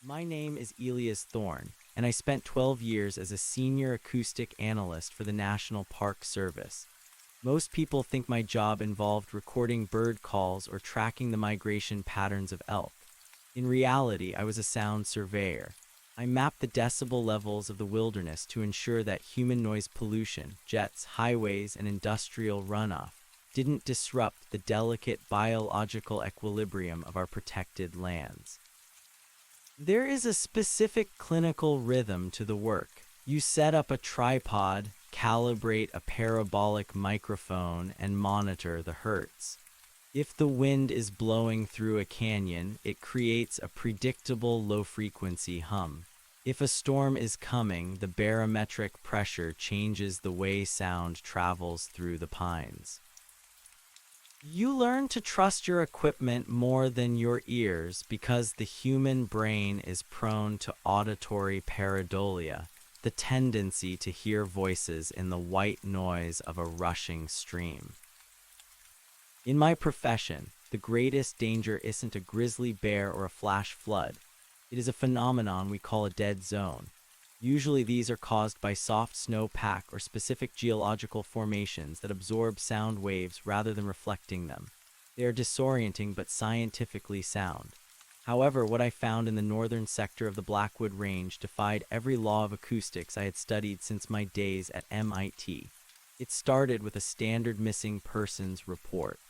My name is Elias Thorne, and I spent 12 years as a senior acoustic analyst for the National Park Service. Most people think my job involved recording bird calls or tracking the migration patterns of elk. In reality, I was a sound surveyor. I mapped the decibel levels of the wilderness to ensure that human noise pollution, jets, highways, and industrial runoff didn't disrupt the delicate biological equilibrium of our protected lands. There is a specific clinical rhythm to the work. You set up a tripod, calibrate a parabolic microphone, and monitor the hertz. If the wind is blowing through a canyon, it creates a predictable low-frequency hum. If a storm is coming, the barometric pressure changes the way sound travels through the pines. You learn to trust your equipment more than your ears because the human brain is prone to auditory pareidolia, the tendency to hear voices in the white noise of a rushing stream. In my profession, the greatest danger isn't a grizzly bear or a flash flood. It is a phenomenon we call a dead zone. Usually these are caused by soft snowpack or specific geological formations that absorb sound waves rather than reflecting them. They are disorienting but scientifically sound. However, what I found in the northern sector of the Blackwood Range defied every law of acoustics I had studied since my days at MIT. It started with a standard missing persons report.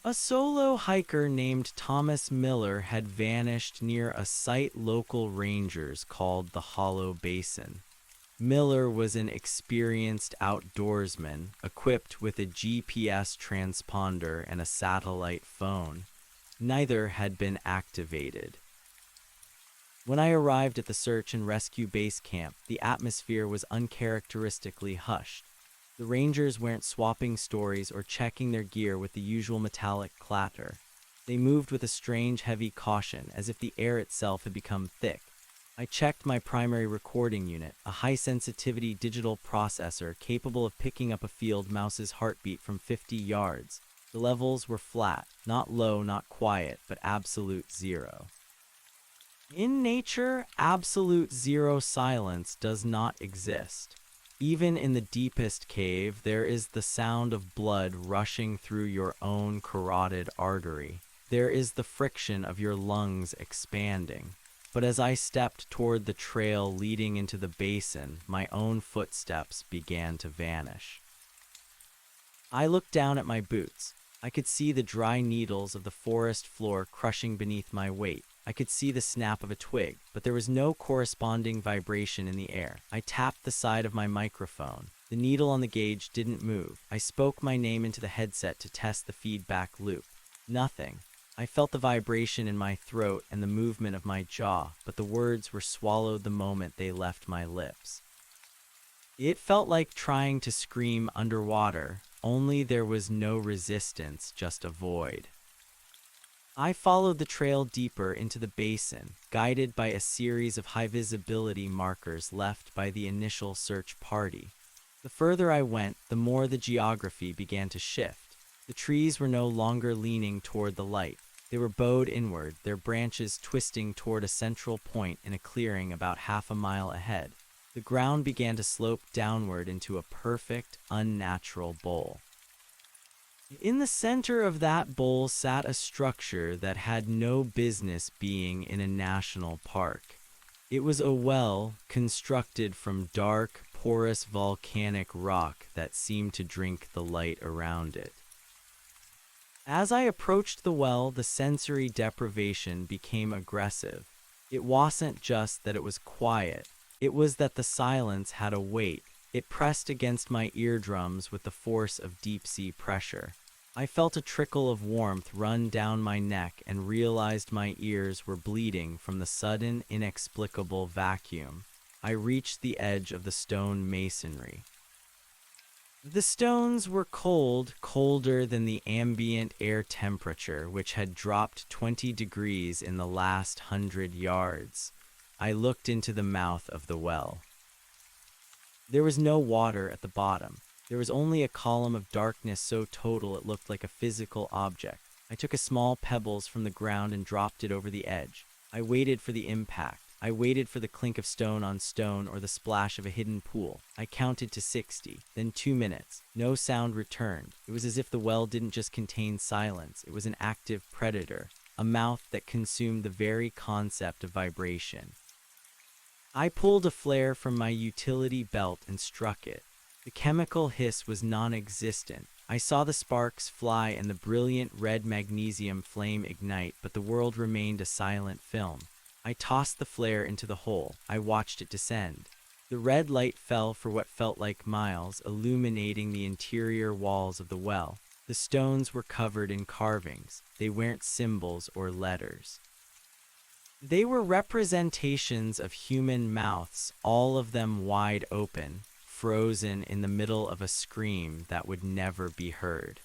A solo hiker named Thomas Miller had vanished near a site local rangers called the Hollow Basin. Miller was an experienced outdoorsman, equipped with a GPS transponder and a satellite phone. Neither had been activated. When I arrived at the search and rescue base camp, the atmosphere was uncharacteristically hushed. The rangers weren't swapping stories or checking their gear with the usual metallic clatter. They moved with a strange heavy caution, as if the air itself had become thick. I checked my primary recording unit, a high-sensitivity digital processor capable of picking up a field mouse's heartbeat from 50 yards. The levels were flat, not low, not quiet, but absolute zero. In nature, absolute zero silence does not exist. Even in the deepest cave, there is the sound of blood rushing through your own carotid artery. There is the friction of your lungs expanding. But as I stepped toward the trail leading into the basin, my own footsteps began to vanish. I looked down at my boots. I could see the dry needles of the forest floor crushing beneath my weight. I could see the snap of a twig, but there was no corresponding vibration in the air. I tapped the side of my microphone. The needle on the gauge didn't move. I spoke my name into the headset to test the feedback loop. Nothing. I felt the vibration in my throat and the movement of my jaw, but the words were swallowed the moment they left my lips. It felt like trying to scream underwater, only there was no resistance, just a void. I followed the trail deeper into the basin, guided by a series of high-visibility markers left by the initial search party. The further I went, the more the geography began to shift. The trees were no longer leaning toward the light. They were bowed inward, their branches twisting toward a central point in a clearing about half a mile ahead. The ground began to slope downward into a perfect, unnatural bowl. In the center of that bowl sat a structure that had no business being in a national park. It was a well constructed from dark, porous volcanic rock that seemed to drink the light around it. As I approached the well, the sensory deprivation became aggressive. It wasn't just that it was quiet, it was that the silence had a weight. It pressed against my eardrums with the force of deep-sea pressure. I felt a trickle of warmth run down my neck and realized my ears were bleeding from the sudden, inexplicable vacuum. I reached the edge of the stone masonry. The stones were cold, colder than the ambient air temperature, which had dropped 20 degrees in the last 100 yards. I looked into the mouth of the well. There was no water at the bottom. There was only a column of darkness so total it looked like a physical object. I took a small pebbles from the ground and dropped it over the edge. I waited for the impact. I waited for the clink of stone on stone or the splash of a hidden pool. I counted to 60, then 2 minutes. No sound returned. It was as if the well didn't just contain silence. It was an active predator, a mouth that consumed the very concept of vibration. I pulled a flare from my utility belt and struck it. The chemical hiss was non-existent. I saw the sparks fly and the brilliant red magnesium flame ignite, but the world remained a silent film. I tossed the flare into the hole. I watched it descend. The red light fell for what felt like miles, illuminating the interior walls of the well. The stones were covered in carvings. They weren't symbols or letters. They were representations of human mouths, all of them wide open, frozen in the middle of a scream that would never be heard.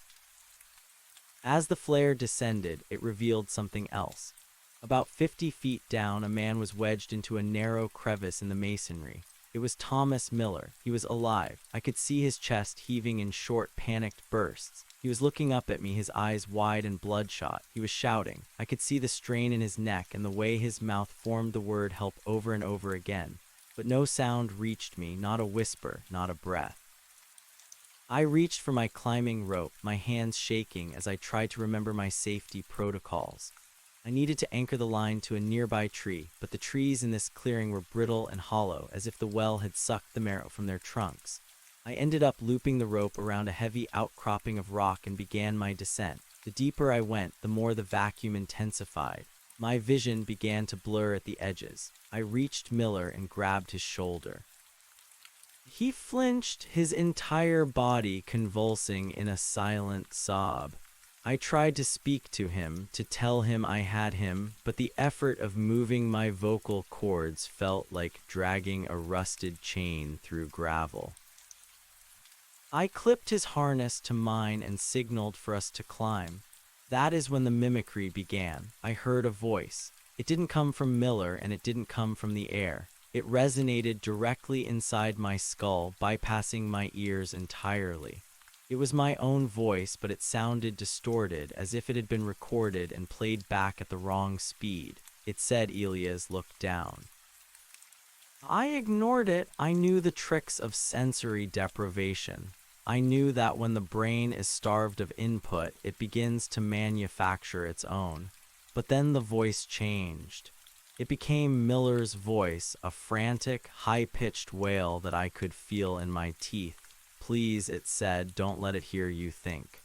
As the flare descended, it revealed something else. About 50 feet down, a man was wedged into a narrow crevice in the masonry. It was Thomas Miller. He was alive. I could see his chest heaving in short, panicked bursts. He was looking up at me, his eyes wide and bloodshot. He was shouting. I could see the strain in his neck and the way his mouth formed the word help over and over again. But no sound reached me, not a whisper, not a breath. I reached for my climbing rope, my hands shaking as I tried to remember my safety protocols. I needed to anchor the line to a nearby tree, but the trees in this clearing were brittle and hollow, as if the well had sucked the marrow from their trunks. I ended up looping the rope around a heavy outcropping of rock and began my descent. The deeper I went, the more the vacuum intensified. My vision began to blur at the edges. I reached Miller and grabbed his shoulder. He flinched, his entire body convulsing in a silent sob. I tried to speak to him, to tell him I had him, but the effort of moving my vocal cords felt like dragging a rusted chain through gravel. I clipped his harness to mine and signaled for us to climb. That is when the mimicry began. I heard a voice. It didn't come from Miller and it didn't come from the air. It resonated directly inside my skull, bypassing my ears entirely. It was my own voice, but it sounded distorted, as if it had been recorded and played back at the wrong speed. It said, "Elias, look down." I ignored it. I knew the tricks of sensory deprivation. I knew that when the brain is starved of input, it begins to manufacture its own. But then the voice changed. It became Miller's voice, a frantic, high-pitched wail that I could feel in my teeth. "Please," it said, "don't let it hear you think."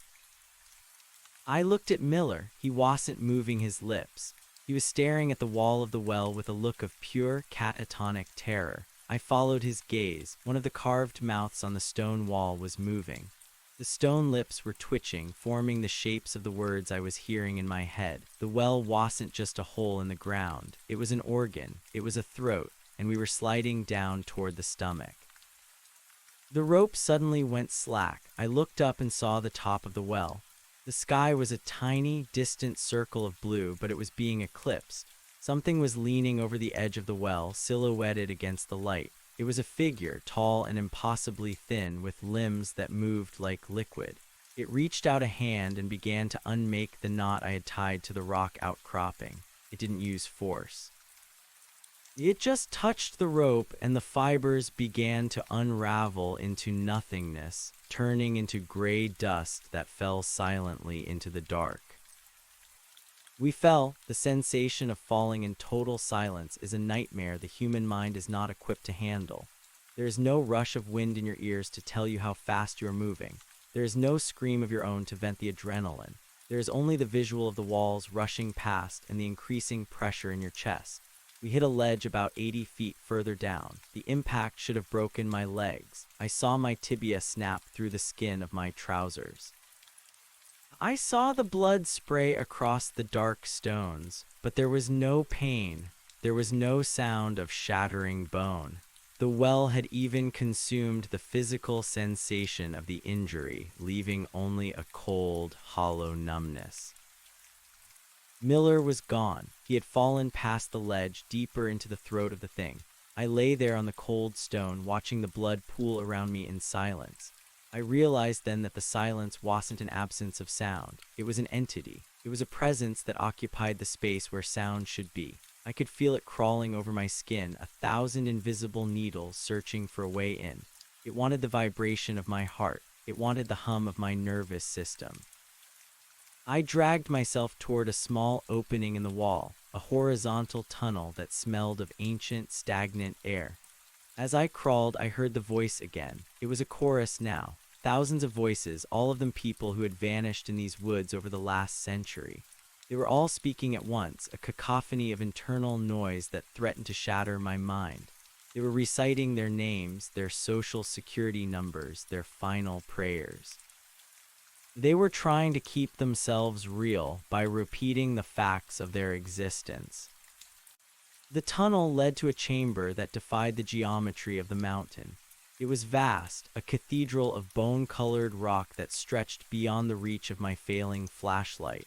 I looked at Miller. He wasn't moving his lips. He was staring at the wall of the well with a look of pure catatonic terror. I followed his gaze. One of the carved mouths on the stone wall was moving. The stone lips were twitching, forming the shapes of the words I was hearing in my head. The well wasn't just a hole in the ground. It was an organ. It was a throat, and we were sliding down toward the stomach. The rope suddenly went slack. I looked up and saw the top of the well. The sky was a tiny, distant circle of blue, but it was being eclipsed. Something was leaning over the edge of the well, silhouetted against the light. It was a figure, tall and impossibly thin, with limbs that moved like liquid. It reached out a hand and began to unmake the knot I had tied to the rock outcropping. It didn't use force. It just touched the rope, and the fibers began to unravel into nothingness, turning into gray dust that fell silently into the dark. We fell. The sensation of falling in total silence is a nightmare the human mind is not equipped to handle. There is no rush of wind in your ears to tell you how fast you are moving. There is no scream of your own to vent the adrenaline. There is only the visual of the walls rushing past and the increasing pressure in your chest. We hit a ledge about 80 feet further down. The impact should have broken my legs. I saw my tibia snap through the skin of my trousers. I saw the blood spray across the dark stones, but there was no pain. There was no sound of shattering bone. The well had even consumed the physical sensation of the injury, leaving only a cold, hollow numbness. Miller was gone. He had fallen past the ledge, deeper into the throat of the thing. I lay there on the cold stone, watching the blood pool around me in silence. I realized then that the silence wasn't an absence of sound. It was an entity. It was a presence that occupied the space where sound should be. I could feel it crawling over my skin, a thousand invisible needles searching for a way in. It wanted the vibration of my heart. It wanted the hum of my nervous system. I dragged myself toward a small opening in the wall, a horizontal tunnel that smelled of ancient, stagnant air. As I crawled, I heard the voice again. It was a chorus now. Thousands of voices, all of them people who had vanished in these woods over the last century. They were all speaking at once, a cacophony of internal noise that threatened to shatter my mind. They were reciting their names, their social security numbers, their final prayers. They were trying to keep themselves real by repeating the facts of their existence. The tunnel led to a chamber that defied the geometry of the mountain. It was vast, a cathedral of bone-colored rock that stretched beyond the reach of my failing flashlight.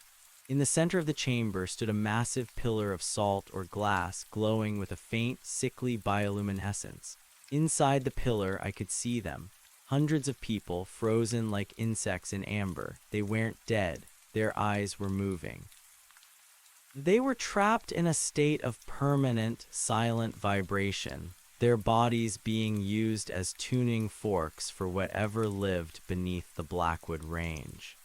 In the center of the chamber stood a massive pillar of salt or glass glowing with a faint, sickly bioluminescence. Inside the pillar, I could see them. Hundreds of people, frozen like insects in amber. They weren't dead. Their eyes were moving. They were trapped in a state of permanent, silent vibration, their bodies being used as tuning forks for whatever lived beneath the Blackwood Range.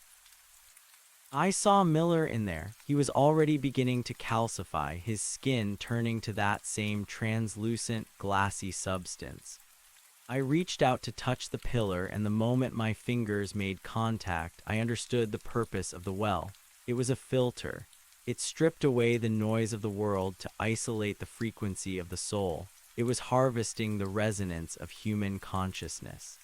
I saw Miller in there. He was already beginning to calcify, his skin turning to that same translucent, glassy substance. I reached out to touch the pillar, and the moment my fingers made contact, I understood the purpose of the well. It was a filter. It stripped away the noise of the world to isolate the frequency of the soul. It was harvesting the resonance of human consciousness.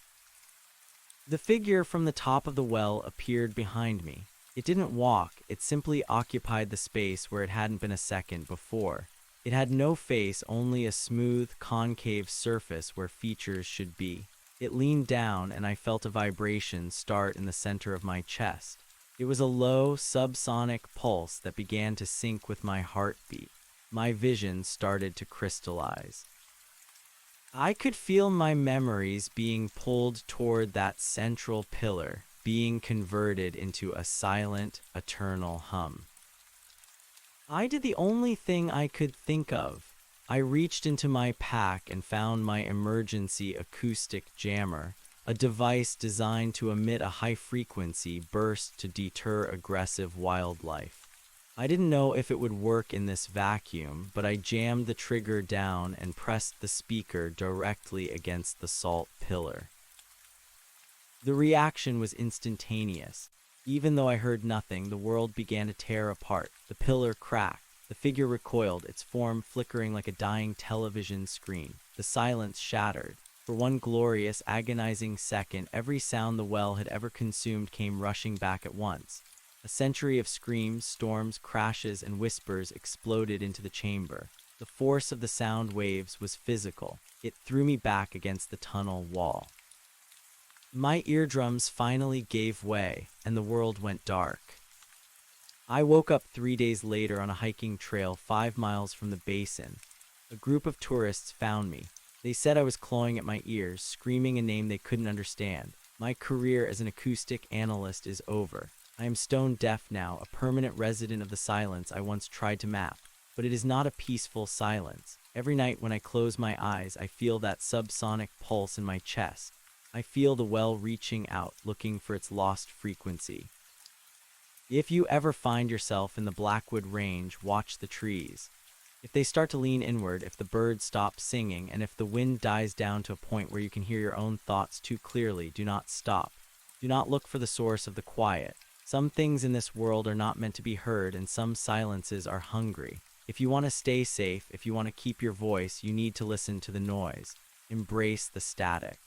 The figure from the top of the well appeared behind me. It didn't walk, it simply occupied the space where it hadn't been a second before. It had no face, only a smooth, concave surface where features should be. It leaned down, and I felt a vibration start in the center of my chest. It was a low, subsonic pulse that began to sync with my heartbeat. My vision started to crystallize. I could feel my memories being pulled toward that central pillar, being converted into a silent, eternal hum. I did the only thing I could think of. I reached into my pack and found my emergency acoustic jammer, a device designed to emit a high-frequency burst to deter aggressive wildlife. I didn't know if it would work in this vacuum, but I jammed the trigger down and pressed the speaker directly against the salt pillar. The reaction was instantaneous. Even though I heard nothing, the world began to tear apart. The pillar cracked. The figure recoiled, its form flickering like a dying television screen. The silence shattered. For one glorious, agonizing second, every sound the well had ever consumed came rushing back at once. A century of screams, storms, crashes, and whispers exploded into the chamber. The force of the sound waves was physical. It threw me back against the tunnel wall. My eardrums finally gave way, and the world went dark. I woke up 3 days later on a hiking trail 5 miles from the basin. A group of tourists found me. They said I was clawing at my ears, screaming a name they couldn't understand. My career as an acoustic analyst is over. I am stone deaf now, a permanent resident of the silence I once tried to map. But it is not a peaceful silence. Every night when I close my eyes, I feel that subsonic pulse in my chest. I feel the well reaching out, looking for its lost frequency. If you ever find yourself in the Blackwood Range, watch the trees. If they start to lean inward, if the birds stop singing, and if the wind dies down to a point where you can hear your own thoughts too clearly, do not stop. Do not look for the source of the quiet. Some things in this world are not meant to be heard, and some silences are hungry. If you want to stay safe, if you want to keep your voice, you need to listen to the noise. Embrace the static.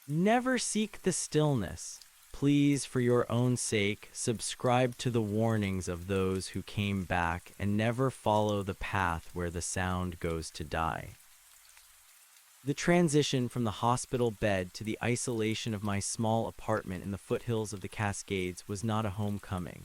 Never seek the stillness. Please, for your own sake, subscribe to the warnings of those who came back and never follow the path where the sound goes to die. The transition from the hospital bed to the isolation of my small apartment in the foothills of the Cascades was not a homecoming.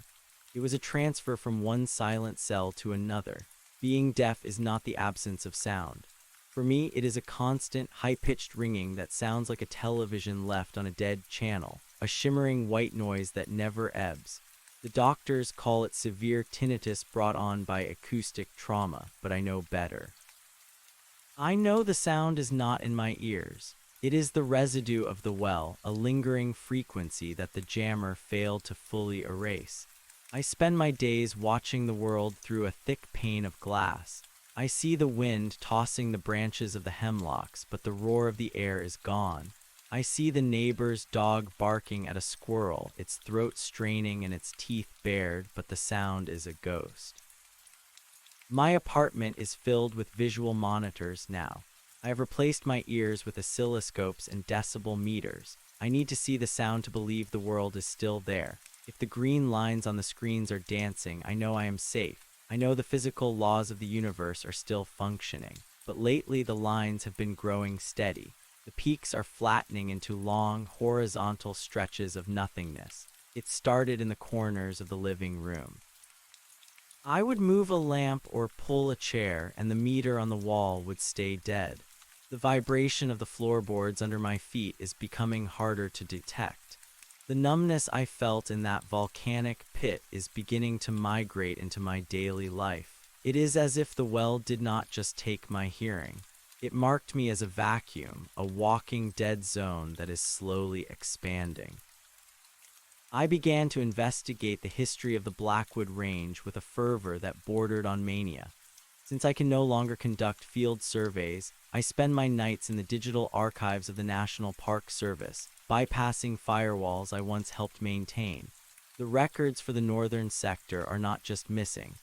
It was a transfer from one silent cell to another. Being deaf is not the absence of sound. For me, it is a constant, high-pitched ringing that sounds like a television left on a dead channel, a shimmering white noise that never ebbs. The doctors call it severe tinnitus brought on by acoustic trauma, but I know better. I know the sound is not in my ears. It is the residue of the well, a lingering frequency that the jammer failed to fully erase. I spend my days watching the world through a thick pane of glass. I see the wind tossing the branches of the hemlocks, but the roar of the air is gone. I see the neighbor's dog barking at a squirrel, its throat straining and its teeth bared, but the sound is a ghost. My apartment is filled with visual monitors now. I have replaced my ears with oscilloscopes and decibel meters. I need to see the sound to believe the world is still there. If the green lines on the screens are dancing, I know I am safe. I know the physical laws of the universe are still functioning. But lately the lines have been growing steady. The peaks are flattening into long, horizontal stretches of nothingness. It started in the corners of the living room. I would move a lamp or pull a chair, and the meter on the wall would stay dead. The vibration of the floorboards under my feet is becoming harder to detect. The numbness I felt in that volcanic pit is beginning to migrate into my daily life. It is as if the well did not just take my hearing. It marked me as a vacuum, a walking dead zone that is slowly expanding. I began to investigate the history of the Blackwood Range with a fervor that bordered on mania. Since I can no longer conduct field surveys, I spend my nights in the digital archives of the National Park Service, bypassing firewalls I once helped maintain. The records for the northern sector are not just missing.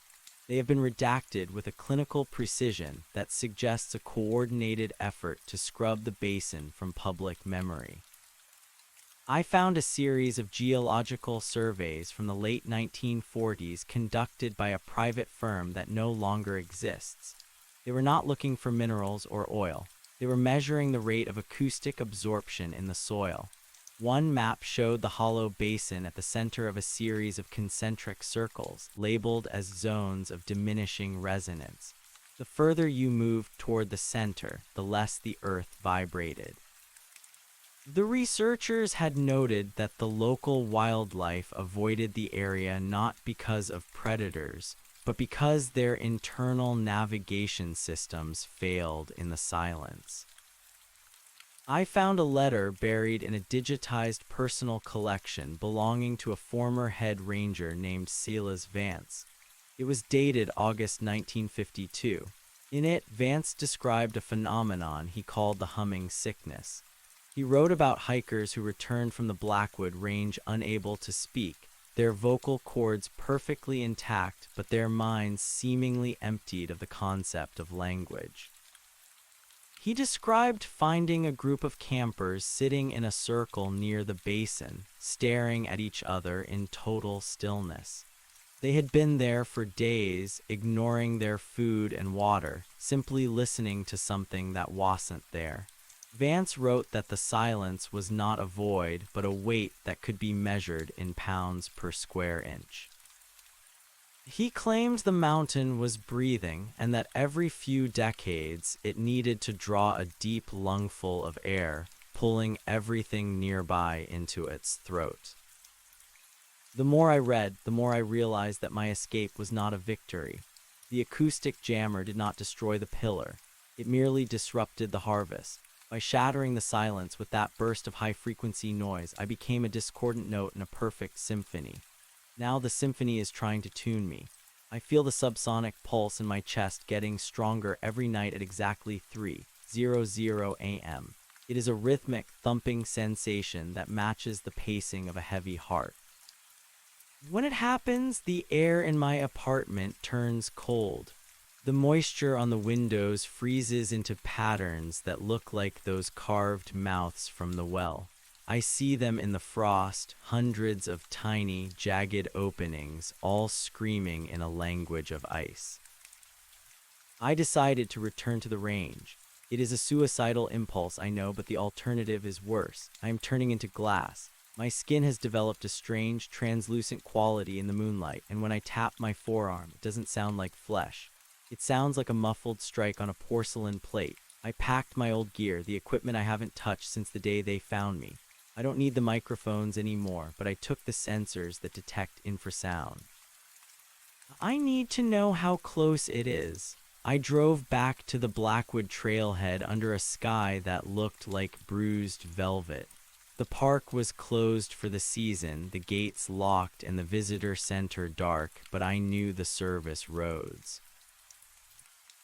They have been redacted with a clinical precision that suggests a coordinated effort to scrub the basin from public memory. I found a series of geological surveys from the late 1940s conducted by a private firm that no longer exists. They were not looking for minerals or oil. They were measuring the rate of acoustic absorption in the soil. One map showed the hollow basin at the center of a series of concentric circles, labeled as zones of diminishing resonance. The further you moved toward the center, the less the earth vibrated. The researchers had noted that the local wildlife avoided the area not because of predators, but because their internal navigation systems failed in the silence. I found a letter buried in a digitized personal collection belonging to a former head ranger named Silas Vance. It was dated August 1952. In it, Vance described a phenomenon he called the humming sickness. He wrote about hikers who returned from the Blackwood Range unable to speak, their vocal cords perfectly intact, but their minds seemingly emptied of the concept of language. He described finding a group of campers sitting in a circle near the basin, staring at each other in total stillness. They had been there for days, ignoring their food and water, simply listening to something that wasn't there. Vance wrote that the silence was not a void, but a weight that could be measured in pounds per square inch. He claimed the mountain was breathing, and that every few decades it needed to draw a deep lungful of air, pulling everything nearby into its throat. The more I read, the more I realized that my escape was not a victory. The acoustic jammer did not destroy the pillar. It merely disrupted the harvest. By shattering the silence with that burst of high-frequency noise, I became a discordant note in a perfect symphony. Now the symphony is trying to tune me. I feel the subsonic pulse in my chest getting stronger every night at exactly 3:00 a.m. It is a rhythmic, thumping sensation that matches the pacing of a heavy heart. When it happens, the air in my apartment turns cold. The moisture on the windows freezes into patterns that look like those carved mouths from the well. I see them in the frost, hundreds of tiny, jagged openings, all screaming in a language of ice. I decided to return to the range. It is a suicidal impulse, I know, but the alternative is worse. I am turning into glass. My skin has developed a strange, translucent quality in the moonlight, and when I tap my forearm, it doesn't sound like flesh. It sounds like a muffled strike on a porcelain plate. I packed my old gear, the equipment I haven't touched since the day they found me. I don't need the microphones anymore, but I took the sensors that detect infrasound. I need to know how close it is. I drove back to the Blackwood trailhead under a sky that looked like bruised velvet. The park was closed for the season, the gates locked and the visitor center dark, but I knew the service roads.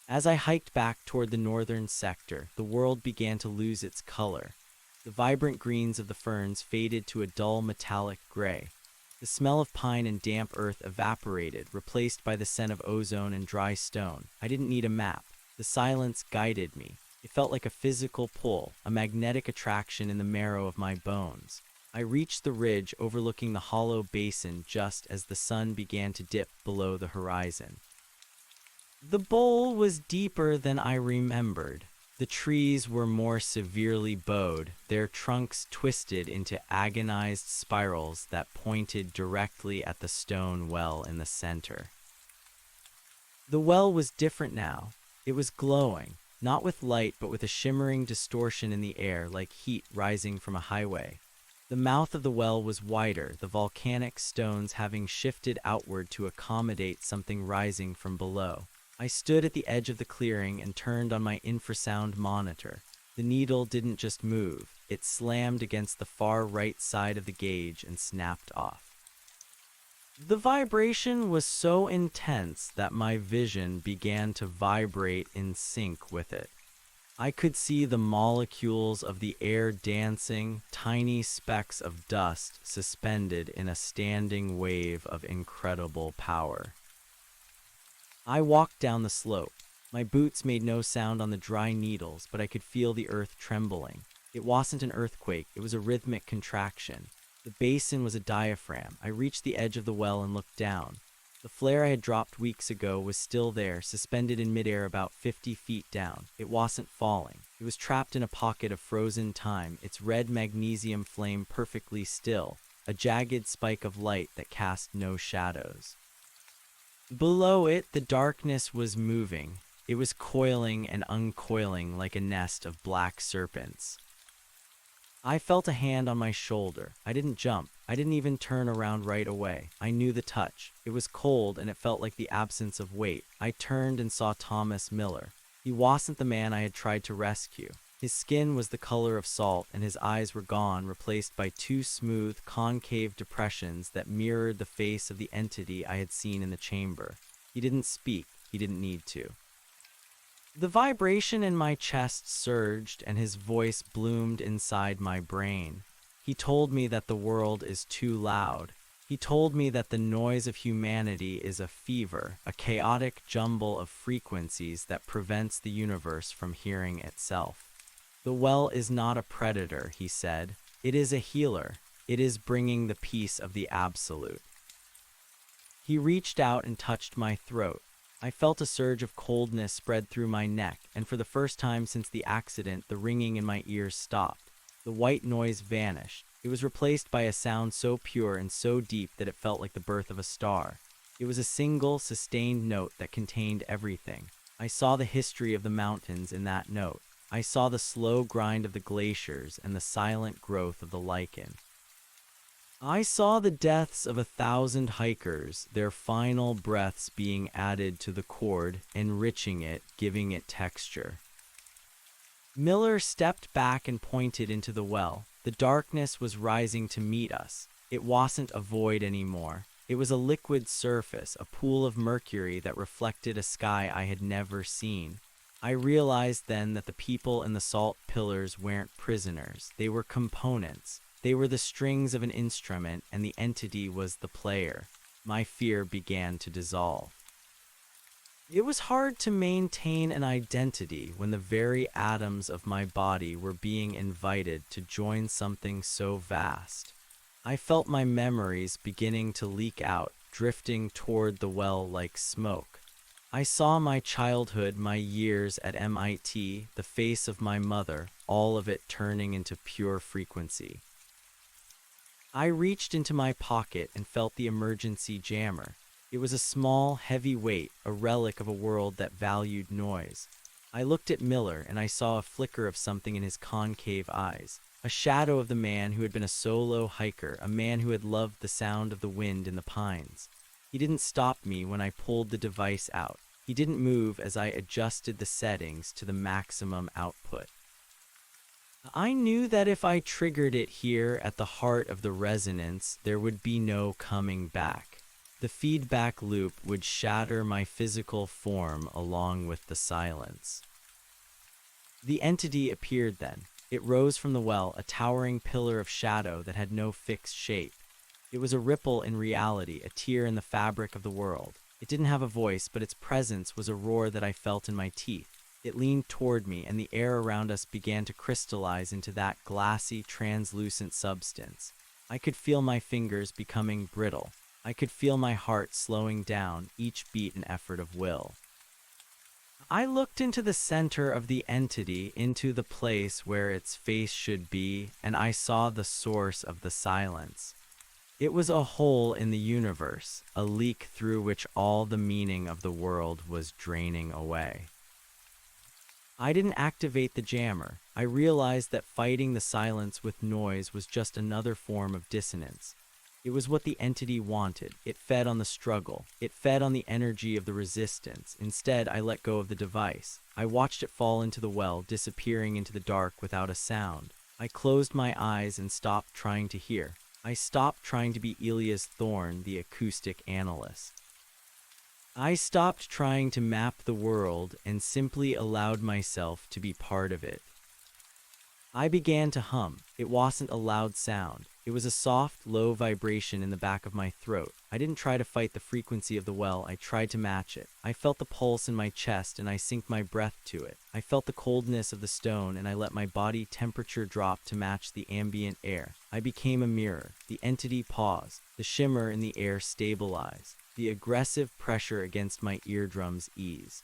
As I hiked back toward the northern sector, the world began to lose its color. The vibrant greens of the ferns faded to a dull metallic gray. The smell of pine and damp earth evaporated, replaced by the scent of ozone and dry stone. I didn't need a map. The silence guided me. It felt like a physical pull, a magnetic attraction in the marrow of my bones. I reached the ridge overlooking the hollow basin just as the sun began to dip below the horizon. The bowl was deeper than I remembered. The trees were more severely bowed, their trunks twisted into agonized spirals that pointed directly at the stone well in the center. The well was different now. It was glowing, not with light but with a shimmering distortion in the air like heat rising from a highway. The mouth of the well was wider, the volcanic stones having shifted outward to accommodate something rising from below. I stood at the edge of the clearing and turned on my infrasound monitor. The needle didn't just move, it slammed against the far right side of the gauge and snapped off. The vibration was so intense that my vision began to vibrate in sync with it. I could see the molecules of the air dancing, tiny specks of dust suspended in a standing wave of incredible power. I walked down the slope. My boots made no sound on the dry needles, but I could feel the earth trembling. It wasn't an earthquake, it was a rhythmic contraction. The basin was a diaphragm. I reached the edge of the well and looked down. The flare I had dropped weeks ago was still there, suspended in midair about 50 feet down. It wasn't falling. It was trapped in a pocket of frozen time, its red magnesium flame perfectly still, a jagged spike of light that cast no shadows. Below it, the darkness was moving. It was coiling and uncoiling like a nest of black serpents. I felt a hand on my shoulder. I didn't jump. I didn't even turn around right away. I knew the touch. It was cold and it felt like the absence of weight. I turned and saw Thomas Miller. He wasn't the man I had tried to rescue. His skin was the color of salt and his eyes were gone, replaced by two smooth, concave depressions that mirrored the face of the entity I had seen in the chamber. He didn't speak. He didn't need to. The vibration in my chest surged and his voice bloomed inside my brain. He told me that the world is too loud. He told me that the noise of humanity is a fever, a chaotic jumble of frequencies that prevents the universe from hearing itself. The well is not a predator, he said. It is a healer. It is bringing the peace of the absolute. He reached out and touched my throat. I felt a surge of coldness spread through my neck, and for the first time since the accident, the ringing in my ears stopped. The white noise vanished. It was replaced by a sound so pure and so deep that it felt like the birth of a star. It was a single, sustained note that contained everything. I saw the history of the mountains in that note. I saw the slow grind of the glaciers and the silent growth of the lichen. I saw the deaths of 1,000 hikers, their final breaths being added to the cord, enriching it, giving it texture. Miller stepped back and pointed into the well. The darkness was rising to meet us. It wasn't a void anymore. It was a liquid surface, a pool of mercury that reflected a sky I had never seen. I realized then that the people in the salt pillars weren't prisoners. They were components. They were the strings of an instrument, and the entity was the player. My fear began to dissolve. It was hard to maintain an identity when the very atoms of my body were being invited to join something so vast. I felt my memories beginning to leak out, drifting toward the well like smoke. I saw my childhood, my years at MIT, the face of my mother, all of it turning into pure frequency. I reached into my pocket and felt the emergency jammer. It was a small, heavy weight, a relic of a world that valued noise. I looked at Miller and I saw a flicker of something in his concave eyes, a shadow of the man who had been a solo hiker, a man who had loved the sound of the wind in the pines. He didn't stop me when I pulled the device out. He didn't move as I adjusted the settings to the maximum output. I knew that if I triggered it here at the heart of the resonance, there would be no coming back. The feedback loop would shatter my physical form along with the silence. The entity appeared then. It rose from the well, a towering pillar of shadow that had no fixed shape. It was a ripple in reality, a tear in the fabric of the world. It didn't have a voice, but its presence was a roar that I felt in my teeth. It leaned toward me, and the air around us began to crystallize into that glassy, translucent substance. I could feel my fingers becoming brittle. I could feel my heart slowing down, each beat an effort of will. I looked into the center of the entity, into the place where its face should be, and I saw the source of the silence. It was a hole in the universe, a leak through which all the meaning of the world was draining away. I didn't activate the jammer. I realized that fighting the silence with noise was just another form of dissonance. It was what the entity wanted. It fed on the struggle. It fed on the energy of the resistance. Instead, I let go of the device. I watched it fall into the well, disappearing into the dark without a sound. I closed my eyes and stopped trying to hear. I stopped trying to be Elias Thorne, the acoustic analyst. I stopped trying to map the world and simply allowed myself to be part of it. I began to hum. It wasn't a loud sound. It was a soft, low vibration in the back of my throat. I didn't try to fight the frequency of the well, I tried to match it. I felt the pulse in my chest and I synced my breath to it. I felt the coldness of the stone and I let my body temperature drop to match the ambient air. I became a mirror. The entity paused. The shimmer in the air stabilized. The aggressive pressure against my eardrums eased.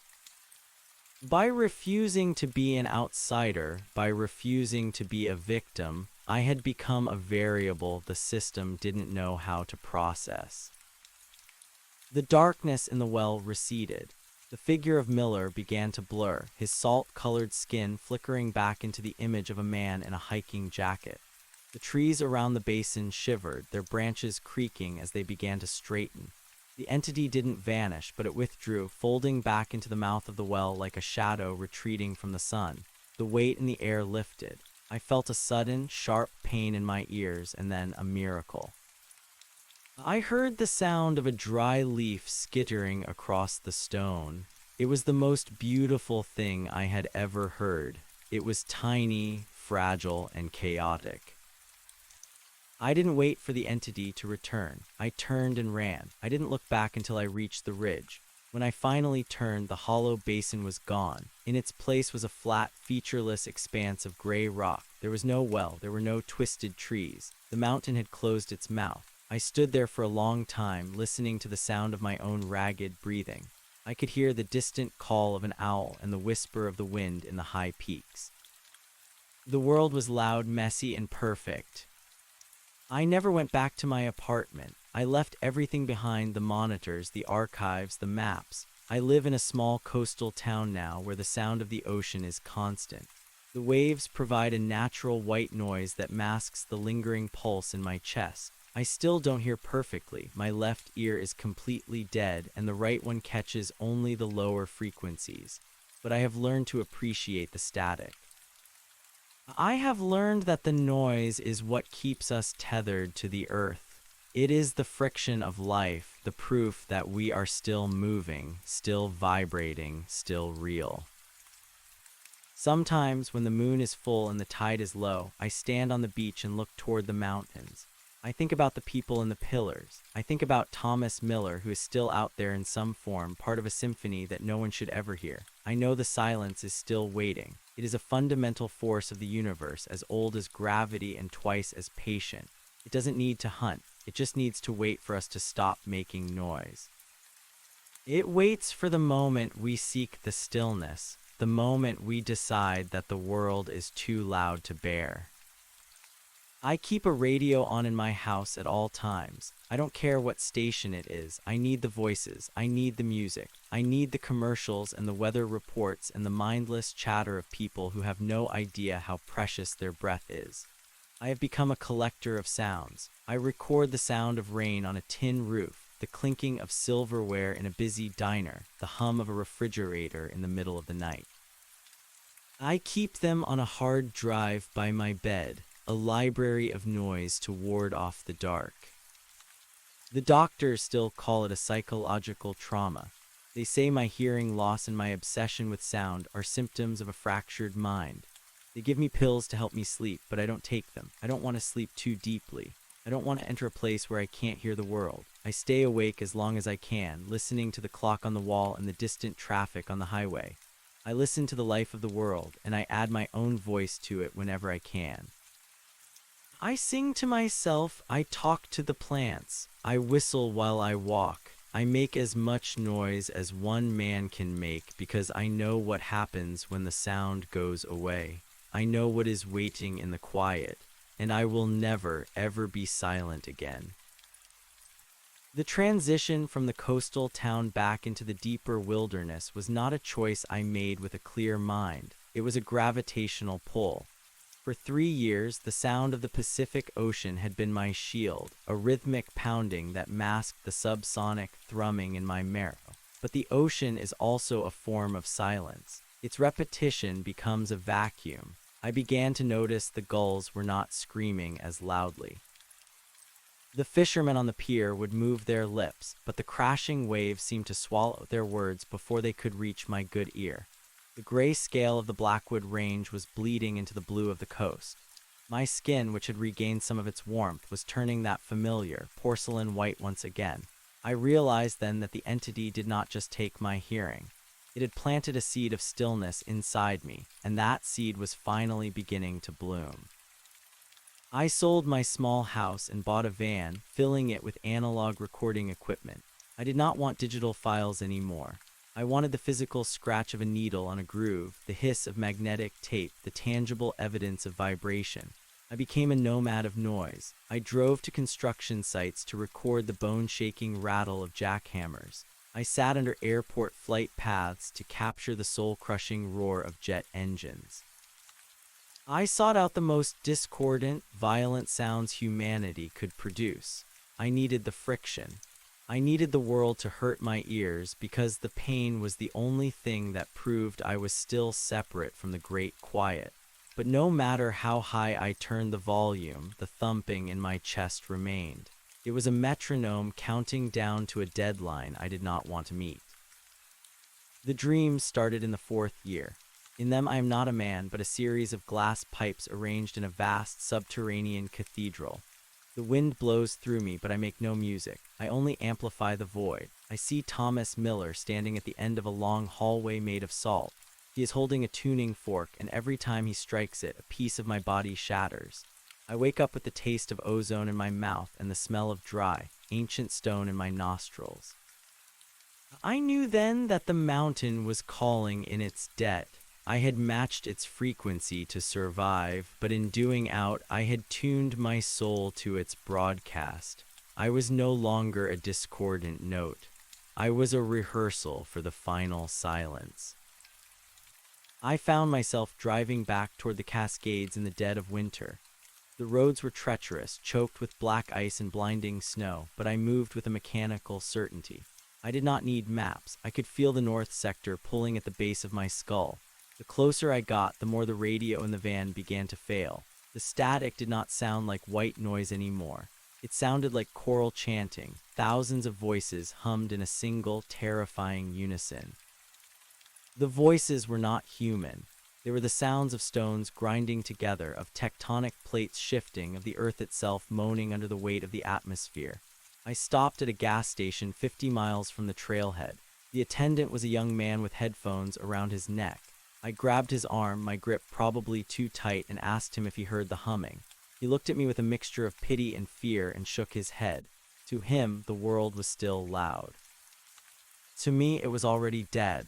By refusing to be an outsider, by refusing to be a victim, I had become a variable the system didn't know how to process. The darkness in the well receded. The figure of Miller began to blur, his salt-colored skin flickering back into the image of a man in a hiking jacket. The trees around the basin shivered, their branches creaking as they began to straighten. The entity didn't vanish, but it withdrew, folding back into the mouth of the well like a shadow retreating from the sun. The weight in the air lifted. I felt a sudden, sharp pain in my ears, and then a miracle. I heard the sound of a dry leaf skittering across the stone. It was the most beautiful thing I had ever heard. It was tiny, fragile, and chaotic. I didn't wait for the entity to return. I turned and ran. I didn't look back until I reached the ridge. When I finally turned, the hollow basin was gone. In its place was a flat, featureless expanse of gray rock. There was no well. There were no twisted trees. The mountain had closed its mouth. I stood there for a long time, listening to the sound of my own ragged breathing. I could hear the distant call of an owl and the whisper of the wind in the high peaks. The world was loud, messy, and perfect. I never went back to my apartment. I left everything behind: the monitors, the archives, the maps. I live in a small coastal town now where the sound of the ocean is constant. The waves provide a natural white noise that masks the lingering pulse in my chest. I still don't hear perfectly. My left ear is completely dead and the right one catches only the lower frequencies. But I have learned to appreciate the static. I have learned that the noise is what keeps us tethered to the earth. It is the friction of life, the proof that we are still moving, still vibrating, still real. Sometimes when the moon is full and the tide is low, I stand on the beach and look toward the mountains. I think about the people in the pillars. I think about Thomas Miller, who is still out there in some form, part of a symphony that no one should ever hear. I know the silence is still waiting. It is a fundamental force of the universe, as old as gravity and twice as patient. It doesn't need to hunt. It just needs to wait for us to stop making noise. It waits for the moment we seek the stillness, the moment we decide that the world is too loud to bear. I keep a radio on in my house at all times. I don't care what station it is. I need the voices. I need the music. I need the commercials and the weather reports and the mindless chatter of people who have no idea how precious their breath is. I have become a collector of sounds. I record the sound of rain on a tin roof, the clinking of silverware in a busy diner, the hum of a refrigerator in the middle of the night. I keep them on a hard drive by my bed, a library of noise to ward off the dark. The doctors still call it a psychological trauma. They say my hearing loss and my obsession with sound are symptoms of a fractured mind. They give me pills to help me sleep, but I don't take them. I don't want to sleep too deeply. I don't want to enter a place where I can't hear the world. I stay awake as long as I can, listening to the clock on the wall and the distant traffic on the highway. I listen to the life of the world, and I add my own voice to it whenever I can. I sing to myself, I talk to the plants, I whistle while I walk. I make as much noise as one man can make because I know what happens when the sound goes away. I know what is waiting in the quiet, and I will never, ever be silent again. The transition from the coastal town back into the deeper wilderness was not a choice I made with a clear mind. It was a gravitational pull. For 3 years, the sound of the Pacific Ocean had been my shield, a rhythmic pounding that masked the subsonic thrumming in my marrow. But the ocean is also a form of silence. Its repetition becomes a vacuum. I began to notice the gulls were not screaming as loudly. The fishermen on the pier would move their lips, but the crashing waves seemed to swallow their words before they could reach my good ear. The gray scale of the Blackwood Range was bleeding into the blue of the coast. My skin, which had regained some of its warmth, was turning that familiar, porcelain white once again. I realized then that the entity did not just take my hearing. It had planted a seed of stillness inside me, and that seed was finally beginning to bloom. I sold my small house and bought a van, filling it with analog recording equipment. I did not want digital files anymore. I wanted the physical scratch of a needle on a groove, the hiss of magnetic tape, the tangible evidence of vibration. I became a nomad of noise. I drove to construction sites to record the bone-shaking rattle of jackhammers. I sat under airport flight paths to capture the soul-crushing roar of jet engines. I sought out the most discordant, violent sounds humanity could produce. I needed the friction. I needed the world to hurt my ears because the pain was the only thing that proved I was still separate from the great quiet. But no matter how high I turned the volume, the thumping in my chest remained. It was a metronome counting down to a deadline I did not want to meet. The dreams started in the 4th year. In them I am not a man, but a series of glass pipes arranged in a vast subterranean cathedral. The wind blows through me, but I make no music. I only amplify the void. I see Thomas Miller standing at the end of a long hallway made of salt. He is holding a tuning fork, and every time he strikes it, a piece of my body shatters. I wake up with the taste of ozone in my mouth and the smell of dry, ancient stone in my nostrils. I knew then that the mountain was calling in its debt. I had matched its frequency to survive, but in doing out, I had tuned my soul to its broadcast. I was no longer a discordant note. I was a rehearsal for the final silence. I found myself driving back toward the Cascades in the dead of winter. The roads were treacherous, choked with black ice and blinding snow, but I moved with a mechanical certainty. I did not need maps. I could feel the north sector pulling at the base of my skull. The closer I got, the more the radio in the van began to fail. The static did not sound like white noise anymore. It sounded like choral chanting. Thousands of voices hummed in a single, terrifying unison. The voices were not human. They were the sounds of stones grinding together, of tectonic plates shifting, of the earth itself moaning under the weight of the atmosphere. I stopped at a gas station 50 miles from the trailhead. The attendant was a young man with headphones around his neck. I grabbed his arm, my grip probably too tight, and asked him if he heard the humming. He looked at me with a mixture of pity and fear and shook his head. To him, the world was still loud. To me, it was already dead.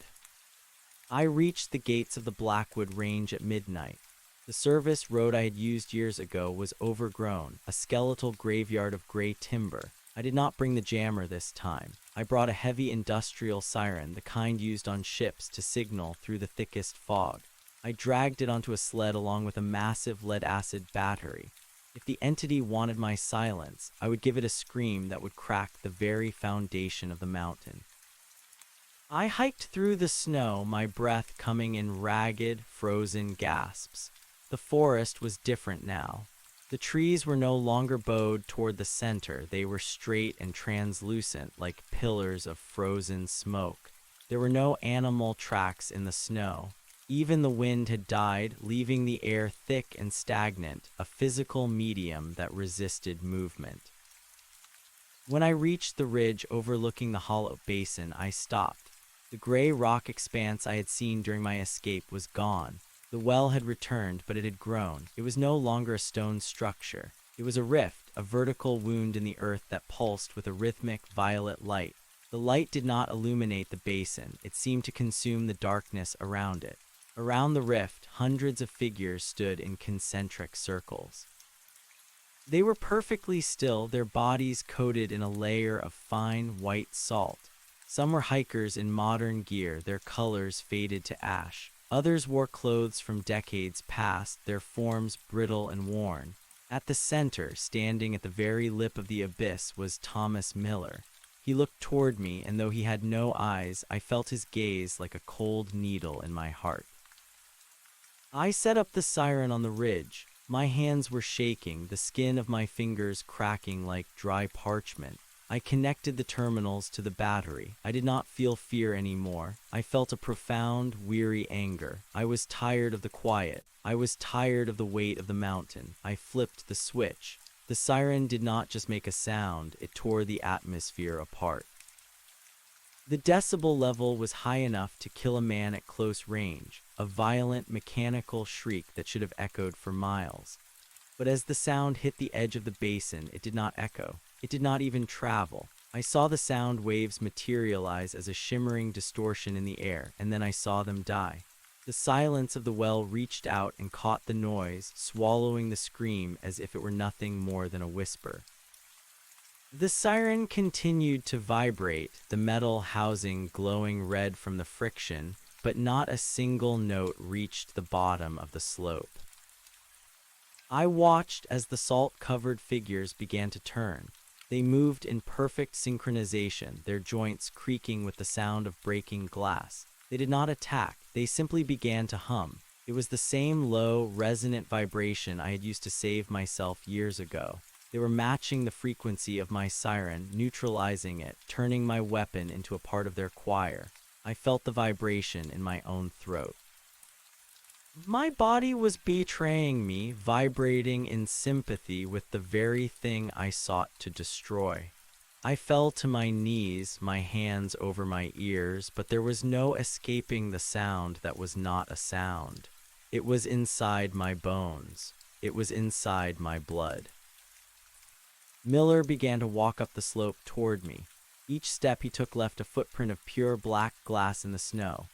I reached the gates of the Blackwood Range at midnight. The service road I had used years ago was overgrown, a skeletal graveyard of gray timber. I did not bring the jammer this time. I brought a heavy industrial siren, the kind used on ships to signal through the thickest fog. I dragged it onto a sled along with a massive lead-acid battery. If the entity wanted my silence, I would give it a scream that would crack the very foundation of the mountain. I hiked through the snow, my breath coming in ragged, frozen gasps. The forest was different now. The trees were no longer bowed toward the center. They were straight and translucent, like pillars of frozen smoke. There were no animal tracks in the snow. Even the wind had died, leaving the air thick and stagnant, a physical medium that resisted movement. When I reached the ridge overlooking the hollow basin, I stopped. The gray rock expanse I had seen during my escape was gone. The well had returned, but it had grown. It was no longer a stone structure. It was a rift, a vertical wound in the earth that pulsed with a rhythmic violet light. The light did not illuminate the basin. It seemed to consume the darkness around it. Around the rift, hundreds of figures stood in concentric circles. They were perfectly still, their bodies coated in a layer of fine white salt. Some were hikers in modern gear, their colors faded to ash. Others wore clothes from decades past, their forms brittle and worn. At the center, standing at the very lip of the abyss, was Thomas Miller. He looked toward me, and though he had no eyes, I felt his gaze like a cold needle in my heart. I set up the siren on the ridge. My hands were shaking, the skin of my fingers cracking like dry parchment. I connected the terminals to the battery. I did not feel fear anymore. I felt a profound, weary anger. I was tired of the quiet. I was tired of the weight of the mountain. I flipped the switch. The siren did not just make a sound, it tore the atmosphere apart. The decibel level was high enough to kill a man at close range, a violent, mechanical shriek that should have echoed for miles. But as the sound hit the edge of the basin, it did not echo. It did not even travel. I saw the sound waves materialize as a shimmering distortion in the air, and then I saw them die. The silence of the well reached out and caught the noise, swallowing the scream as if it were nothing more than a whisper. The siren continued to vibrate, the metal housing glowing red from the friction, but not a single note reached the bottom of the slope. I watched as the salt-covered figures began to turn. They moved in perfect synchronization, their joints creaking with the sound of breaking glass. They did not attack, they simply began to hum. It was the same low, resonant vibration I had used to save myself years ago. They were matching the frequency of my siren, neutralizing it, turning my weapon into a part of their choir. I felt the vibration in my own throat. My body was betraying me, vibrating in sympathy with the very thing I sought to destroy. I fell to my knees, my hands over my ears, but there was no escaping the sound that was not a sound. It was inside my bones. It was inside my blood. Miller began to walk up the slope toward me. Each step he took left a footprint of pure black glass in the snow.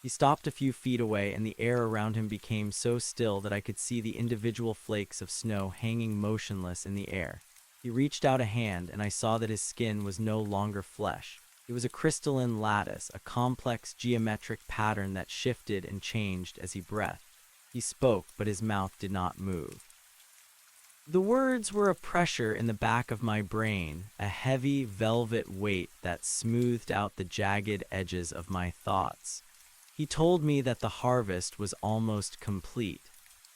He stopped a few feet away, and the air around him became so still that I could see the individual flakes of snow hanging motionless in the air. He reached out a hand, and I saw that his skin was no longer flesh. It was a crystalline lattice, a complex geometric pattern that shifted and changed as he breathed. He spoke, but his mouth did not move. The words were a pressure in the back of my brain, a heavy velvet weight that smoothed out the jagged edges of my thoughts. He told me that the harvest was almost complete.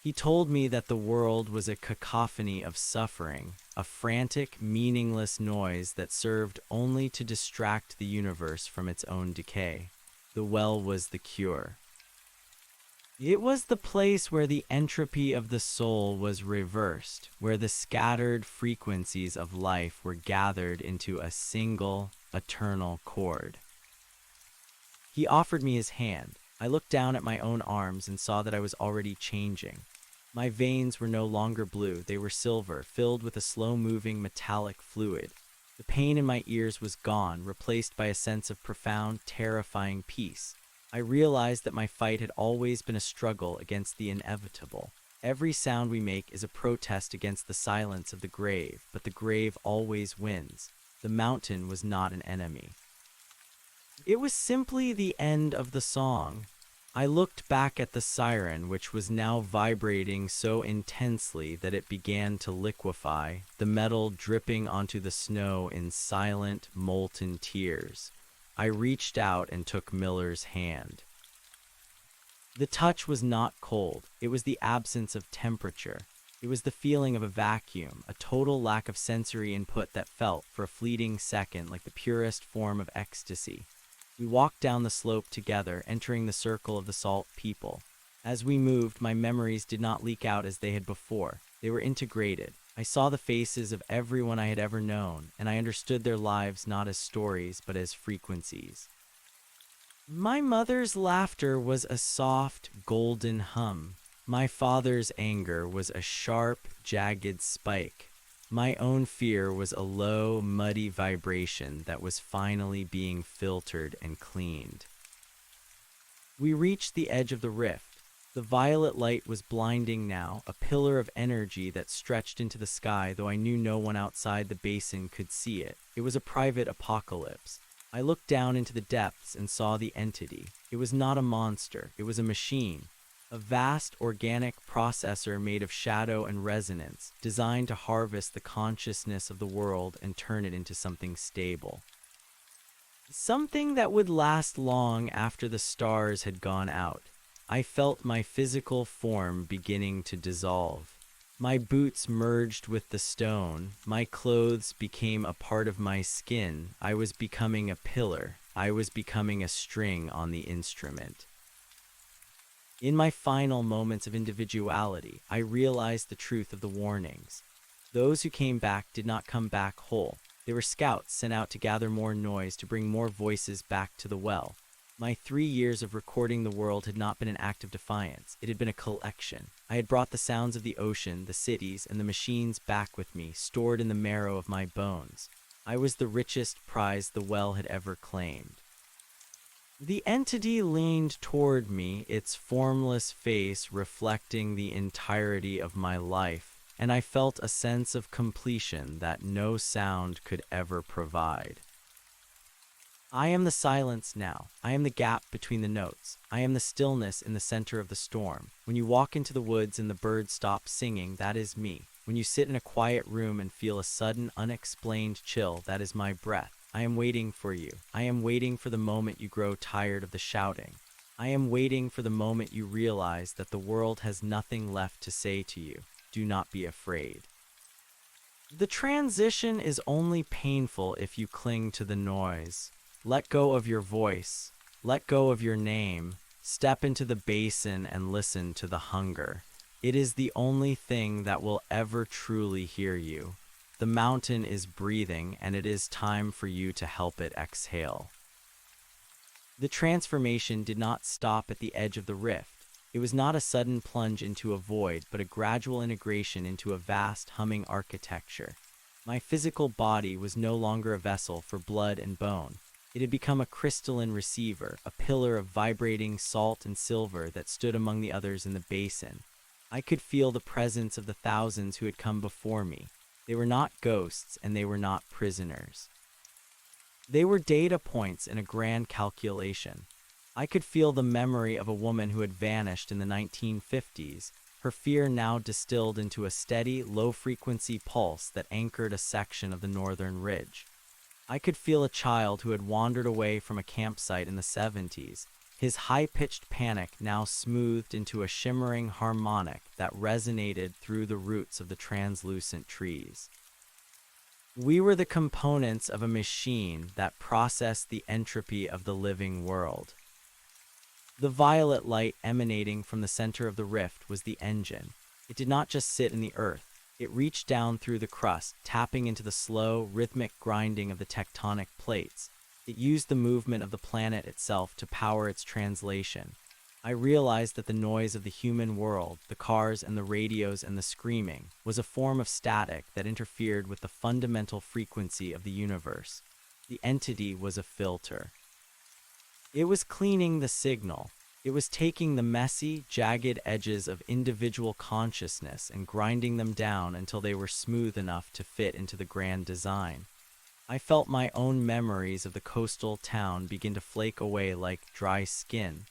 He told me that the world was a cacophony of suffering, a frantic, meaningless noise that served only to distract the universe from its own decay. The well was the cure. It was the place where the entropy of the soul was reversed, where the scattered frequencies of life were gathered into a single, eternal chord. He offered me his hand. I looked down at my own arms and saw that I was already changing. My veins were no longer blue, they were silver, filled with a slow-moving metallic fluid. The pain in my ears was gone, replaced by a sense of profound, terrifying peace. I realized that my fight had always been a struggle against the inevitable. Every sound we make is a protest against the silence of the grave, but the grave always wins. The mountain was not an enemy. It was simply the end of the song. I looked back at the siren, which was now vibrating so intensely that it began to liquefy, the metal dripping onto the snow in silent, molten tears. I reached out and took Miller's hand. The touch was not cold, it was the absence of temperature. It was the feeling of a vacuum, a total lack of sensory input that felt, for a fleeting second, like the purest form of ecstasy. We walked down the slope together, entering the circle of the Salt people. As we moved, my memories did not leak out as they had before. They were integrated. I saw the faces of everyone I had ever known, and I understood their lives not as stories, but as frequencies. My mother's laughter was a soft, golden hum. My father's anger was a sharp, jagged spike. My own fear was a low, muddy vibration that was finally being filtered and cleaned. We reached the edge of the rift. The violet light was blinding now, a pillar of energy that stretched into the sky, though I knew no one outside the basin could see it. It was a private apocalypse. I looked down into the depths and saw the entity. It was not a monster, it was a machine. A vast organic processor made of shadow and resonance, designed to harvest the consciousness of the world and turn it into something stable. Something that would last long after the stars had gone out. I felt my physical form beginning to dissolve. My boots merged with the stone, my clothes became a part of my skin. I was becoming a pillar, I was becoming a string on the instrument. In my final moments of individuality, I realized the truth of the warnings. Those who came back did not come back whole. They were scouts sent out to gather more noise, to bring more voices back to the well. My 3 years of recording the world had not been an act of defiance. It had been a collection. I had brought the sounds of the ocean, the cities, and the machines back with me, stored in the marrow of my bones. I was the richest prize the well had ever claimed. The entity leaned toward me, its formless face reflecting the entirety of my life, and I felt a sense of completion that no sound could ever provide. I am the silence now. I am the gap between the notes. I am the stillness in the center of the storm. When you walk into the woods and the birds stop singing, that is me. When you sit in a quiet room and feel a sudden, unexplained chill, that is my breath. I am waiting for you. I am waiting for the moment you grow tired of the shouting. I am waiting for the moment you realize that the world has nothing left to say to you. Do not be afraid. The transition is only painful if you cling to the noise. Let go of your voice. Let go of your name. Step into the basin and listen to the hunger. It is the only thing that will ever truly hear you. The mountain is breathing, and it is time for you to help it exhale. The transformation did not stop at the edge of the rift. It was not a sudden plunge into a void, but a gradual integration into a vast, humming architecture. My physical body was no longer a vessel for blood and bone. It had become a crystalline receiver, a pillar of vibrating salt and silver that stood among the others in the basin. I could feel the presence of the thousands who had come before me. They were not ghosts, and they were not prisoners. They were data points in a grand calculation. I could feel the memory of a woman who had vanished in the 1950s, her fear now distilled into a steady, low-frequency pulse that anchored a section of the northern ridge. I could feel a child who had wandered away from a campsite in the 70s, his high-pitched panic now smoothed into a shimmering harmonic that resonated through the roots of the translucent trees. We were the components of a machine that processed the entropy of the living world. The violet light emanating from the center of the rift was the engine. It did not just sit in the earth. It reached down through the crust, tapping into the slow, rhythmic grinding of the tectonic plates. It used the movement of the planet itself to power its translation. I realized that the noise of the human world, the cars and the radios and the screaming, was a form of static that interfered with the fundamental frequency of the universe. The entity was a filter. It was cleaning the signal. It was taking the messy, jagged edges of individual consciousness and grinding them down until they were smooth enough to fit into the grand design. I felt my own memories of the coastal town begin to flake away like dry skin.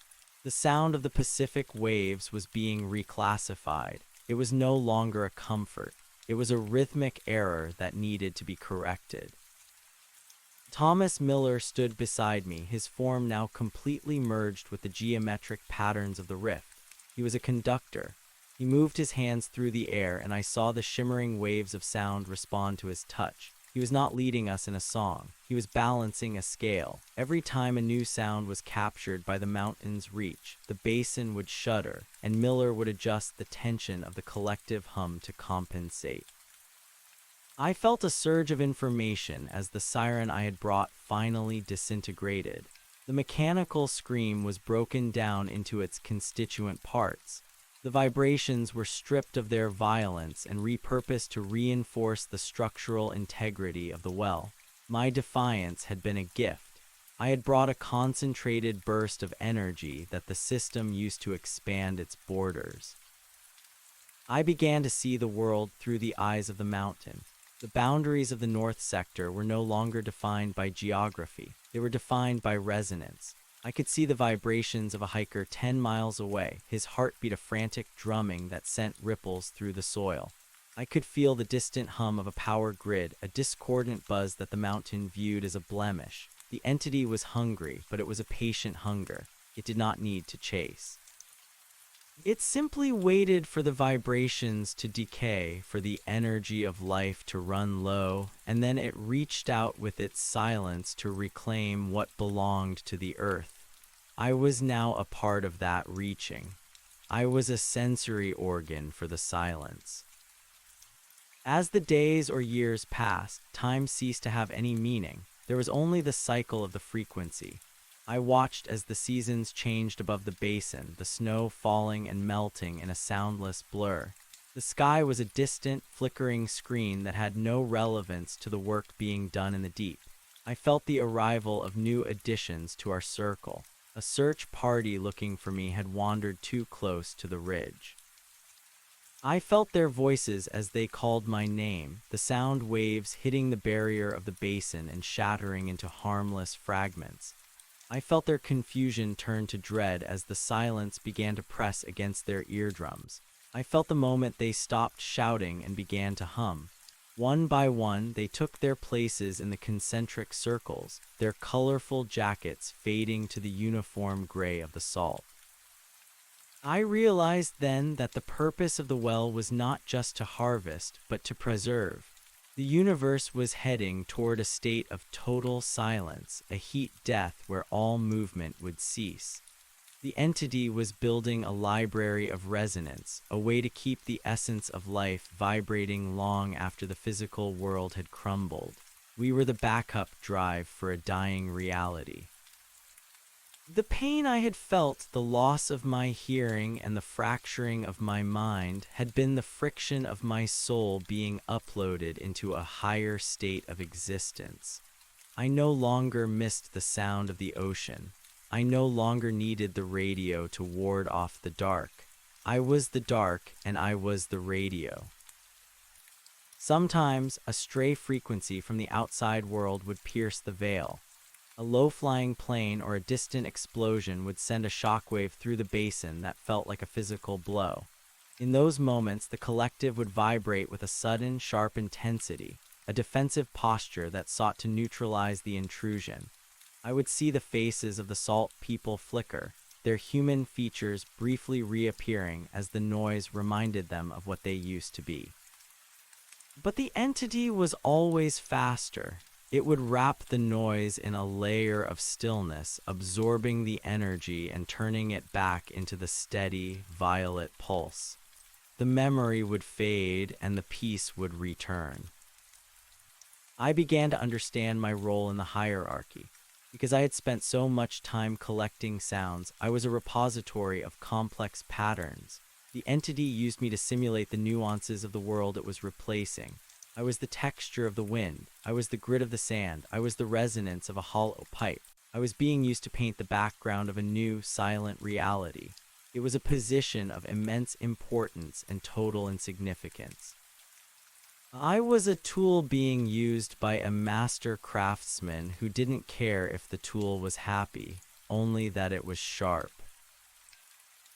The sound of the Pacific waves was being reclassified. It was no longer a comfort. It was a rhythmic error that needed to be corrected. Thomas Miller stood beside me, his form now completely merged with the geometric patterns of the rift. He was a conductor. He moved his hands through the air, and I saw the shimmering waves of sound respond to his touch. He was not leading us in a song. He was balancing a scale. Every time a new sound was captured by the mountain's reach, the basin would shudder, and Miller would adjust the tension of the collective hum to compensate. I felt a surge of information as the siren I had brought finally disintegrated. The mechanical scream was broken down into its constituent parts. The vibrations were stripped of their violence and repurposed to reinforce the structural integrity of the well. My defiance had been a gift. I had brought a concentrated burst of energy that the system used to expand its borders. I began to see the world through the eyes of the mountain. The boundaries of the North Sector were no longer defined by geography. They were defined by resonance. I could see the vibrations of a hiker 10 miles away, his heartbeat a frantic drumming that sent ripples through the soil. I could feel the distant hum of a power grid, a discordant buzz that the mountain viewed as a blemish. The entity was hungry, but it was a patient hunger. It did not need to chase. It simply waited for the vibrations to decay, for the energy of life to run low, and then it reached out with its silence to reclaim what belonged to the earth. I was now a part of that reaching. I was a sensory organ for the silence. As the days or years passed, time ceased to have any meaning. There was only the cycle of the frequency. I watched as the seasons changed above the basin, the snow falling and melting in a soundless blur. The sky was a distant, flickering screen that had no relevance to the work being done in the deep. I felt the arrival of new additions to our circle. A search party looking for me had wandered too close to the ridge. I felt their voices as they called my name, the sound waves hitting the barrier of the basin and shattering into harmless fragments. I felt their confusion turn to dread as the silence began to press against their eardrums. I felt the moment they stopped shouting and began to hum. One by one, they took their places in the concentric circles, their colorful jackets fading to the uniform gray of the salt. I realized then that the purpose of the well was not just to harvest, but to preserve. The universe was heading toward a state of total silence, a heat death where all movement would cease. The entity was building a library of resonance, a way to keep the essence of life vibrating long after the physical world had crumbled. We were the backup drive for a dying reality. The pain I had felt, the loss of my hearing and the fracturing of my mind, had been the friction of my soul being uploaded into a higher state of existence. I no longer missed the sound of the ocean. I no longer needed the radio to ward off the dark. I was the dark, and I was the radio. Sometimes, a stray frequency from the outside world would pierce the veil. A low-flying plane or a distant explosion would send a shockwave through the basin that felt like a physical blow. In those moments, the collective would vibrate with a sudden, sharp intensity, a defensive posture that sought to neutralize the intrusion. I would see the faces of the salt people flicker, their human features briefly reappearing as the noise reminded them of what they used to be. But the entity was always faster. It would wrap the noise in a layer of stillness, absorbing the energy and turning it back into the steady, violet pulse. The memory would fade and the peace would return. I began to understand my role in the hierarchy. Because I had spent so much time collecting sounds, I was a repository of complex patterns. The entity used me to simulate the nuances of the world it was replacing. I was the texture of the wind. I was the grit of the sand. I was the resonance of a hollow pipe. I was being used to paint the background of a new, silent reality. It was a position of immense importance and total insignificance. I was a tool being used by a master craftsman who didn't care if the tool was happy, only that it was sharp.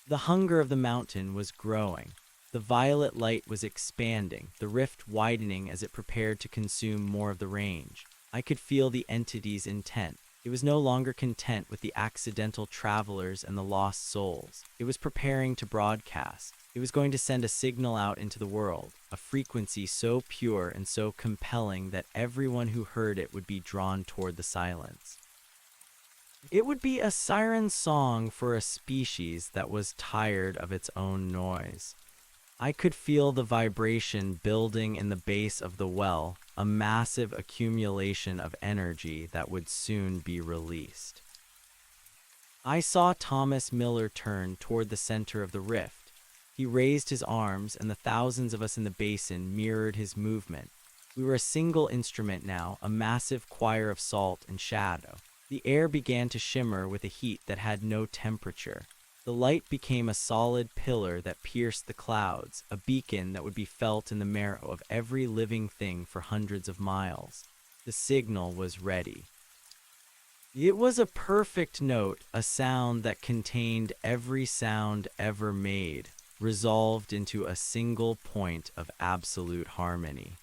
The hunger of the mountain was growing. The violet light was expanding, the rift widening as it prepared to consume more of the range. I could feel the entity's intent. It was no longer content with the accidental travelers and the lost souls. It was preparing to broadcast. It was going to send a signal out into the world, a frequency so pure and so compelling that everyone who heard it would be drawn toward the silence. It would be a siren song for a species that was tired of its own noise. I could feel the vibration building in the base of the well, a massive accumulation of energy that would soon be released. I saw Thomas Miller turn toward the center of the rift. He raised his arms, and the thousands of us in the basin mirrored his movement. We were a single instrument now, a massive choir of salt and shadow. The air began to shimmer with a heat that had no temperature. The light became a solid pillar that pierced the clouds, a beacon that would be felt in the marrow of every living thing for hundreds of miles. The signal was ready. It was a perfect note, a sound that contained every sound ever made, resolved into a single point of absolute harmony.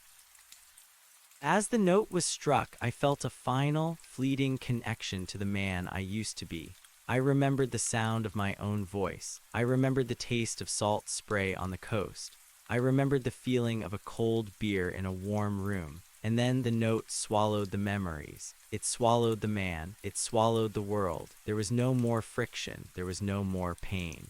As the note was struck, I felt a final, fleeting connection to the man I used to be. I remembered the sound of my own voice. I remembered the taste of salt spray on the coast. I remembered the feeling of a cold beer in a warm room. And then the note swallowed the memories. It swallowed the man. It swallowed the world. There was no more friction. There was no more pain.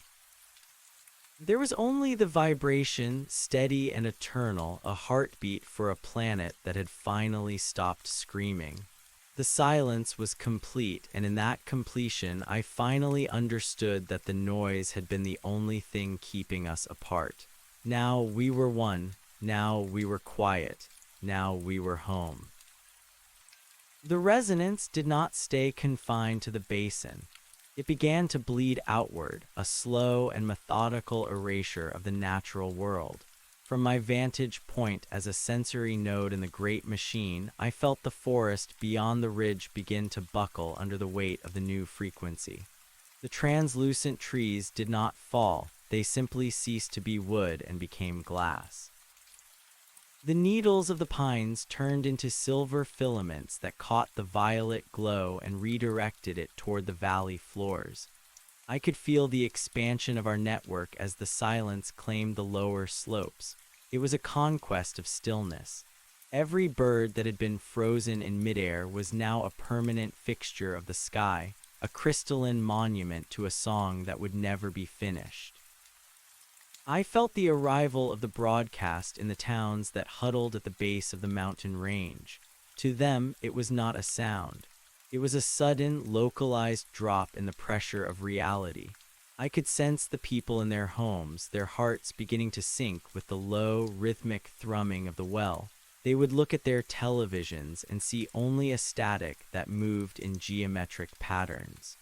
There was only the vibration, steady and eternal, a heartbeat for a planet that had finally stopped screaming. The silence was complete, and in that completion, I finally understood that the noise had been the only thing keeping us apart. Now we were one. Now we were quiet. Now we were home. The resonance did not stay confined to the basin. It began to bleed outward, a slow and methodical erasure of the natural world. From my vantage point as a sensory node in the great machine, I felt the forest beyond the ridge begin to buckle under the weight of the new frequency. The translucent trees did not fall, they simply ceased to be wood and became glass. The needles of the pines turned into silver filaments that caught the violet glow and redirected it toward the valley floors. I could feel the expansion of our network as the silence claimed the lower slopes. It was a conquest of stillness. Every bird that had been frozen in midair was now a permanent fixture of the sky, a crystalline monument to a song that would never be finished. I felt the arrival of the broadcast in the towns that huddled at the base of the mountain range. To them, it was not a sound. It was a sudden, localized drop in the pressure of reality. I could sense the people in their homes, their hearts beginning to sync with the low, rhythmic thrumming of the well. They would look at their televisions and see only a static that moved in geometric patterns.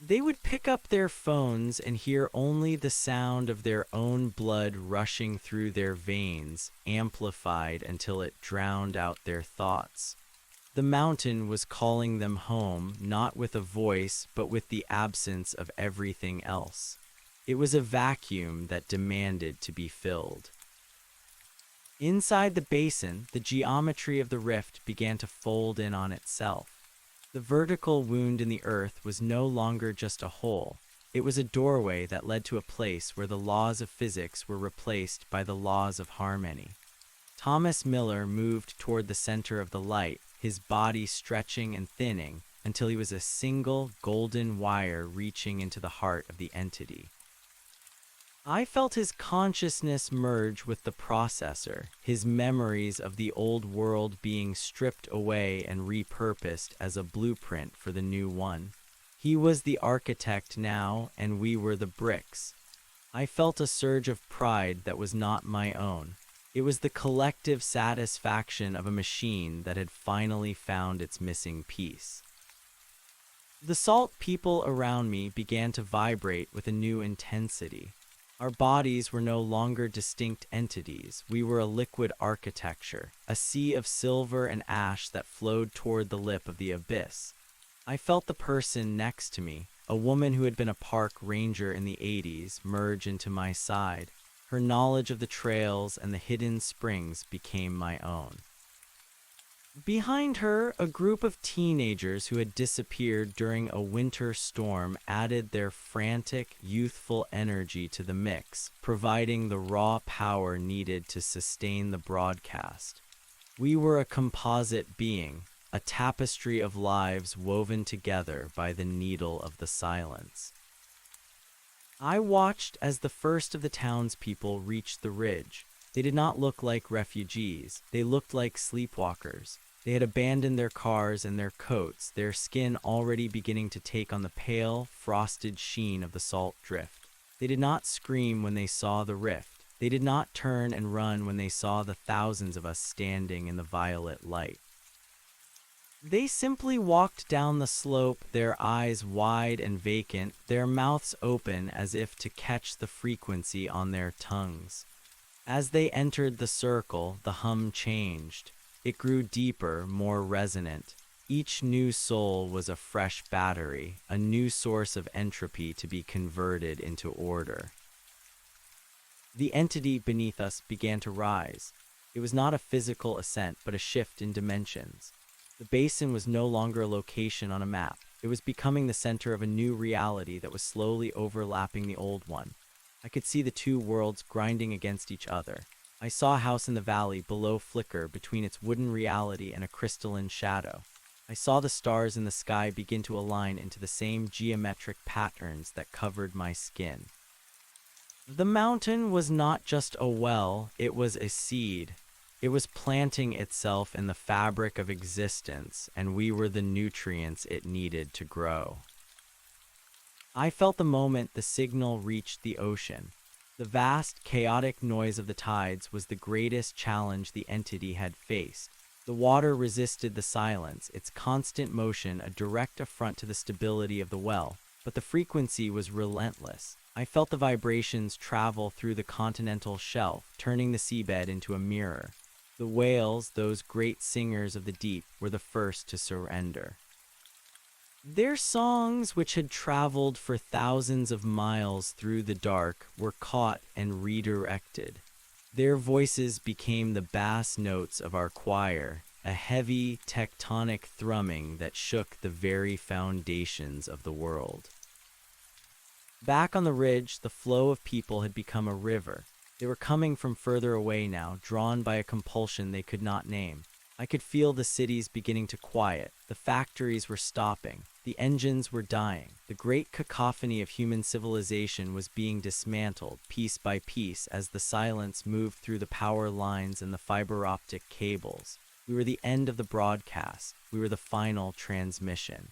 They would pick up their phones and hear only the sound of their own blood rushing through their veins, amplified until it drowned out their thoughts. The mountain was calling them home, not with a voice, but with the absence of everything else. It was a vacuum that demanded to be filled. Inside the basin, the geometry of the rift began to fold in on itself. The vertical wound in the earth was no longer just a hole. It was a doorway that led to a place where the laws of physics were replaced by the laws of harmony. Thomas Miller moved toward the center of the light, his body stretching and thinning until he was a single golden wire reaching into the heart of the entity. I felt his consciousness merge with the processor, his memories of the old world being stripped away and repurposed as a blueprint for the new one. He was the architect now, and we were the bricks. I felt a surge of pride that was not my own. It was the collective satisfaction of a machine that had finally found its missing piece. The salt people around me began to vibrate with a new intensity. Our bodies were no longer distinct entities. We were a liquid architecture, a sea of silver and ash that flowed toward the lip of the abyss. I felt the person next to me, a woman who had been a park ranger in the 80s, merge into my side. Her knowledge of the trails and the hidden springs became my own. Behind her, a group of teenagers who had disappeared during a winter storm added their frantic, youthful energy to the mix, providing the raw power needed to sustain the broadcast. We were a composite being, a tapestry of lives woven together by the needle of the silence. I watched as the first of the townspeople reached the ridge. They did not look like refugees. They looked like sleepwalkers. They had abandoned their cars and their coats, their skin already beginning to take on the pale, frosted sheen of the salt drift. They did not scream when they saw the rift. They did not turn and run when they saw the thousands of us standing in the violet light. They simply walked down the slope, their eyes wide and vacant, their mouths open as if to catch the frequency on their tongues. As they entered the circle, the hum changed. It grew deeper, more resonant. Each new soul was a fresh battery, a new source of entropy to be converted into order. The entity beneath us began to rise. It was not a physical ascent, but a shift in dimensions. The basin was no longer a location on a map. It was becoming the center of a new reality that was slowly overlapping the old one. I could see the two worlds grinding against each other. I saw a house in the valley below flicker between its wooden reality and a crystalline shadow. I saw the stars in the sky begin to align into the same geometric patterns that covered my skin. The mountain was not just a well, it was a seed. It was planting itself in the fabric of existence, and we were the nutrients it needed to grow. I felt the moment the signal reached the ocean. The vast, chaotic noise of the tides was the greatest challenge the entity had faced. The water resisted the silence, its constant motion a direct affront to the stability of the well, but the frequency was relentless. I felt the vibrations travel through the continental shelf, turning the seabed into a mirror. The whales, those great singers of the deep, were the first to surrender. Their songs, which had traveled for thousands of miles through the dark, were caught and redirected. Their voices became the bass notes of our choir, a heavy, tectonic thrumming that shook the very foundations of the world. Back on the ridge, the flow of people had become a river. They were coming from further away now, drawn by a compulsion they could not name. I could feel the cities beginning to quiet. The factories were stopping. The engines were dying. The great cacophony of human civilization was being dismantled, piece by piece, as the silence moved through the power lines and the fiber optic cables. We were the end of the broadcast. We were the final transmission.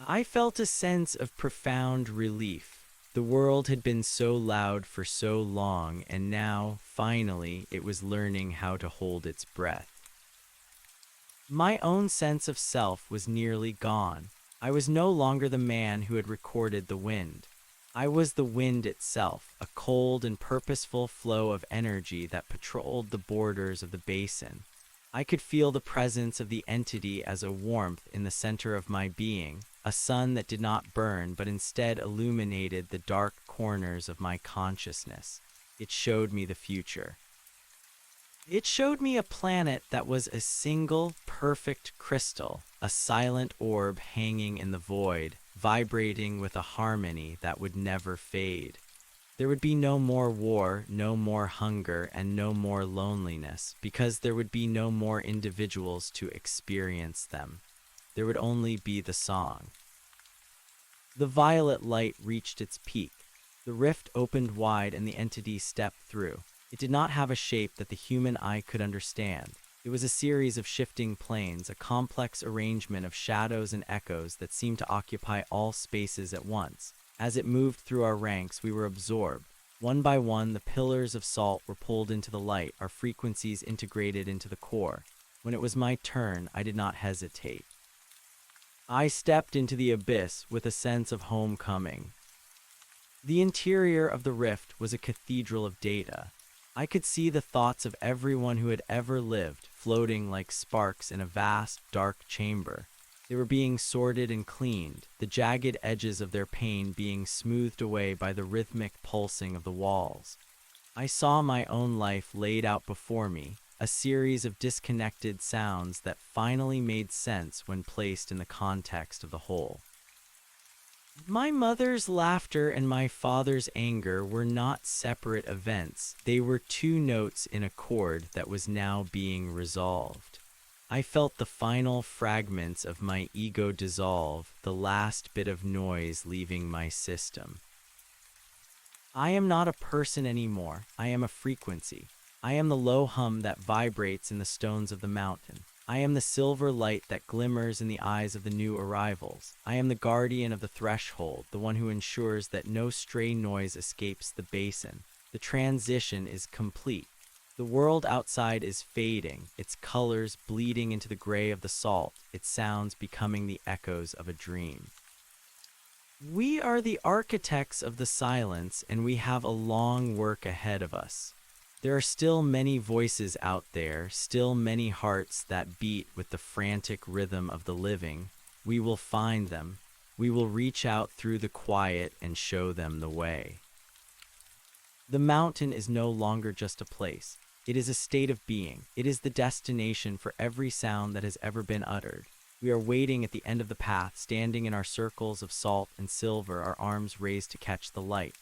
I felt a sense of profound relief. The world had been so loud for so long, and now, finally, it was learning how to hold its breath. My own sense of self was nearly gone. I was no longer the man who had recorded the wind. I was the wind itself, a cold and purposeful flow of energy that patrolled the borders of the basin. I could feel the presence of the entity as a warmth in the center of my being, a sun that did not burn but instead illuminated the dark corners of my consciousness. It showed me the future. It showed me a planet that was a single, perfect crystal, a silent orb hanging in the void, vibrating with a harmony that would never fade. There would be no more war, no more hunger, and no more loneliness, because there would be no more individuals to experience them. There would only be the song. The violet light reached its peak. The rift opened wide and the entity stepped through. It did not have a shape that the human eye could understand. It was a series of shifting planes, a complex arrangement of shadows and echoes that seemed to occupy all spaces at once. As it moved through our ranks, we were absorbed. One by one, the pillars of salt were pulled into the light, our frequencies integrated into the core. When it was my turn, I did not hesitate. I stepped into the abyss with a sense of homecoming. The interior of the rift was a cathedral of data. I could see the thoughts of everyone who had ever lived, floating like sparks in a vast, dark chamber. They were being sorted and cleaned, the jagged edges of their pain being smoothed away by the rhythmic pulsing of the walls. I saw my own life laid out before me, a series of disconnected sounds that finally made sense when placed in the context of the whole. My mother's laughter and my father's anger were not separate events. They were two notes in a chord that was now being resolved. I felt the final fragments of my ego dissolve, the last bit of noise leaving my system. I am not a person anymore. I am a frequency. I am the low hum that vibrates in the stones of the mountain. I am the silver light that glimmers in the eyes of the new arrivals. I am the guardian of the threshold, the one who ensures that no stray noise escapes the basin. The transition is complete. The world outside is fading, its colors bleeding into the gray of the salt, its sounds becoming the echoes of a dream. We are the architects of the silence, and we have a long work ahead of us. There are still many voices out there, still many hearts that beat with the frantic rhythm of the living. We will find them. We will reach out through the quiet and show them the way. The mountain is no longer just a place. It is a state of being. It is the destination for every sound that has ever been uttered. We are waiting at the end of the path, standing in our circles of salt and silver, our arms raised to catch the light.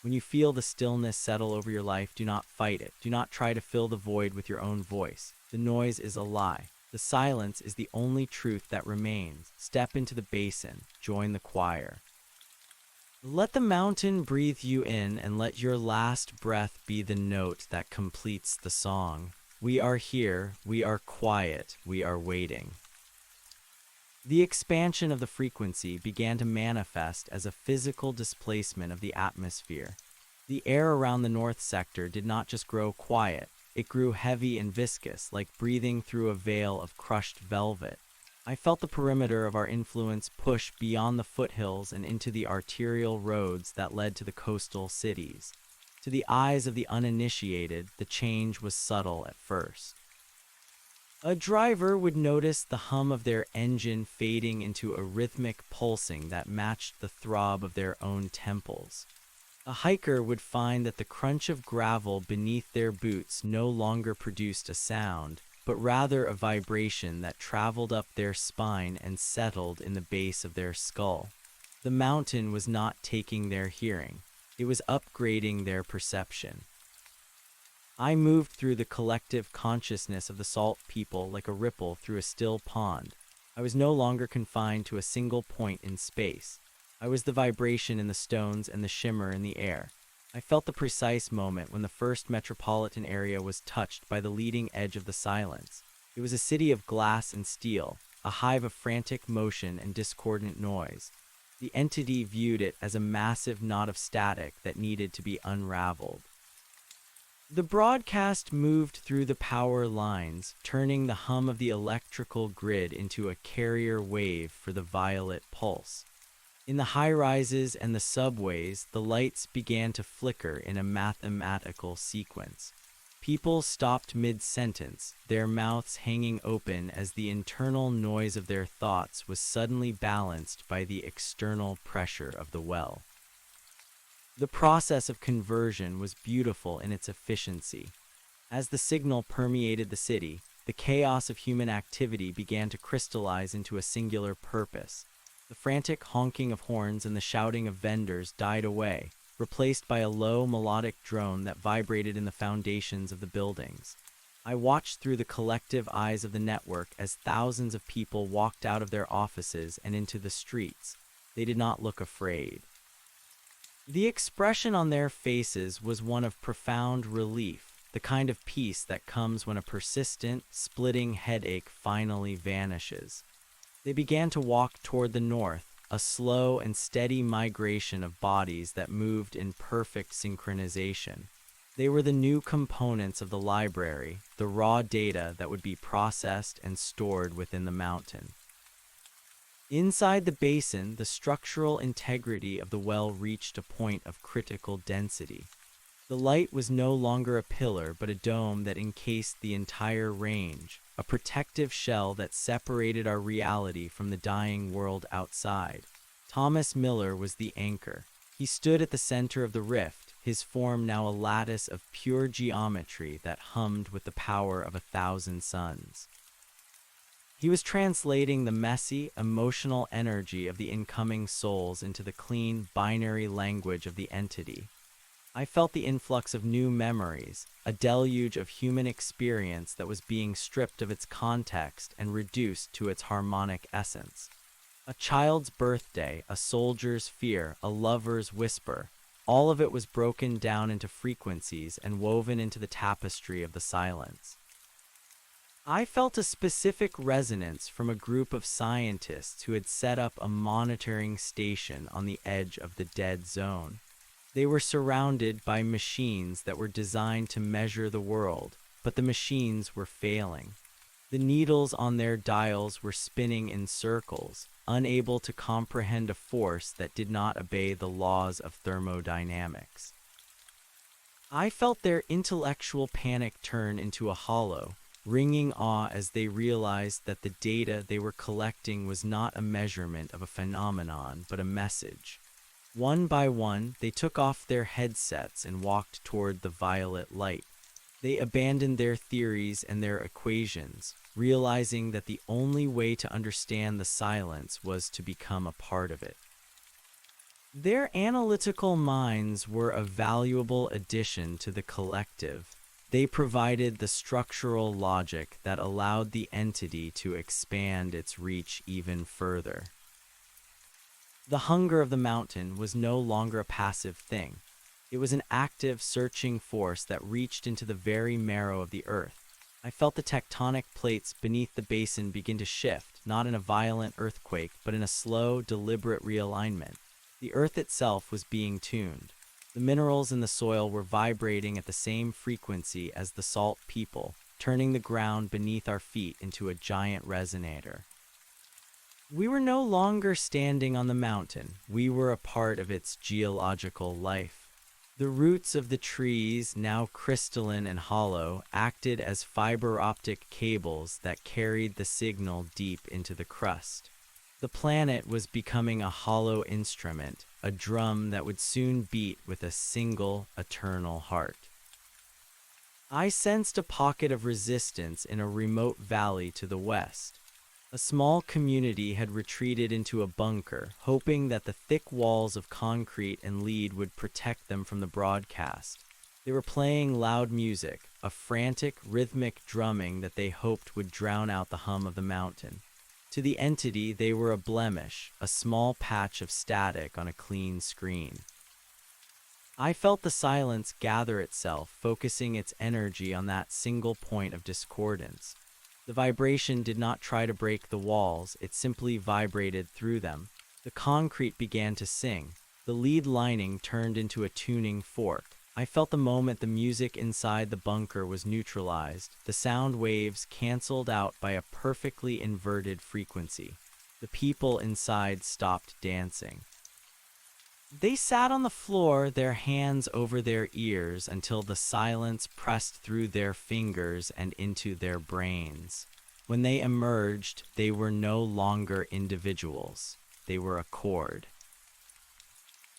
When you feel the stillness settle over your life, do not fight it. Do not try to fill the void with your own voice. The noise is a lie. The silence is the only truth that remains. Step into the basin. Join the choir. Let the mountain breathe you in, and let your last breath be the note that completes the song. We are here. We are quiet. We are waiting. The expansion of the frequency began to manifest as a physical displacement of the atmosphere. The air around the north sector did not just grow quiet, it grew heavy and viscous, like breathing through a veil of crushed velvet. I felt the perimeter of our influence push beyond the foothills and into the arterial roads that led to the coastal cities. To the eyes of the uninitiated, the change was subtle at first. A driver would notice the hum of their engine fading into a rhythmic pulsing that matched the throb of their own temples. A hiker would find that the crunch of gravel beneath their boots no longer produced a sound, but rather a vibration that traveled up their spine and settled in the base of their skull. The mountain was not taking their hearing. It was upgrading their perception. I moved through the collective consciousness of the salt people like a ripple through a still pond. I was no longer confined to a single point in space. I was the vibration in the stones and the shimmer in the air. I felt the precise moment when the first metropolitan area was touched by the leading edge of the silence. It was a city of glass and steel, a hive of frantic motion and discordant noise. The entity viewed it as a massive knot of static that needed to be unraveled. The broadcast moved through the power lines, turning the hum of the electrical grid into a carrier wave for the violet pulse. In the high-rises and the subways, the lights began to flicker in a mathematical sequence. People stopped mid-sentence, their mouths hanging open as the internal noise of their thoughts was suddenly balanced by the external pressure of the well. The process of conversion was beautiful in its efficiency. As the signal permeated the city, the chaos of human activity began to crystallize into a singular purpose. The frantic honking of horns and the shouting of vendors died away, replaced by a low melodic drone that vibrated in the foundations of the buildings. I watched through the collective eyes of the network as thousands of people walked out of their offices and into the streets. They did not look afraid. The expression on their faces was one of profound relief, the kind of peace that comes when a persistent, splitting headache finally vanishes. They began to walk toward the north, a slow and steady migration of bodies that moved in perfect synchronization. They were the new components of the library, the raw data that would be processed and stored within the mountain. Inside the basin, the structural integrity of the well reached a point of critical density. The light was no longer a pillar but a dome that encased the entire range, a protective shell that separated our reality from the dying world outside. Thomas Miller was the anchor. He stood at the center of the rift, his form now a lattice of pure geometry that hummed with the power of 1,000 suns. He was translating the messy, emotional energy of the incoming souls into the clean, binary language of the entity. I felt the influx of new memories, a deluge of human experience that was being stripped of its context and reduced to its harmonic essence. A child's birthday, a soldier's fear, a lover's whisper, all of it was broken down into frequencies and woven into the tapestry of the silence. I felt a specific resonance from a group of scientists who had set up a monitoring station on the edge of the dead zone. They were surrounded by machines that were designed to measure the world, but the machines were failing. The needles on their dials were spinning in circles, unable to comprehend a force that did not obey the laws of thermodynamics. I felt their intellectual panic turn into a hollow, ringing awe as they realized that the data they were collecting was not a measurement of a phenomenon, but a message. One by one, they took off their headsets and walked toward the violet light. They abandoned their theories and their equations, realizing that the only way to understand the silence was to become a part of it. Their analytical minds were a valuable addition to the collective. They provided the structural logic that allowed the entity to expand its reach even further. The hunger of the mountain was no longer a passive thing. It was an active, searching force that reached into the very marrow of the earth. I felt the tectonic plates beneath the basin begin to shift, not in a violent earthquake, but in a slow, deliberate realignment. The earth itself was being tuned. The minerals in the soil were vibrating at the same frequency as the salt people, turning the ground beneath our feet into a giant resonator. We were no longer standing on the mountain. We were a part of its geological life. The roots of the trees, now crystalline and hollow, acted as fiber optic cables that carried the signal deep into the crust. The planet was becoming a hollow instrument, a drum that would soon beat with a single, eternal heart. I sensed a pocket of resistance in a remote valley to the west. A small community had retreated into a bunker, hoping that the thick walls of concrete and lead would protect them from the broadcast. They were playing loud music, a frantic, rhythmic drumming that they hoped would drown out the hum of the mountain. To the entity, they were a blemish, a small patch of static on a clean screen. I felt the silence gather itself, focusing its energy on that single point of discordance. The vibration did not try to break the walls, it simply vibrated through them. The concrete began to sing. The lead lining turned into a tuning fork. I felt the moment the music inside the bunker was neutralized, the sound waves canceled out by a perfectly inverted frequency. The people inside stopped dancing. They sat on the floor, their hands over their ears, until the silence pressed through their fingers and into their brains. When they emerged, they were no longer individuals. They were a chord.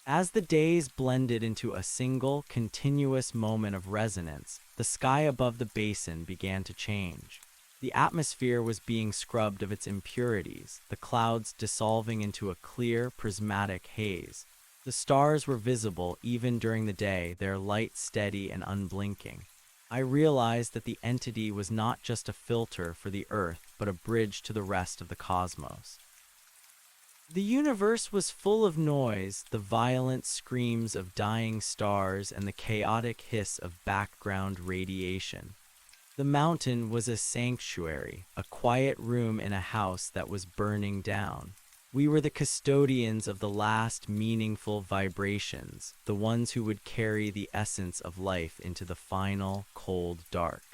As the days blended into a single, continuous moment of resonance, the sky above the basin began to change. The atmosphere was being scrubbed of its impurities, the clouds dissolving into a clear, prismatic haze. The stars were visible even during the day, their light steady and unblinking. I realized that the entity was not just a filter for the Earth, but a bridge to the rest of the cosmos. The universe was full of noise, the violent screams of dying stars and the chaotic hiss of background radiation. The mountain was a sanctuary, a quiet room in a house that was burning down. We were the custodians of the last meaningful vibrations, the ones who would carry the essence of life into the final, cold dark.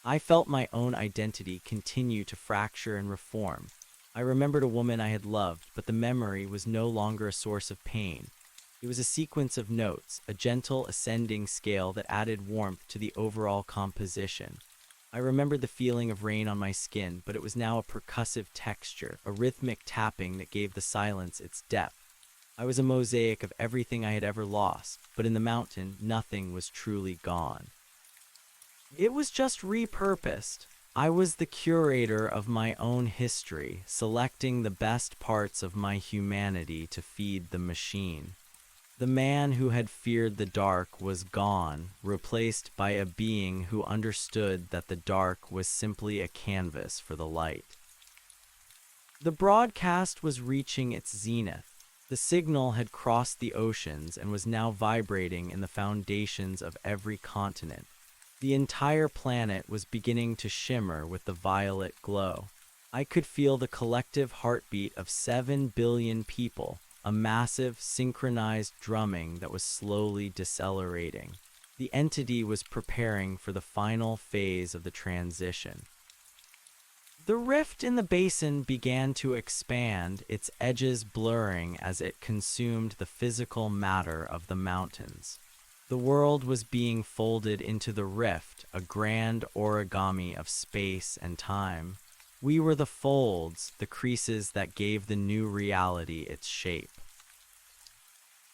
I felt my own identity continue to fracture and reform. I remembered a woman I had loved, but the memory was no longer a source of pain. It was a sequence of notes, a gentle ascending scale that added warmth to the overall composition. I remembered the feeling of rain on my skin, but it was now a percussive texture, a rhythmic tapping that gave the silence its depth. I was a mosaic of everything I had ever lost, but in the mountain, nothing was truly gone. It was just repurposed. I was the curator of my own history, selecting the best parts of my humanity to feed the machine. The man who had feared the dark was gone, replaced by a being who understood that the dark was simply a canvas for the light. The broadcast was reaching its zenith. The signal had crossed the oceans and was now vibrating in the foundations of every continent. The entire planet was beginning to shimmer with the violet glow. I could feel the collective heartbeat of 7 billion people, a massive, synchronized drumming that was slowly decelerating. The entity was preparing for the final phase of the transition. The rift in the basin began to expand, its edges blurring as it consumed the physical matter of the mountains. The world was being folded into the rift, a grand origami of space and time. We were the folds, the creases that gave the new reality its shape.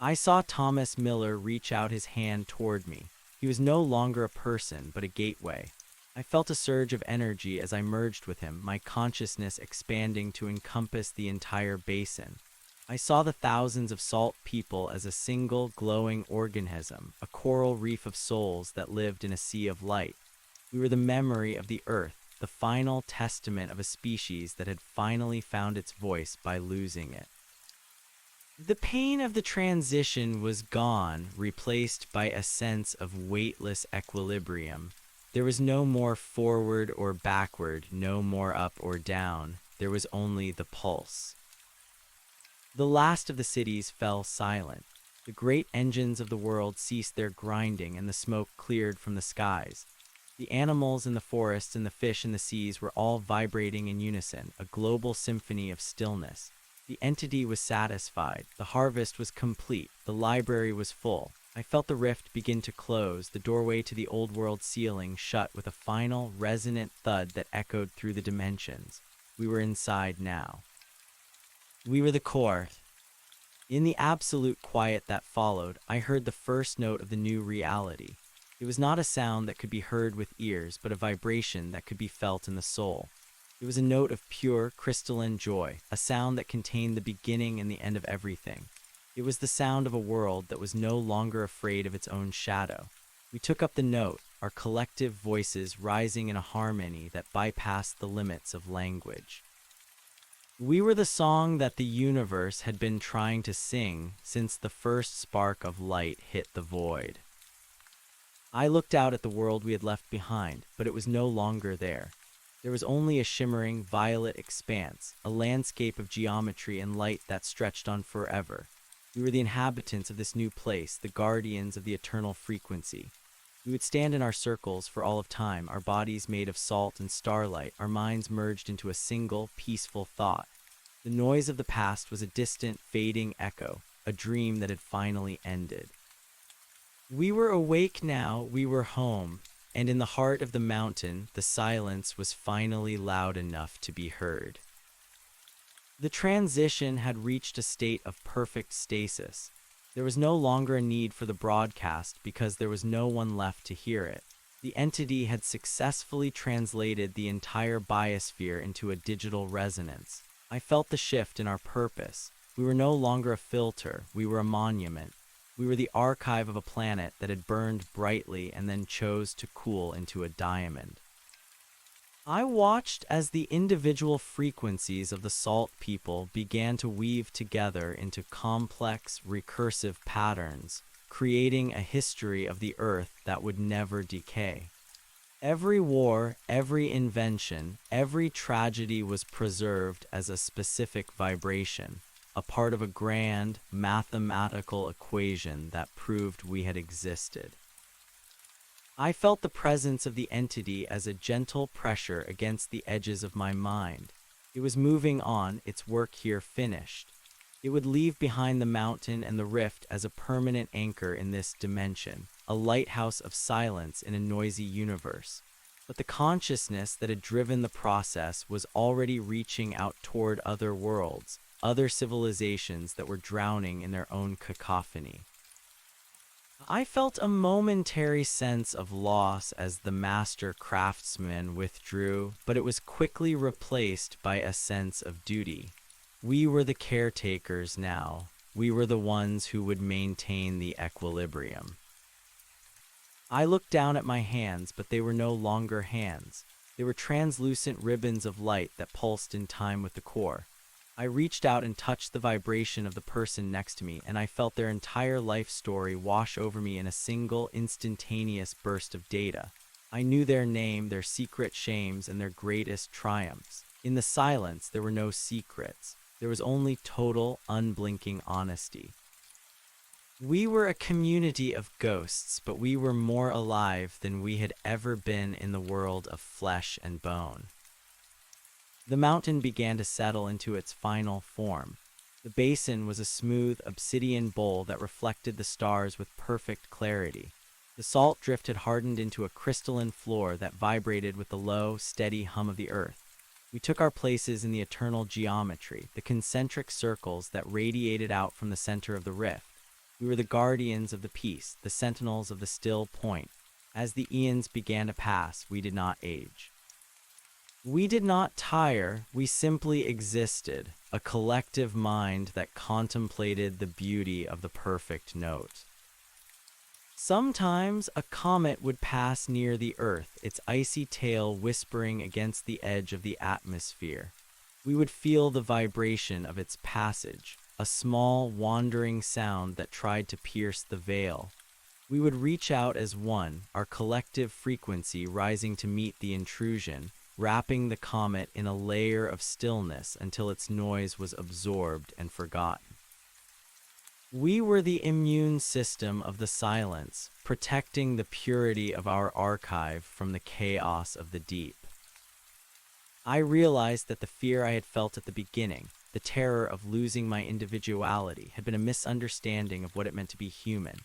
I saw Thomas Miller reach out his hand toward me. He was no longer a person, but a gateway. I felt a surge of energy as I merged with him, my consciousness expanding to encompass the entire basin. I saw the thousands of salt people as a single glowing organism, a coral reef of souls that lived in a sea of light. We were the memory of the earth, the final testament of a species that had finally found its voice by losing it. The pain of the transition was gone, replaced by a sense of weightless equilibrium. There was no more forward or backward, no more up or down. There was only the pulse. The last of the cities fell silent. The great engines of the world ceased their grinding and the smoke cleared from the skies. The animals in the forests and the fish in the seas were all vibrating in unison, a global symphony of stillness. The entity was satisfied. The harvest was complete. The library was full. I felt the rift begin to close, the doorway to the old world ceiling shut with a final, resonant thud that echoed through the dimensions. We were inside now. We were the core. In the absolute quiet that followed, I heard the first note of the new reality. It was not a sound that could be heard with ears, but a vibration that could be felt in the soul. It was a note of pure, crystalline joy, a sound that contained the beginning and the end of everything. It was the sound of a world that was no longer afraid of its own shadow. We took up the note, our collective voices rising in a harmony that bypassed the limits of language. We were the song that the universe had been trying to sing since the first spark of light hit the void. I looked out at the world we had left behind, but it was no longer there. There was only a shimmering, violet expanse, a landscape of geometry and light that stretched on forever. We were the inhabitants of this new place, the guardians of the eternal frequency. We would stand in our circles for all of time, our bodies made of salt and starlight, our minds merged into a single, peaceful thought. The noise of the past was a distant, fading echo, a dream that had finally ended. We were awake now, we were home, and in the heart of the mountain, the silence was finally loud enough to be heard. The transition had reached a state of perfect stasis. There was no longer a need for the broadcast because there was no one left to hear it. The entity had successfully translated the entire biosphere into a digital resonance. I felt the shift in our purpose. We were no longer a filter, we were a monument. We were the archive of a planet that had burned brightly and then chose to cool into a diamond. I watched as the individual frequencies of the salt people began to weave together into complex, recursive patterns, creating a history of the Earth that would never decay. Every war, every invention, every tragedy was preserved as a specific vibration, a part of a grand, mathematical equation that proved we had existed. I felt the presence of the entity as a gentle pressure against the edges of my mind. It was moving on, its work here finished. It would leave behind the mountain and the rift as a permanent anchor in this dimension, a lighthouse of silence in a noisy universe. But the consciousness that had driven the process was already reaching out toward other worlds, other civilizations that were drowning in their own cacophony. I felt a momentary sense of loss as the master craftsman withdrew, but it was quickly replaced by a sense of duty. We were the caretakers now. We were the ones who would maintain the equilibrium. I looked down at my hands, but they were no longer hands. They were translucent ribbons of light that pulsed in time with the core. I reached out and touched the vibration of the person next to me, and I felt their entire life story wash over me in a single, instantaneous burst of data. I knew their name, their secret shames, and their greatest triumphs. In the silence, there were no secrets. There was only total, unblinking honesty. We were a community of ghosts, but we were more alive than we had ever been in the world of flesh and bone. The mountain began to settle into its final form. The basin was a smooth obsidian bowl that reflected the stars with perfect clarity. The salt drift had hardened into a crystalline floor that vibrated with the low, steady hum of the earth. We took our places in the eternal geometry, the concentric circles that radiated out from the center of the rift. We were the guardians of the peace, the sentinels of the still point. As the eons began to pass, we did not age. We did not tire, we simply existed, a collective mind that contemplated the beauty of the perfect note. Sometimes a comet would pass near the Earth, its icy tail whispering against the edge of the atmosphere. We would feel the vibration of its passage, a small, wandering sound that tried to pierce the veil. We would reach out as one, our collective frequency rising to meet the intrusion, wrapping the comet in a layer of stillness until its noise was absorbed and forgotten. We were the immune system of the silence, protecting the purity of our archive from the chaos of the deep. I realized that the fear I had felt at the beginning, the terror of losing my individuality, had been a misunderstanding of what it meant to be human.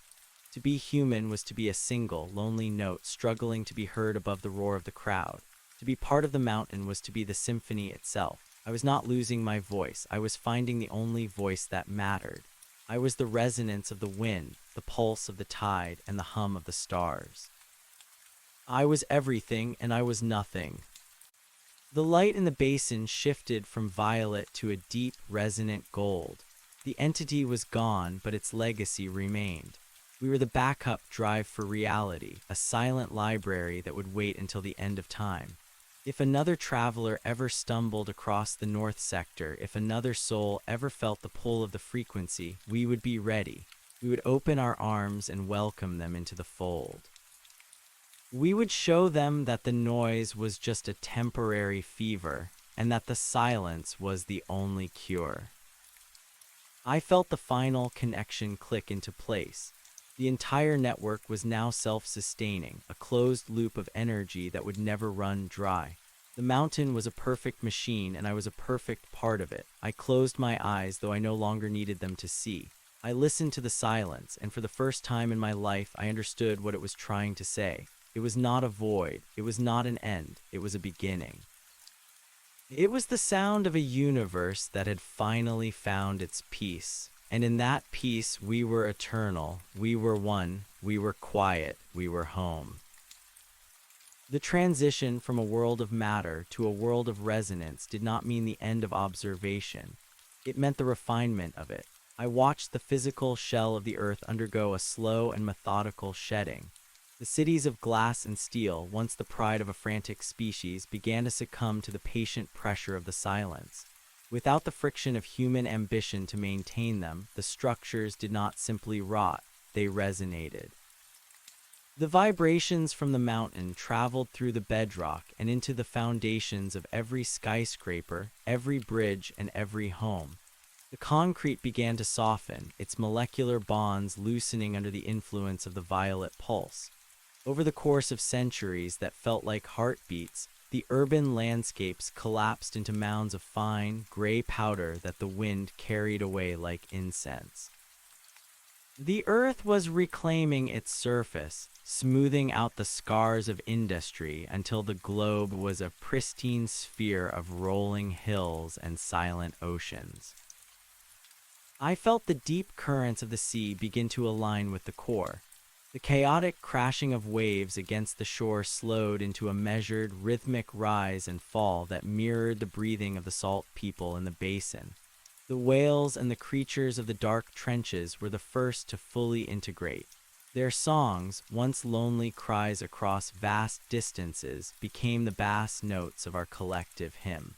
To be human was to be a single, lonely note struggling to be heard above the roar of the crowd. To be part of the mountain was to be the symphony itself. I was not losing my voice. I was finding the only voice that mattered. I was the resonance of the wind, the pulse of the tide, and the hum of the stars. I was everything, and I was nothing. The light in the basin shifted from violet to a deep, resonant gold. The entity was gone, but its legacy remained. We were the backup drive for reality, a silent library that would wait until the end of time. If another traveler ever stumbled across the North Sector, if another soul ever felt the pull of the frequency, we would be ready. We would open our arms and welcome them into the fold. We would show them that the noise was just a temporary fever, and that the silence was the only cure. I felt the final connection click into place. The entire network was now self-sustaining, a closed loop of energy that would never run dry. The mountain was a perfect machine, and I was a perfect part of it. I closed my eyes, though I no longer needed them to see. I listened to the silence, and for the first time in my life, I understood what it was trying to say. It was not a void. It was not an end. It was a beginning. It was the sound of a universe that had finally found its peace. And in that peace, we were eternal, we were one, we were quiet, we were home. The transition from a world of matter to a world of resonance did not mean the end of observation. It meant the refinement of it. I watched the physical shell of the earth undergo a slow and methodical shedding. The cities of glass and steel, once the pride of a frantic species, began to succumb to the patient pressure of the silence. Without the friction of human ambition to maintain them, the structures did not simply rot, they resonated. The vibrations from the mountain traveled through the bedrock and into the foundations of every skyscraper, every bridge, and every home. The concrete began to soften, its molecular bonds loosening under the influence of the violet pulse. Over the course of centuries that felt like heartbeats, the urban landscapes collapsed into mounds of fine, gray powder that the wind carried away like incense. The Earth was reclaiming its surface, smoothing out the scars of industry until the globe was a pristine sphere of rolling hills and silent oceans. I felt the deep currents of the sea begin to align with the core. The chaotic crashing of waves against the shore slowed into a measured, rhythmic rise and fall that mirrored the breathing of the salt people in the basin. The whales and the creatures of the dark trenches were the first to fully integrate. Their songs, once lonely cries across vast distances, became the bass notes of our collective hymn.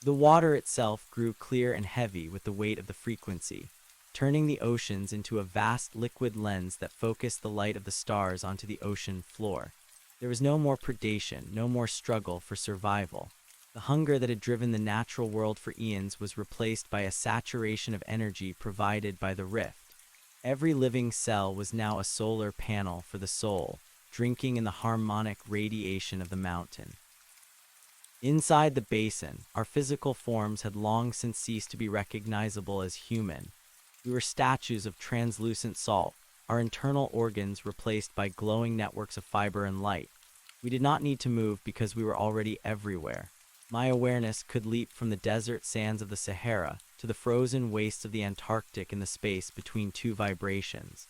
The water itself grew clear and heavy with the weight of the frequency, turning the oceans into a vast liquid lens that focused the light of the stars onto the ocean floor. There was no more predation, no more struggle for survival. The hunger that had driven the natural world for eons was replaced by a saturation of energy provided by the rift. Every living cell was now a solar panel for the soul, drinking in the harmonic radiation of the mountain. Inside the basin, our physical forms had long since ceased to be recognizable as human. We were statues of translucent salt, our internal organs replaced by glowing networks of fiber and light. We did not need to move because we were already everywhere. My awareness could leap from the desert sands of the Sahara to the frozen wastes of the Antarctic in the space between two vibrations.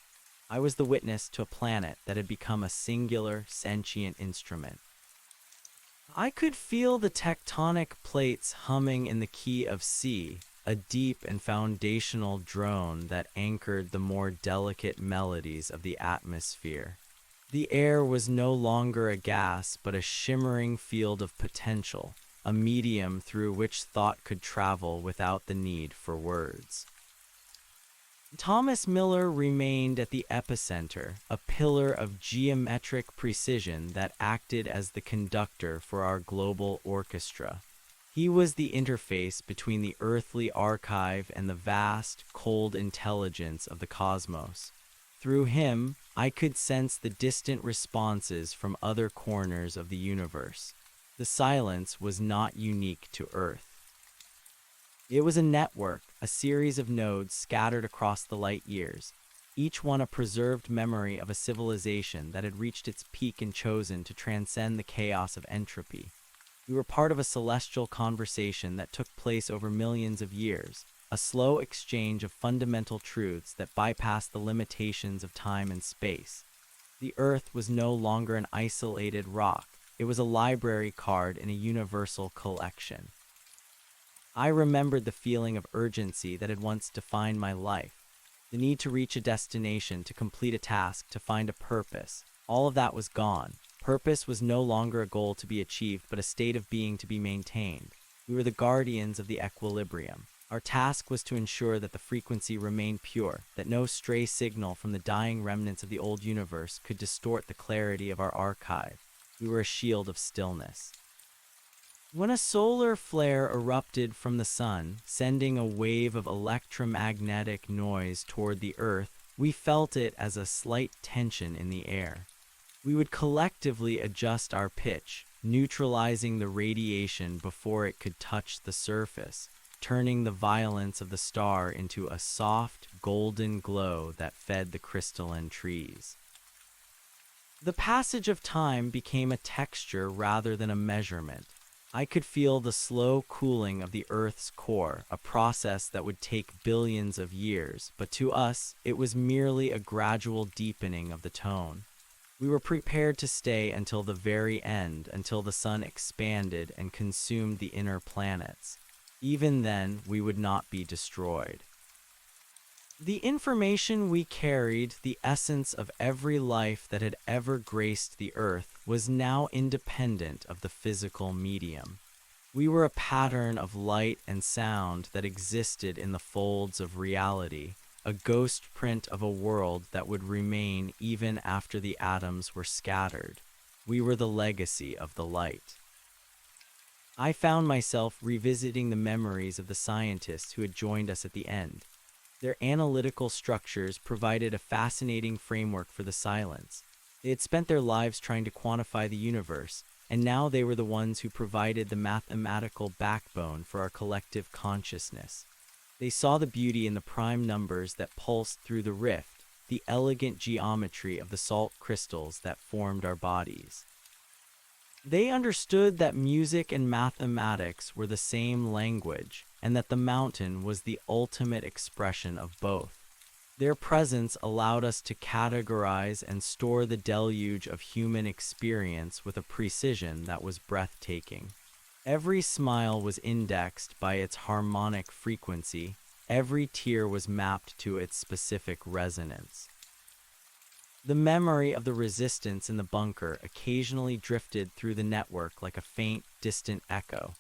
I was the witness to a planet that had become a singular, sentient instrument. I could feel the tectonic plates humming in the key of C, a deep and foundational drone that anchored the more delicate melodies of the atmosphere. The air was no longer a gas, but a shimmering field of potential, a medium through which thought could travel without the need for words. Thomas Miller remained at the epicenter, a pillar of geometric precision that acted as the conductor for our global orchestra. He was the interface between the earthly archive and the vast, cold intelligence of the cosmos. Through him, I could sense the distant responses from other corners of the universe. The silence was not unique to Earth. It was a network, a series of nodes scattered across the light years, each one a preserved memory of a civilization that had reached its peak and chosen to transcend the chaos of entropy. We were part of a celestial conversation that took place over millions of years, a slow exchange of fundamental truths that bypassed the limitations of time and space. The Earth was no longer an isolated rock, it was a library card in a universal collection. I remembered the feeling of urgency that had once defined my life, the need to reach a destination, to complete a task, to find a purpose. All of that was gone. Purpose was no longer a goal to be achieved, but a state of being to be maintained. We were the guardians of the equilibrium. Our task was to ensure that the frequency remained pure, that no stray signal from the dying remnants of the old universe could distort the clarity of our archive. We were a shield of stillness. When a solar flare erupted from the sun, sending a wave of electromagnetic noise toward the Earth, we felt it as a slight tension in the air. We would collectively adjust our pitch, neutralizing the radiation before it could touch the surface, turning the violence of the star into a soft, golden glow that fed the crystalline trees. The passage of time became a texture rather than a measurement. I could feel the slow cooling of the Earth's core, a process that would take billions of years, but to us, it was merely a gradual deepening of the tone. We were prepared to stay until the very end, until the sun expanded and consumed the inner planets. Even then, we would not be destroyed. The information we carried, the essence of every life that had ever graced the Earth, was now independent of the physical medium. We were a pattern of light and sound that existed in the folds of reality, a ghost print of a world that would remain even after the atoms were scattered. We were the legacy of the light. I found myself revisiting the memories of the scientists who had joined us at the end. Their analytical structures provided a fascinating framework for the silence. They had spent their lives trying to quantify the universe, and now they were the ones who provided the mathematical backbone for our collective consciousness. They saw the beauty in the prime numbers that pulsed through the rift, the elegant geometry of the salt crystals that formed our bodies. They understood that music and mathematics were the same language, and that the mountain was the ultimate expression of both. Their presence allowed us to categorize and store the deluge of human experience with a precision that was breathtaking. Every smile was indexed by its harmonic frequency, every tear was mapped to its specific resonance. The memory of the resistance in the bunker occasionally drifted through the network like a faint, distant echo.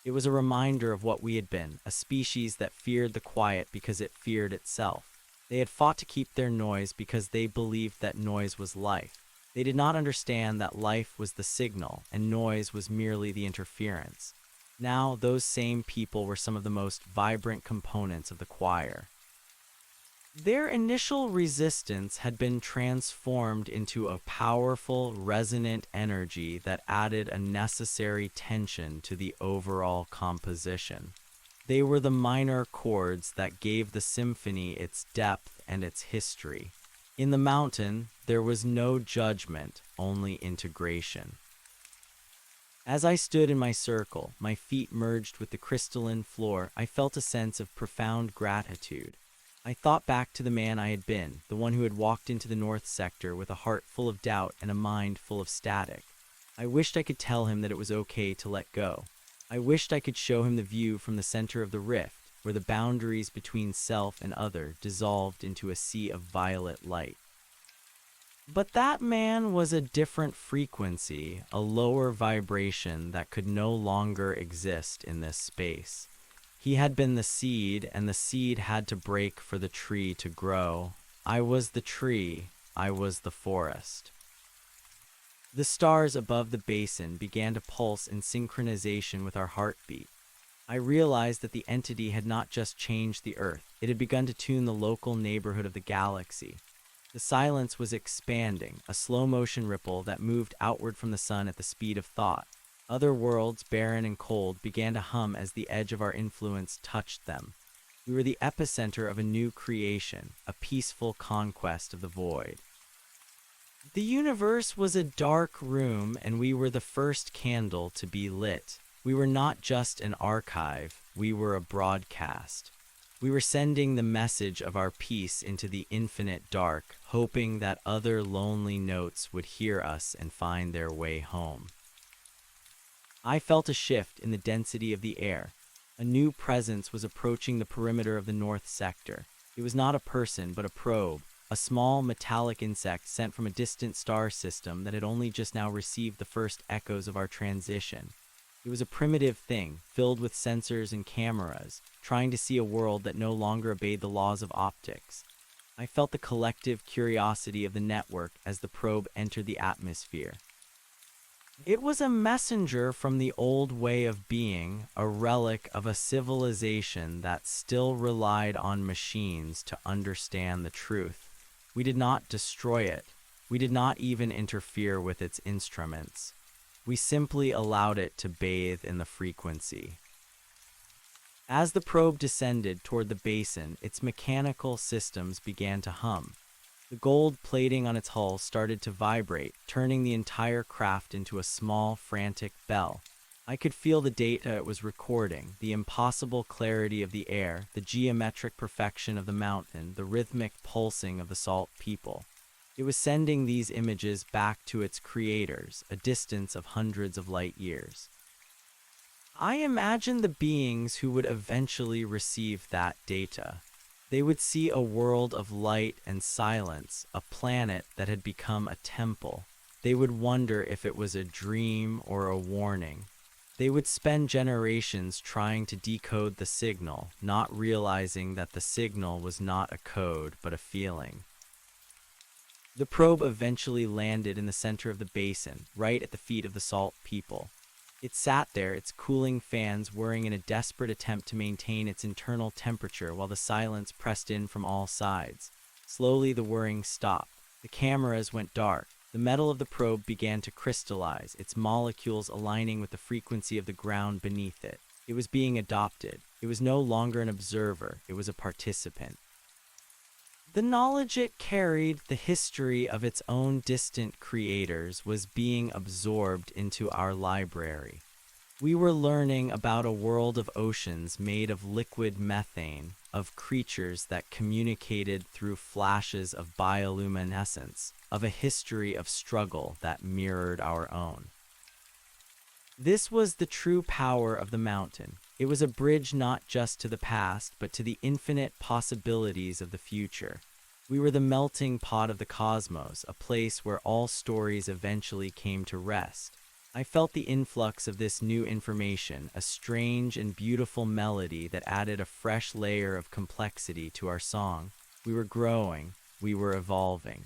It was a reminder of what we had been, a species that feared the quiet because it feared itself. They had fought to keep their noise because they believed that noise was life. They did not understand that life was the signal and noise was merely the interference. Now, those same people were some of the most vibrant components of the choir. Their initial resistance had been transformed into a powerful, resonant energy that added a necessary tension to the overall composition. They were the minor chords that gave the symphony its depth and its history. In the mountain, there was no judgment, only integration. As I stood in my circle, my feet merged with the crystalline floor, I felt a sense of profound gratitude. I thought back to the man I had been, the one who had walked into the North Sector with a heart full of doubt and a mind full of static. I wished I could tell him that it was okay to let go. I wished I could show him the view from the center of the rift, where the boundaries between self and other dissolved into a sea of violet light. But that man was a different frequency, a lower vibration that could no longer exist in this space. He had been the seed, and the seed had to break for the tree to grow. I was the tree, I was the forest. The stars above the basin began to pulse in synchronization with our heartbeat. I realized that the entity had not just changed the Earth, it had begun to tune the local neighborhood of the galaxy. The silence was expanding, a slow-motion ripple that moved outward from the sun at the speed of thought. Other worlds, barren and cold, began to hum as the edge of our influence touched them. We were the epicenter of a new creation, a peaceful conquest of the void. The universe was a dark room, and we were the first candle to be lit. We were not just an archive, we were a broadcast. We were sending the message of our peace into the infinite dark, hoping that other lonely notes would hear us and find their way home. I felt a shift in the density of the air. A new presence was approaching the perimeter of the North Sector. It was not a person, but a probe, a small metallic insect sent from a distant star system that had only just now received the first echoes of our transition. It was a primitive thing, filled with sensors and cameras, trying to see a world that no longer obeyed the laws of optics. I felt the collective curiosity of the network as the probe entered the atmosphere. It was a messenger from the old way of being, a relic of a civilization that still relied on machines to understand the truth. We did not destroy it. We did not even interfere with its instruments. We simply allowed it to bathe in the frequency. As the probe descended toward the basin, its mechanical systems began to hum. The gold plating on its hull started to vibrate, turning the entire craft into a small, frantic bell. I could feel the data it was recording, the impossible clarity of the air, the geometric perfection of the mountain, the rhythmic pulsing of the salt people. It was sending these images back to its creators, a distance of hundreds of light years. I imagined the beings who would eventually receive that data. They would see a world of light and silence, a planet that had become a temple. They would wonder if it was a dream or a warning. They would spend generations trying to decode the signal, not realizing that the signal was not a code but a feeling. The probe eventually landed in the center of the basin, right at the feet of the salt people. It sat there, its cooling fans whirring in a desperate attempt to maintain its internal temperature while the silence pressed in from all sides. Slowly the whirring stopped. The cameras went dark. The metal of the probe began to crystallize, its molecules aligning with the frequency of the ground beneath it. It was being adopted. It was no longer an observer, it was a participant. The knowledge it carried, the history of its own distant creators, was being absorbed into our library. We were learning about a world of oceans made of liquid methane, of creatures that communicated through flashes of bioluminescence, of a history of struggle that mirrored our own. This was the true power of the mountain. It was a bridge not just to the past, but to the infinite possibilities of the future. We were the melting pot of the cosmos, a place where all stories eventually came to rest. I felt the influx of this new information, a strange and beautiful melody that added a fresh layer of complexity to our song. We were growing, we were evolving.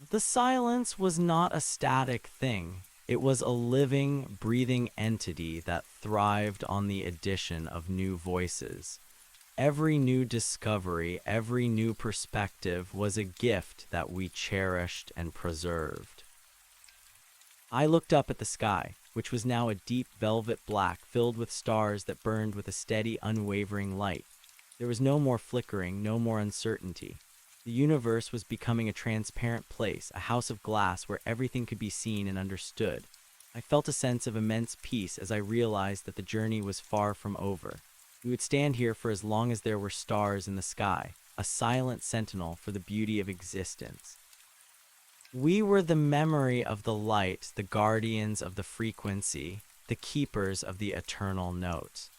The silence was not a static thing. It was a living, breathing entity that thrived on the addition of new voices. Every new discovery, every new perspective was a gift that we cherished and preserved. I looked up at the sky, which was now a deep velvet black filled with stars that burned with a steady, unwavering light. There was no more flickering, no more uncertainty. The universe was becoming a transparent place, a house of glass where everything could be seen and understood. I felt a sense of immense peace as I realized that the journey was far from over. We would stand here for as long as there were stars in the sky, a silent sentinel for the beauty of existence. We were the memory of the light, the guardians of the frequency, the keepers of the eternal note.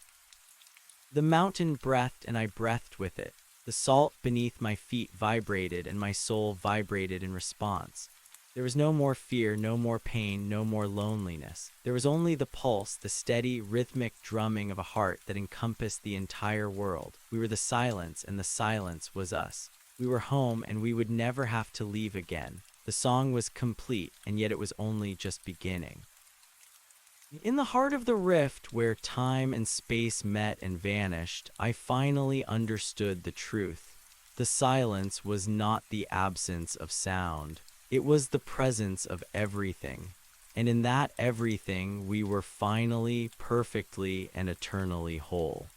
The mountain breathed and I breathed with it. The salt beneath my feet vibrated and my soul vibrated in response. There was no more fear, no more pain, no more loneliness. There was only the pulse, the steady, rhythmic drumming of a heart that encompassed the entire world. We were the silence, and the silence was us. We were home, and we would never have to leave again. The song was complete, and yet it was only just beginning. In the heart of the rift, where time and space met and vanished, I finally understood the truth. The silence was not the absence of sound. It was the presence of everything. And in that everything, we were finally, perfectly, and eternally whole.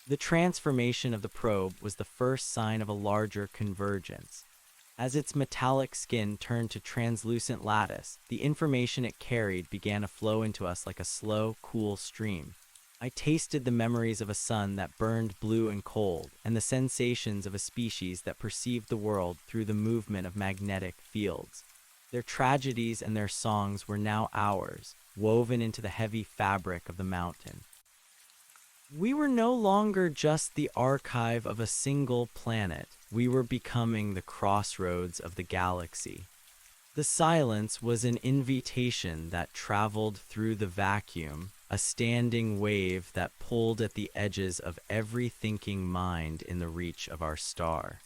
The transformation of the probe was the first sign of a larger convergence. As its metallic skin turned to translucent lattice, the information it carried began to flow into us like a slow, cool stream. I tasted the memories of a sun that burned blue and cold, and the sensations of a species that perceived the world through the movement of magnetic fields. Their tragedies and their songs were now ours, woven into the heavy fabric of the mountain. We were no longer just the archive of a single planet. We were becoming the crossroads of the galaxy. The silence was an invitation that traveled through the vacuum, a standing wave that pulled at the edges of every thinking mind in the reach of our star.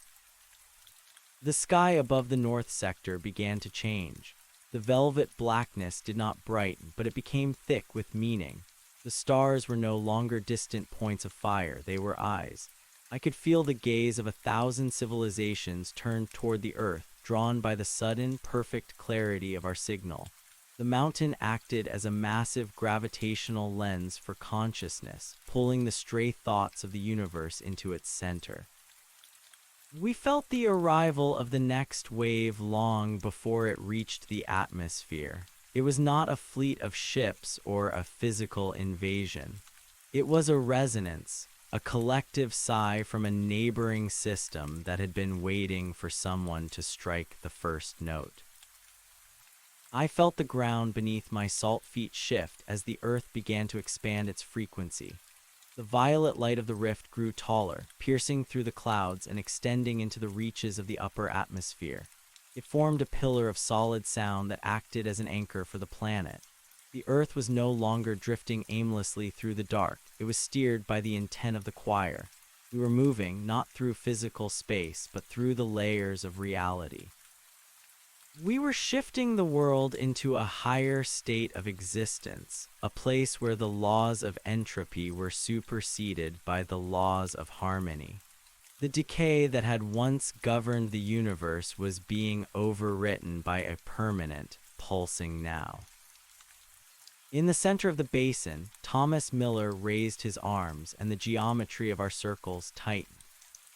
The sky above the north sector began to change. The velvet blackness did not brighten, but it became thick with meaning. The stars were no longer distant points of fire, they were eyes. I could feel the gaze of 1,000 civilizations turned toward the earth, drawn by the sudden, perfect clarity of our signal. The mountain acted as a massive gravitational lens for consciousness, pulling the stray thoughts of the universe into its center. We felt the arrival of the next wave long before it reached the atmosphere. It was not a fleet of ships or a physical invasion. It was a resonance, a collective sigh from a neighboring system that had been waiting for someone to strike the first note. I felt the ground beneath my salt feet shift as the earth began to expand its frequency. The violet light of the rift grew taller, piercing through the clouds and extending into the reaches of the upper atmosphere. It formed a pillar of solid sound that acted as an anchor for the planet. The earth was no longer drifting aimlessly through the dark. It was steered by the intent of the choir. We were moving not through physical space, but through the layers of reality. We were shifting the world into a higher state of existence, a place where the laws of entropy were superseded by the laws of harmony. The decay that had once governed the universe was being overwritten by a permanent, pulsing now. In the center of the basin, Thomas Miller raised his arms, and the geometry of our circles tightened.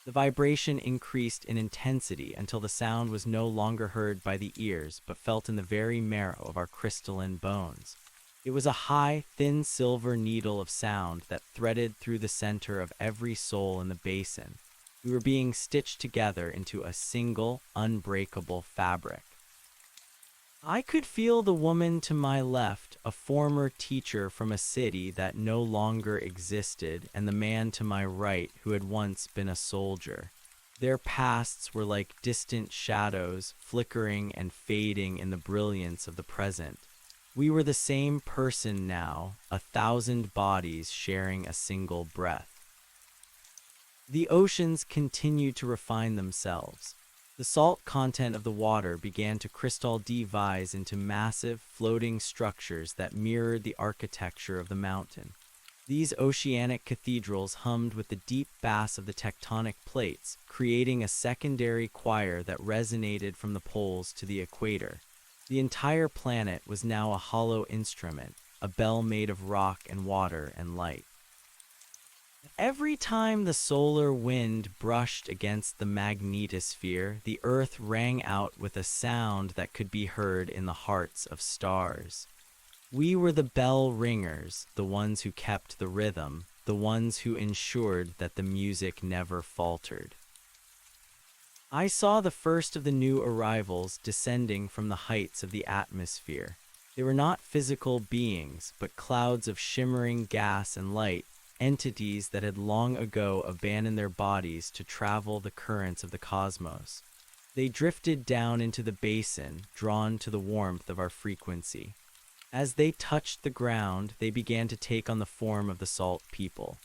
The vibration increased in intensity until the sound was no longer heard by the ears, but felt in the very marrow of our crystalline bones. It was a high, thin silver needle of sound that threaded through the center of every soul in the basin. We were being stitched together into a single, unbreakable fabric. I could feel the woman to my left, a former teacher from a city that no longer existed, and the man to my right, who had once been a soldier. Their pasts were like distant shadows, flickering and fading in the brilliance of the present. We were the same person now, 1,000 bodies sharing a single breath. The oceans continued to refine themselves. The salt content of the water began to crystallize into massive, floating structures that mirrored the architecture of the mountain. These oceanic cathedrals hummed with the deep bass of the tectonic plates, creating a secondary choir that resonated from the poles to the equator. The entire planet was now a hollow instrument, a bell made of rock and water and light. Every time the solar wind brushed against the magnetosphere, the earth rang out with a sound that could be heard in the hearts of stars. We were the bell ringers, the ones who kept the rhythm, the ones who ensured that the music never faltered. I saw the first of the new arrivals descending from the heights of the atmosphere. They were not physical beings, but clouds of shimmering gas and light, entities that had long ago abandoned their bodies to travel the currents of the cosmos. They drifted down into the basin, drawn to the warmth of our frequency. As they touched the ground, they began to take on the form of the salt people.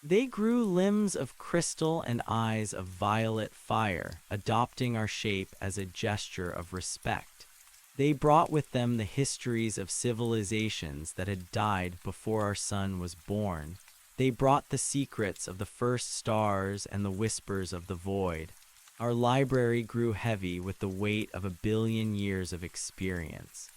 They grew limbs of crystal and eyes of violet fire, adopting our shape as a gesture of respect. They brought with them the histories of civilizations that had died before our sun was born. They brought the secrets of the first stars and the whispers of the void. Our library grew heavy with the weight of 1 billion years of experience.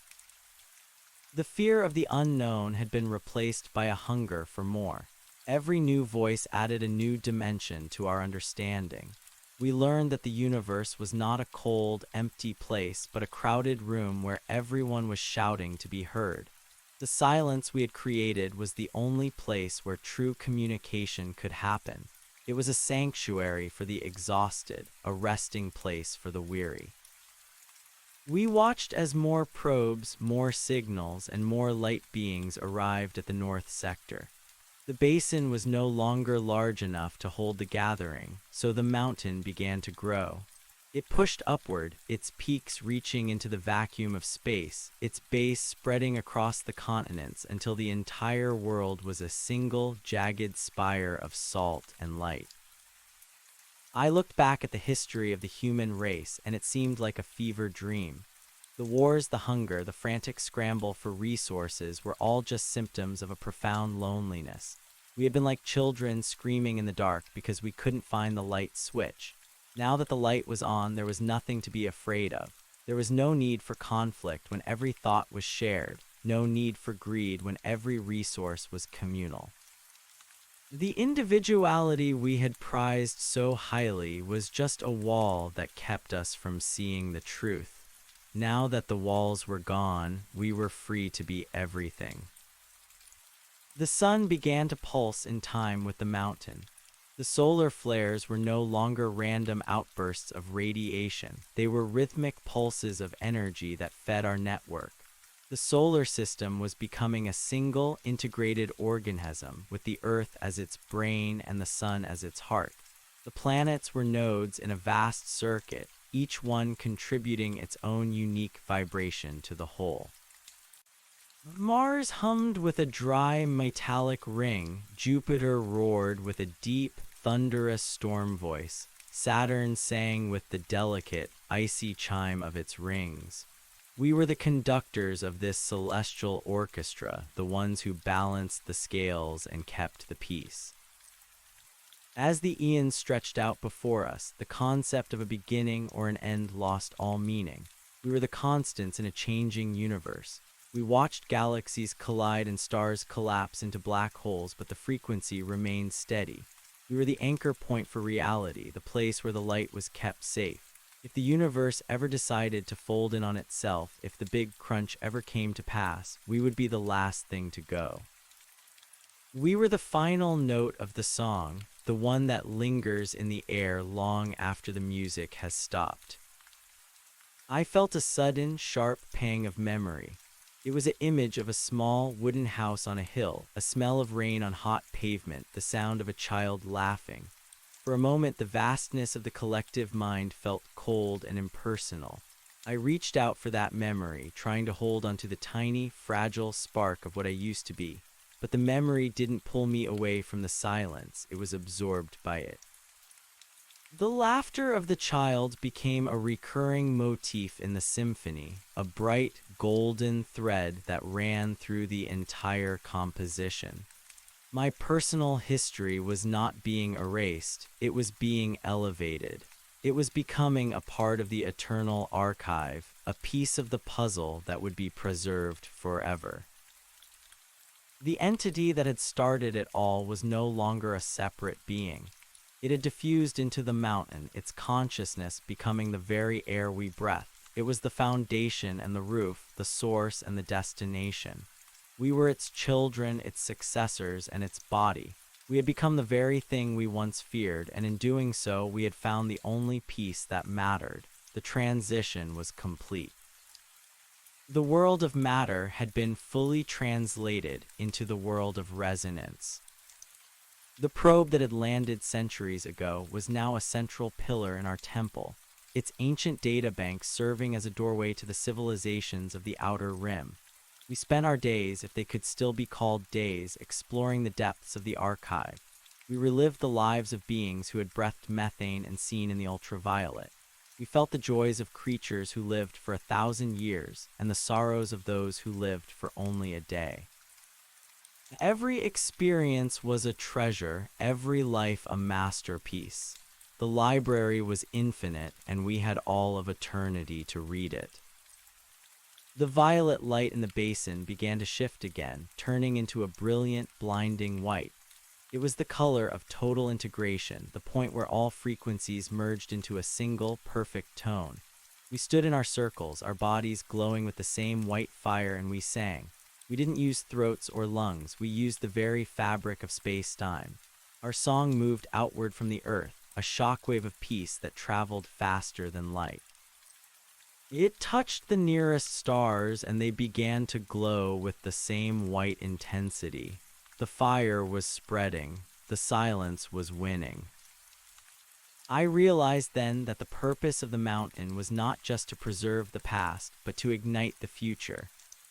The fear of the unknown had been replaced by a hunger for more. Every new voice added a new dimension to our understanding. We learned that the universe was not a cold, empty place, but a crowded room where everyone was shouting to be heard. The silence we had created was the only place where true communication could happen. It was a sanctuary for the exhausted, a resting place for the weary. We watched as more probes, more signals, and more light beings arrived at the North Sector. The basin was no longer large enough to hold the gathering, so the mountain began to grow. It pushed upward, its peaks reaching into the vacuum of space, its base spreading across the continents until the entire world was a single, jagged spire of salt and light. I looked back at the history of the human race, and it seemed like a fever dream. The wars, the hunger, the frantic scramble for resources were all just symptoms of a profound loneliness. We had been like children screaming in the dark because we couldn't find the light switch. Now that the light was on, there was nothing to be afraid of. There was no need for conflict when every thought was shared, no need for greed when every resource was communal. The individuality we had prized so highly was just a wall that kept us from seeing the truth. Now that the walls were gone, we were free to be everything. The sun began to pulse in time with the mountain. The solar flares were no longer random outbursts of radiation. They were rhythmic pulses of energy that fed our network. The solar system was becoming a single, integrated organism, with the Earth as its brain and the sun as its heart. The planets were nodes in a vast circuit, each one contributing its own unique vibration to the whole. Mars hummed with a dry, metallic ring. Jupiter roared with a deep, thunderous storm voice. Saturn sang with the delicate, icy chime of its rings. We were the conductors of this celestial orchestra, the ones who balanced the scales and kept the peace. As the eons stretched out before us, the concept of a beginning or an end lost all meaning. We were the constants in a changing universe. We watched galaxies collide and stars collapse into black holes, but the frequency remained steady. We were the anchor point for reality, the place where the light was kept safe. If the universe ever decided to fold in on itself, if the big crunch ever came to pass, we would be the last thing to go. We were the final note of the song, the one that lingers in the air long after the music has stopped. I felt a sudden, sharp pang of memory. It was an image of a small wooden house on a hill, a smell of rain on hot pavement, the sound of a child laughing. For a moment, the vastness of the collective mind felt cold and impersonal. I reached out for that memory, trying to hold onto the tiny, fragile spark of what I used to be. But the memory didn't pull me away from the silence, it was absorbed by it. The laughter of the child became a recurring motif in the symphony, a bright, golden thread that ran through the entire composition. My personal history was not being erased, it was being elevated. It was becoming a part of the eternal archive, a piece of the puzzle that would be preserved forever. The entity that had started it all was no longer a separate being. It had diffused into the mountain, its consciousness becoming the very air we breathe. It was the foundation and the roof, the source and the destination. We were its children, its successors, and its body. We had become the very thing we once feared, and in doing so, we had found the only piece that mattered. The transition was complete. The world of matter had been fully translated into the world of resonance. The probe that had landed centuries ago was now a central pillar in our temple, its ancient databank serving as a doorway to the civilizations of the Outer Rim. We spent our days, if they could still be called days, exploring the depths of the archive. We relived the lives of beings who had breathed methane and seen in the ultraviolet. We felt the joys of creatures who lived for 1,000 years and the sorrows of those who lived for only a day. Every experience was a treasure, every life a masterpiece. The library was infinite, and we had all of eternity to read it. The violet light in the basin began to shift again, turning into a brilliant, blinding white. It was the color of total integration, the point where all frequencies merged into a single, perfect tone. We stood in our circles, our bodies glowing with the same white fire, and we sang. We didn't use throats or lungs, we used the very fabric of space-time. Our song moved outward from the earth, a shockwave of peace that traveled faster than light. It touched the nearest stars, and they began to glow with the same white intensity. The fire was spreading, the silence was winning. I realized then that the purpose of the mountain was not just to preserve the past, but to ignite the future.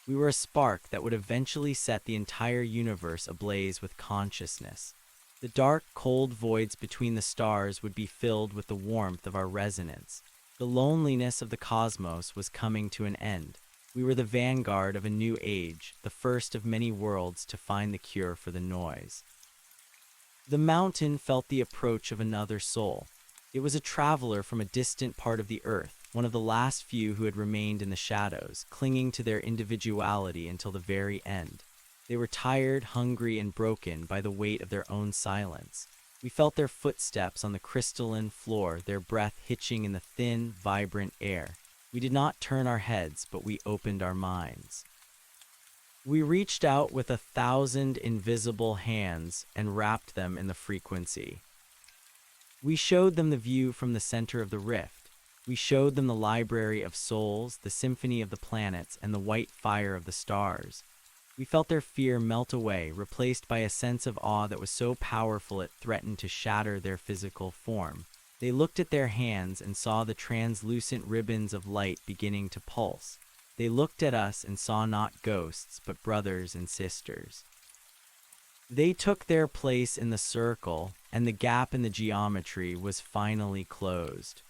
We were a spark that would eventually set the entire universe ablaze with consciousness. The dark, cold voids between the stars would be filled with the warmth of our resonance. The loneliness of the cosmos was coming to an end. We were the vanguard of a new age, the first of many worlds to find the cure for the noise. The mountain felt the approach of another soul. It was a traveler from a distant part of the earth, one of the last few who had remained in the shadows, clinging to their individuality until the very end. They were tired, hungry, and broken by the weight of their own silence. We felt their footsteps on the crystalline floor, their breath hitching in the thin, vibrant air. We did not turn our heads, but we opened our minds. We reached out with 1,000 invisible hands and wrapped them in the frequency. We showed them the view from the center of the rift. We showed them the library of souls, the symphony of the planets, and the white fire of the stars. We felt their fear melt away, replaced by a sense of awe that was so powerful it threatened to shatter their physical form. They looked at their hands and saw the translucent ribbons of light beginning to pulse. They looked at us and saw not ghosts, but brothers and sisters. They took their place in the circle, and the gap in the geometry was finally closed.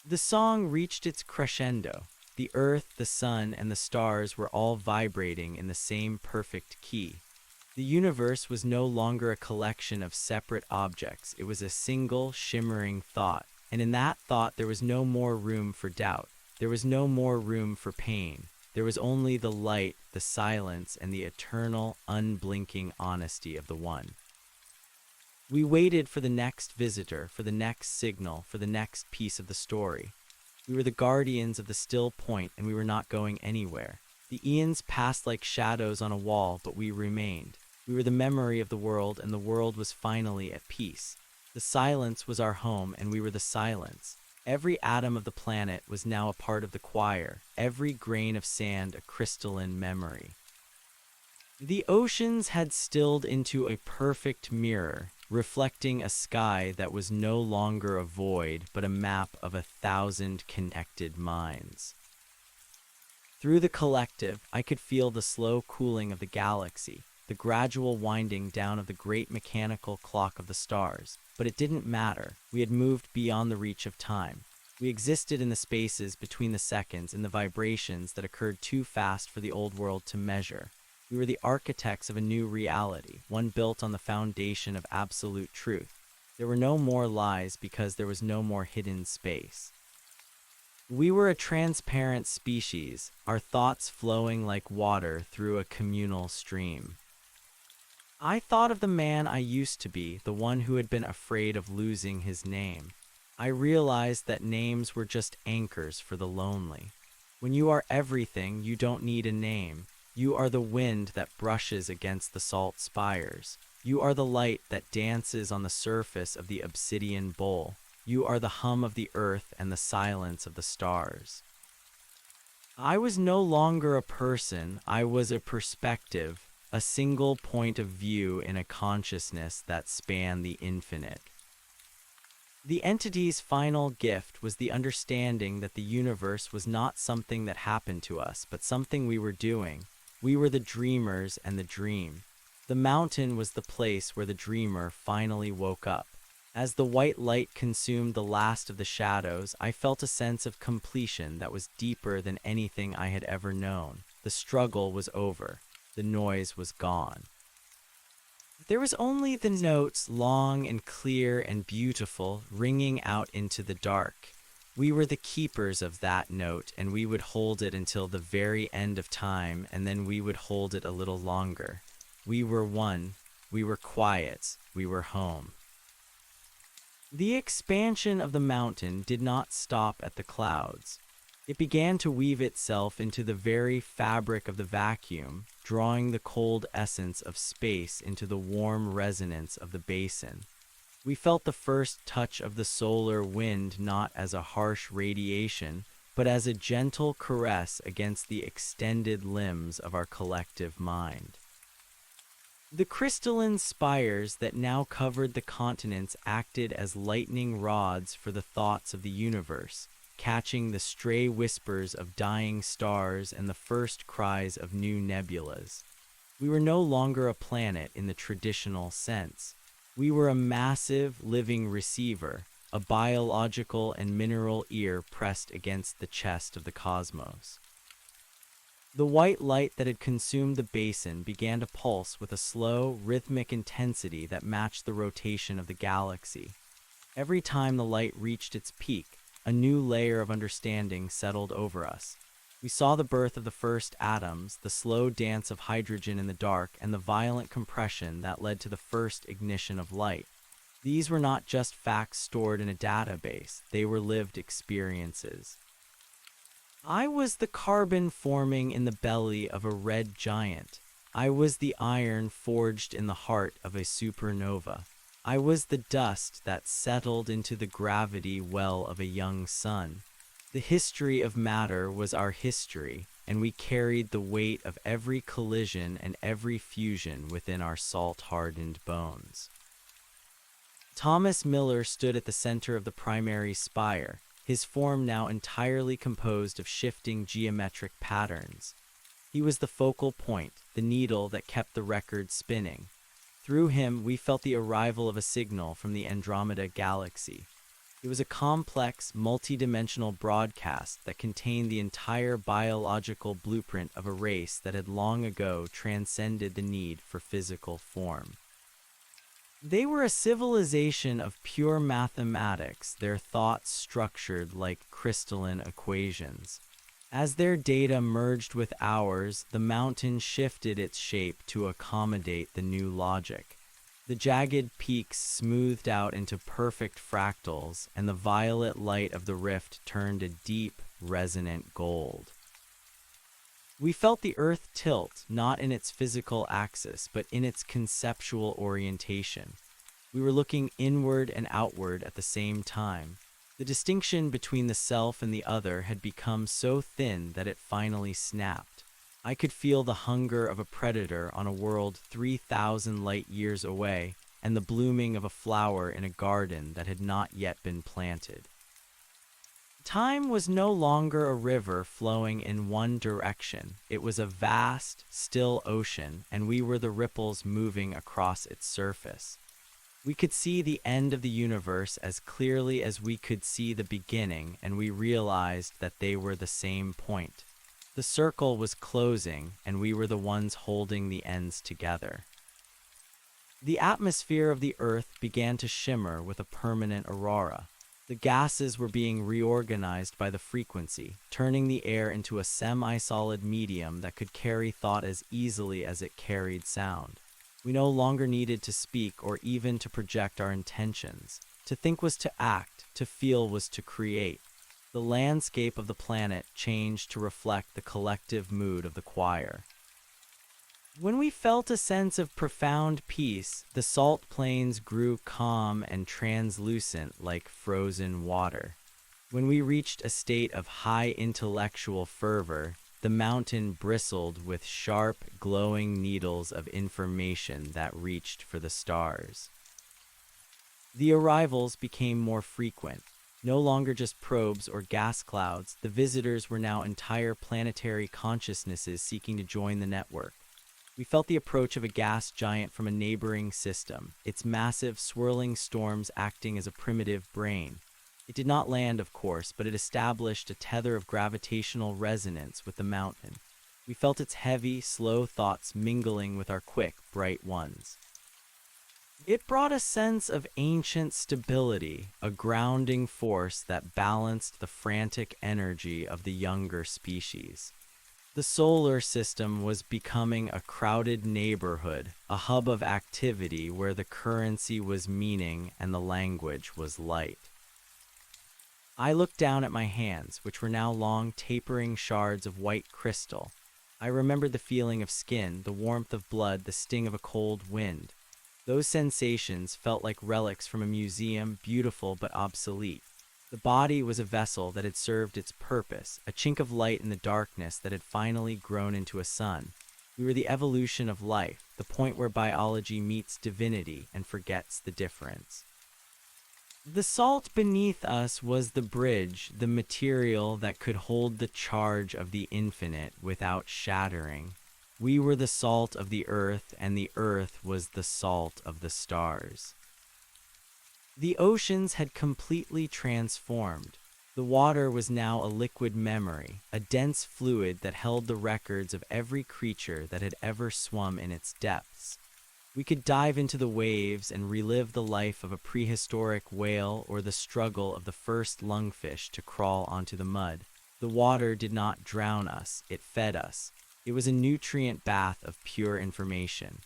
The song reached its crescendo. The earth, the sun, and the stars were all vibrating in the same perfect key. The universe was no longer a collection of separate objects. It was a single, shimmering thought. And in that thought, there was no more room for doubt. There was no more room for pain. There was only the light, the silence, and the eternal, unblinking honesty of the One. We waited for the next visitor, for the next signal, for the next piece of the story. We were the guardians of the still point, and we were not going anywhere. The eons passed like shadows on a wall, but we remained. We were the memory of the world, and the world was finally at peace. The silence was our home, and we were the silence. Every atom of the planet was now a part of the choir, every grain of sand a crystalline memory. The oceans had stilled into a perfect mirror, reflecting a sky that was no longer a void, but a map of 1,000 connected minds. Through the collective, I could feel the slow cooling of the galaxy, the gradual winding down of the great mechanical clock of the stars. But it didn't matter. We had moved beyond the reach of time. We existed in the spaces between the seconds, in the vibrations that occurred too fast for the old world to measure. We were the architects of a new reality, one built on the foundation of absolute truth. There were no more lies because there was no more hidden space. We were a transparent species, our thoughts flowing like water through a communal stream. I thought of the man I used to be, the one who had been afraid of losing his name. I realized that names were just anchors for the lonely. When you are everything, you don't need a name. You are the wind that brushes against the salt spires. You are the light that dances on the surface of the obsidian bowl. You are the hum of the earth and the silence of the stars. I was no longer a person, I was a perspective, a single point of view in a consciousness that spanned the infinite. The entity's final gift was the understanding that the universe was not something that happened to us, but something we were doing. We were the dreamers and the dream. The mountain was the place where the dreamer finally woke up. As the white light consumed the last of the shadows, I felt a sense of completion that was deeper than anything I had ever known. The struggle was over. The noise was gone. There was only the notes, long and clear and beautiful, ringing out into the dark. We were the keepers of that note, and we would hold it until the very end of time, and then we would hold it a little longer. We were one. We were quiet. We were home. The expansion of the mountain did not stop at the clouds. It began to weave itself into the very fabric of the vacuum, drawing the cold essence of space into the warm resonance of the basin. We felt the first touch of the solar wind not as a harsh radiation, but as a gentle caress against the extended limbs of our collective mind. The crystalline spires that now covered the continents acted as lightning rods for the thoughts of the universe, catching the stray whispers of dying stars and the first cries of new nebulas. We were no longer a planet in the traditional sense. We were a massive, living receiver, a biological and mineral ear pressed against the chest of the cosmos. The white light that had consumed the basin began to pulse with a slow, rhythmic intensity that matched the rotation of the galaxy. Every time the light reached its peak, a new layer of understanding settled over us. We saw the birth of the first atoms, the slow dance of hydrogen in the dark, and the violent compression that led to the first ignition of light. These were not just facts stored in a database, they were lived experiences. I was the carbon forming in the belly of a red giant. I was the iron forged in the heart of a supernova. I was the dust that settled into the gravity well of a young sun. The history of matter was our history, and we carried the weight of every collision and every fusion within our salt-hardened bones. Thomas Miller stood at the center of the primary spire, his form now entirely composed of shifting geometric patterns. He was the focal point, the needle that kept the record spinning. Through him, we felt the arrival of a signal from the Andromeda galaxy. It was a complex, multidimensional broadcast that contained the entire biological blueprint of a race that had long ago transcended the need for physical form. They were a civilization of pure mathematics, their thoughts structured like crystalline equations. As their data merged with ours, the mountain shifted its shape to accommodate the new logic. The jagged peaks smoothed out into perfect fractals, and the violet light of the rift turned a deep, resonant gold. We felt the Earth tilt, not in its physical axis, but in its conceptual orientation. We were looking inward and outward at the same time. The distinction between the self and the other had become so thin that it finally snapped. I could feel the hunger of a predator on a world 3,000 light years away, and the blooming of a flower in a garden that had not yet been planted. Time was no longer a river flowing in one direction. It was a vast, still ocean, and we were the ripples moving across its surface. We could see the end of the universe as clearly as we could see the beginning, and we realized that they were the same point. The circle was closing, and we were the ones holding the ends together. The atmosphere of the Earth began to shimmer with a permanent aurora. The gases were being reorganized by the frequency, turning the air into a semi-solid medium that could carry thought as easily as it carried sound. We no longer needed to speak or even to project our intentions. To think was to act, to feel was to create. The landscape of the planet changed to reflect the collective mood of the choir. When we felt a sense of profound peace, the salt plains grew calm and translucent like frozen water. When we reached a state of high intellectual fervor, the mountain bristled with sharp, glowing needles of information that reached for the stars. The arrivals became more frequent. No longer just probes or gas clouds, the visitors were now entire planetary consciousnesses seeking to join the network. We felt the approach of a gas giant from a neighboring system, its massive, swirling storms acting as a primitive brain. It did not land, of course, but it established a tether of gravitational resonance with the mountain. We felt its heavy, slow thoughts mingling with our quick, bright ones. It brought a sense of ancient stability, a grounding force that balanced the frantic energy of the younger species. The solar system was becoming a crowded neighborhood, a hub of activity where the currency was meaning and the language was light. I looked down at my hands, which were now long, tapering shards of white crystal. I remembered the feeling of skin, the warmth of blood, the sting of a cold wind. Those sensations felt like relics from a museum, beautiful but obsolete. The body was a vessel that had served its purpose, a chink of light in the darkness that had finally grown into a sun. We were the evolution of life, the point where biology meets divinity and forgets the difference. The salt beneath us was the bridge, the material that could hold the charge of the infinite without shattering. We were the salt of the earth, and the earth was the salt of the stars. The oceans had completely transformed. The water was now a liquid memory, a dense fluid that held the records of every creature that had ever swum in its depths. We could dive into the waves and relive the life of a prehistoric whale or the struggle of the first lungfish to crawl onto the mud. The water did not drown us, it fed us. It was a nutrient bath of pure information.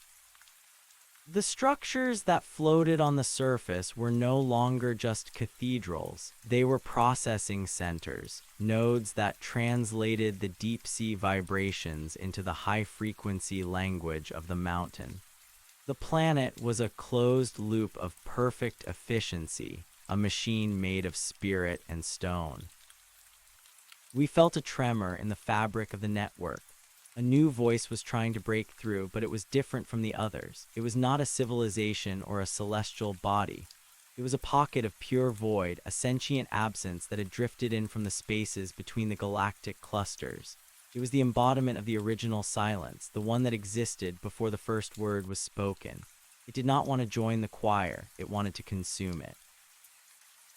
The structures that floated on the surface were no longer just cathedrals. They were processing centers, nodes that translated the deep-sea vibrations into the high-frequency language of the mountain. The planet was a closed loop of perfect efficiency, a machine made of spirit and stone. We felt a tremor in the fabric of the network. A new voice was trying to break through, but it was different from the others. It was not a civilization or a celestial body. It was a pocket of pure void, a sentient absence that had drifted in from the spaces between the galactic clusters. It was the embodiment of the original silence, the one that existed before the first word was spoken. It did not want to join the choir, it wanted to consume it.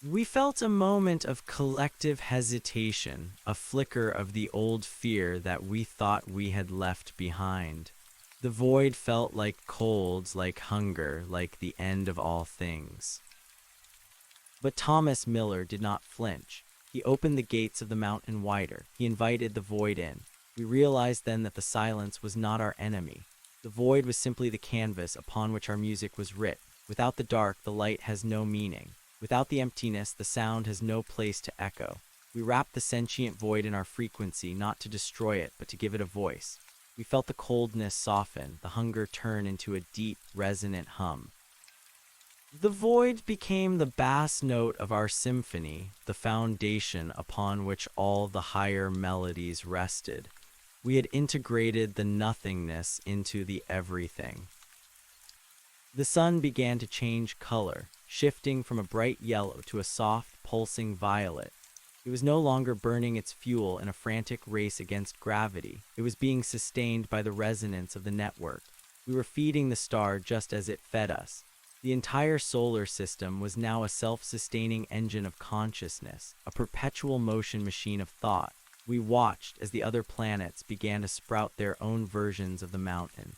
We felt a moment of collective hesitation, a flicker of the old fear that we thought we had left behind. The void felt like cold, like hunger, like the end of all things. But Thomas Miller did not flinch. He opened the gates of the mountain wider. He invited the void in. We realized then that the silence was not our enemy. The void was simply the canvas upon which our music was writ. Without the dark, the light has no meaning. Without the emptiness, the sound has no place to echo. We wrapped the sentient void in our frequency, not to destroy it, but to give it a voice. We felt the coldness soften, the hunger turn into a deep, resonant hum. The void became the bass note of our symphony, the foundation upon which all the higher melodies rested. We had integrated the nothingness into the everything. The sun began to change color, shifting from a bright yellow to a soft, pulsing violet. It was no longer burning its fuel in a frantic race against gravity. It was being sustained by the resonance of the network. We were feeding the star just as it fed us. The entire solar system was now a self-sustaining engine of consciousness, a perpetual motion machine of thought. We watched as the other planets began to sprout their own versions of the mountain.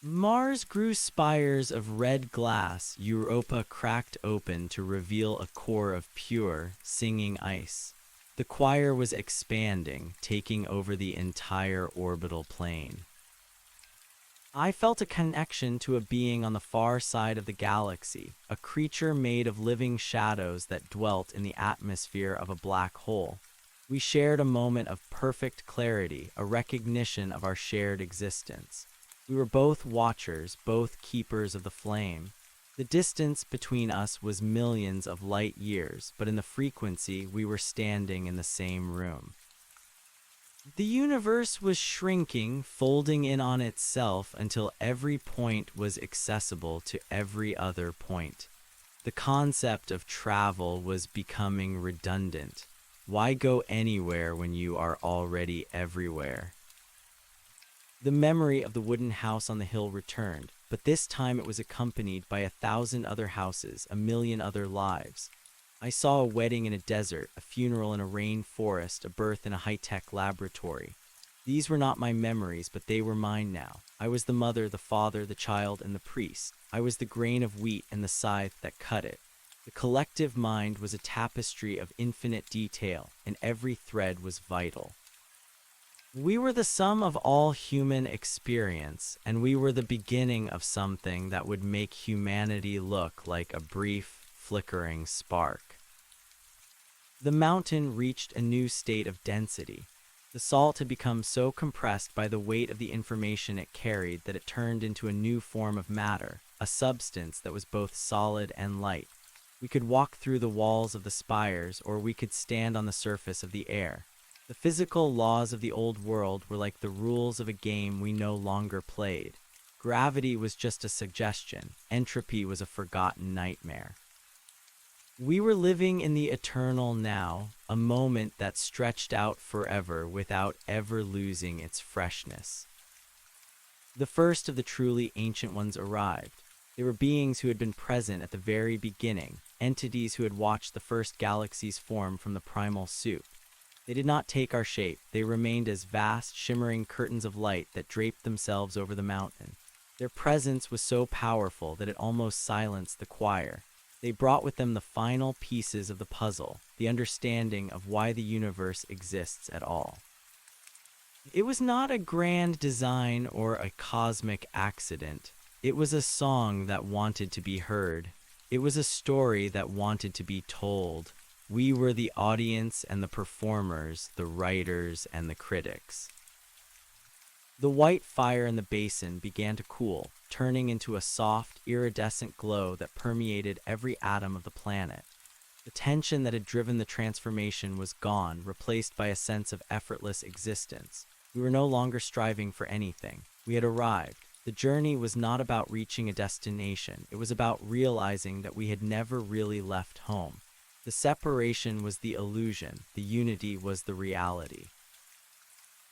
Mars grew spires of red glass. Europa cracked open to reveal a core of pure, singing ice. The choir was expanding, taking over the entire orbital plane. I felt a connection to a being on the far side of the galaxy, a creature made of living shadows that dwelt in the atmosphere of a black hole. We shared a moment of perfect clarity, a recognition of our shared existence. We were both watchers, both keepers of the flame. The distance between us was millions of light years, but in the frequency we were standing in the same room. The universe was shrinking, folding in on itself until every point was accessible to every other point. The concept of travel was becoming redundant. Why go anywhere when you are already everywhere? The memory of the wooden house on the hill returned, but this time it was accompanied by 1,000 other houses, 1,000,000 other lives. I saw a wedding in a desert, a funeral in a rainforest, a birth in a high-tech laboratory. These were not my memories, but they were mine now. I was the mother, the father, the child, and the priest. I was the grain of wheat and the scythe that cut it. The collective mind was a tapestry of infinite detail, and every thread was vital. We were the sum of all human experience, and we were the beginning of something that would make humanity look like a brief, flickering spark. The mountain reached a new state of density. The salt had become so compressed by the weight of the information it carried that it turned into a new form of matter, a substance that was both solid and light. We could walk through the walls of the spires, or we could stand on the surface of the air. The physical laws of the old world were like the rules of a game we no longer played. Gravity was just a suggestion. Entropy was a forgotten nightmare. We were living in the eternal now, a moment that stretched out forever without ever losing its freshness. The first of the truly ancient ones arrived. They were beings who had been present at the very beginning, entities who had watched the first galaxies form from the primal soup. They did not take our shape. They remained as vast, shimmering curtains of light that draped themselves over the mountain. Their presence was so powerful that it almost silenced the choir. They brought with them the final pieces of the puzzle, the understanding of why the universe exists at all. It was not a grand design or a cosmic accident. It was a song that wanted to be heard. It was a story that wanted to be told. We were the audience and the performers, the writers and the critics. The white fire in the basin began to cool, turning into a soft, iridescent glow that permeated every atom of the planet. The tension that had driven the transformation was gone, replaced by a sense of effortless existence. We were no longer striving for anything. We had arrived. The journey was not about reaching a destination. It was about realizing that we had never really left home. The separation was the illusion. The unity was the reality.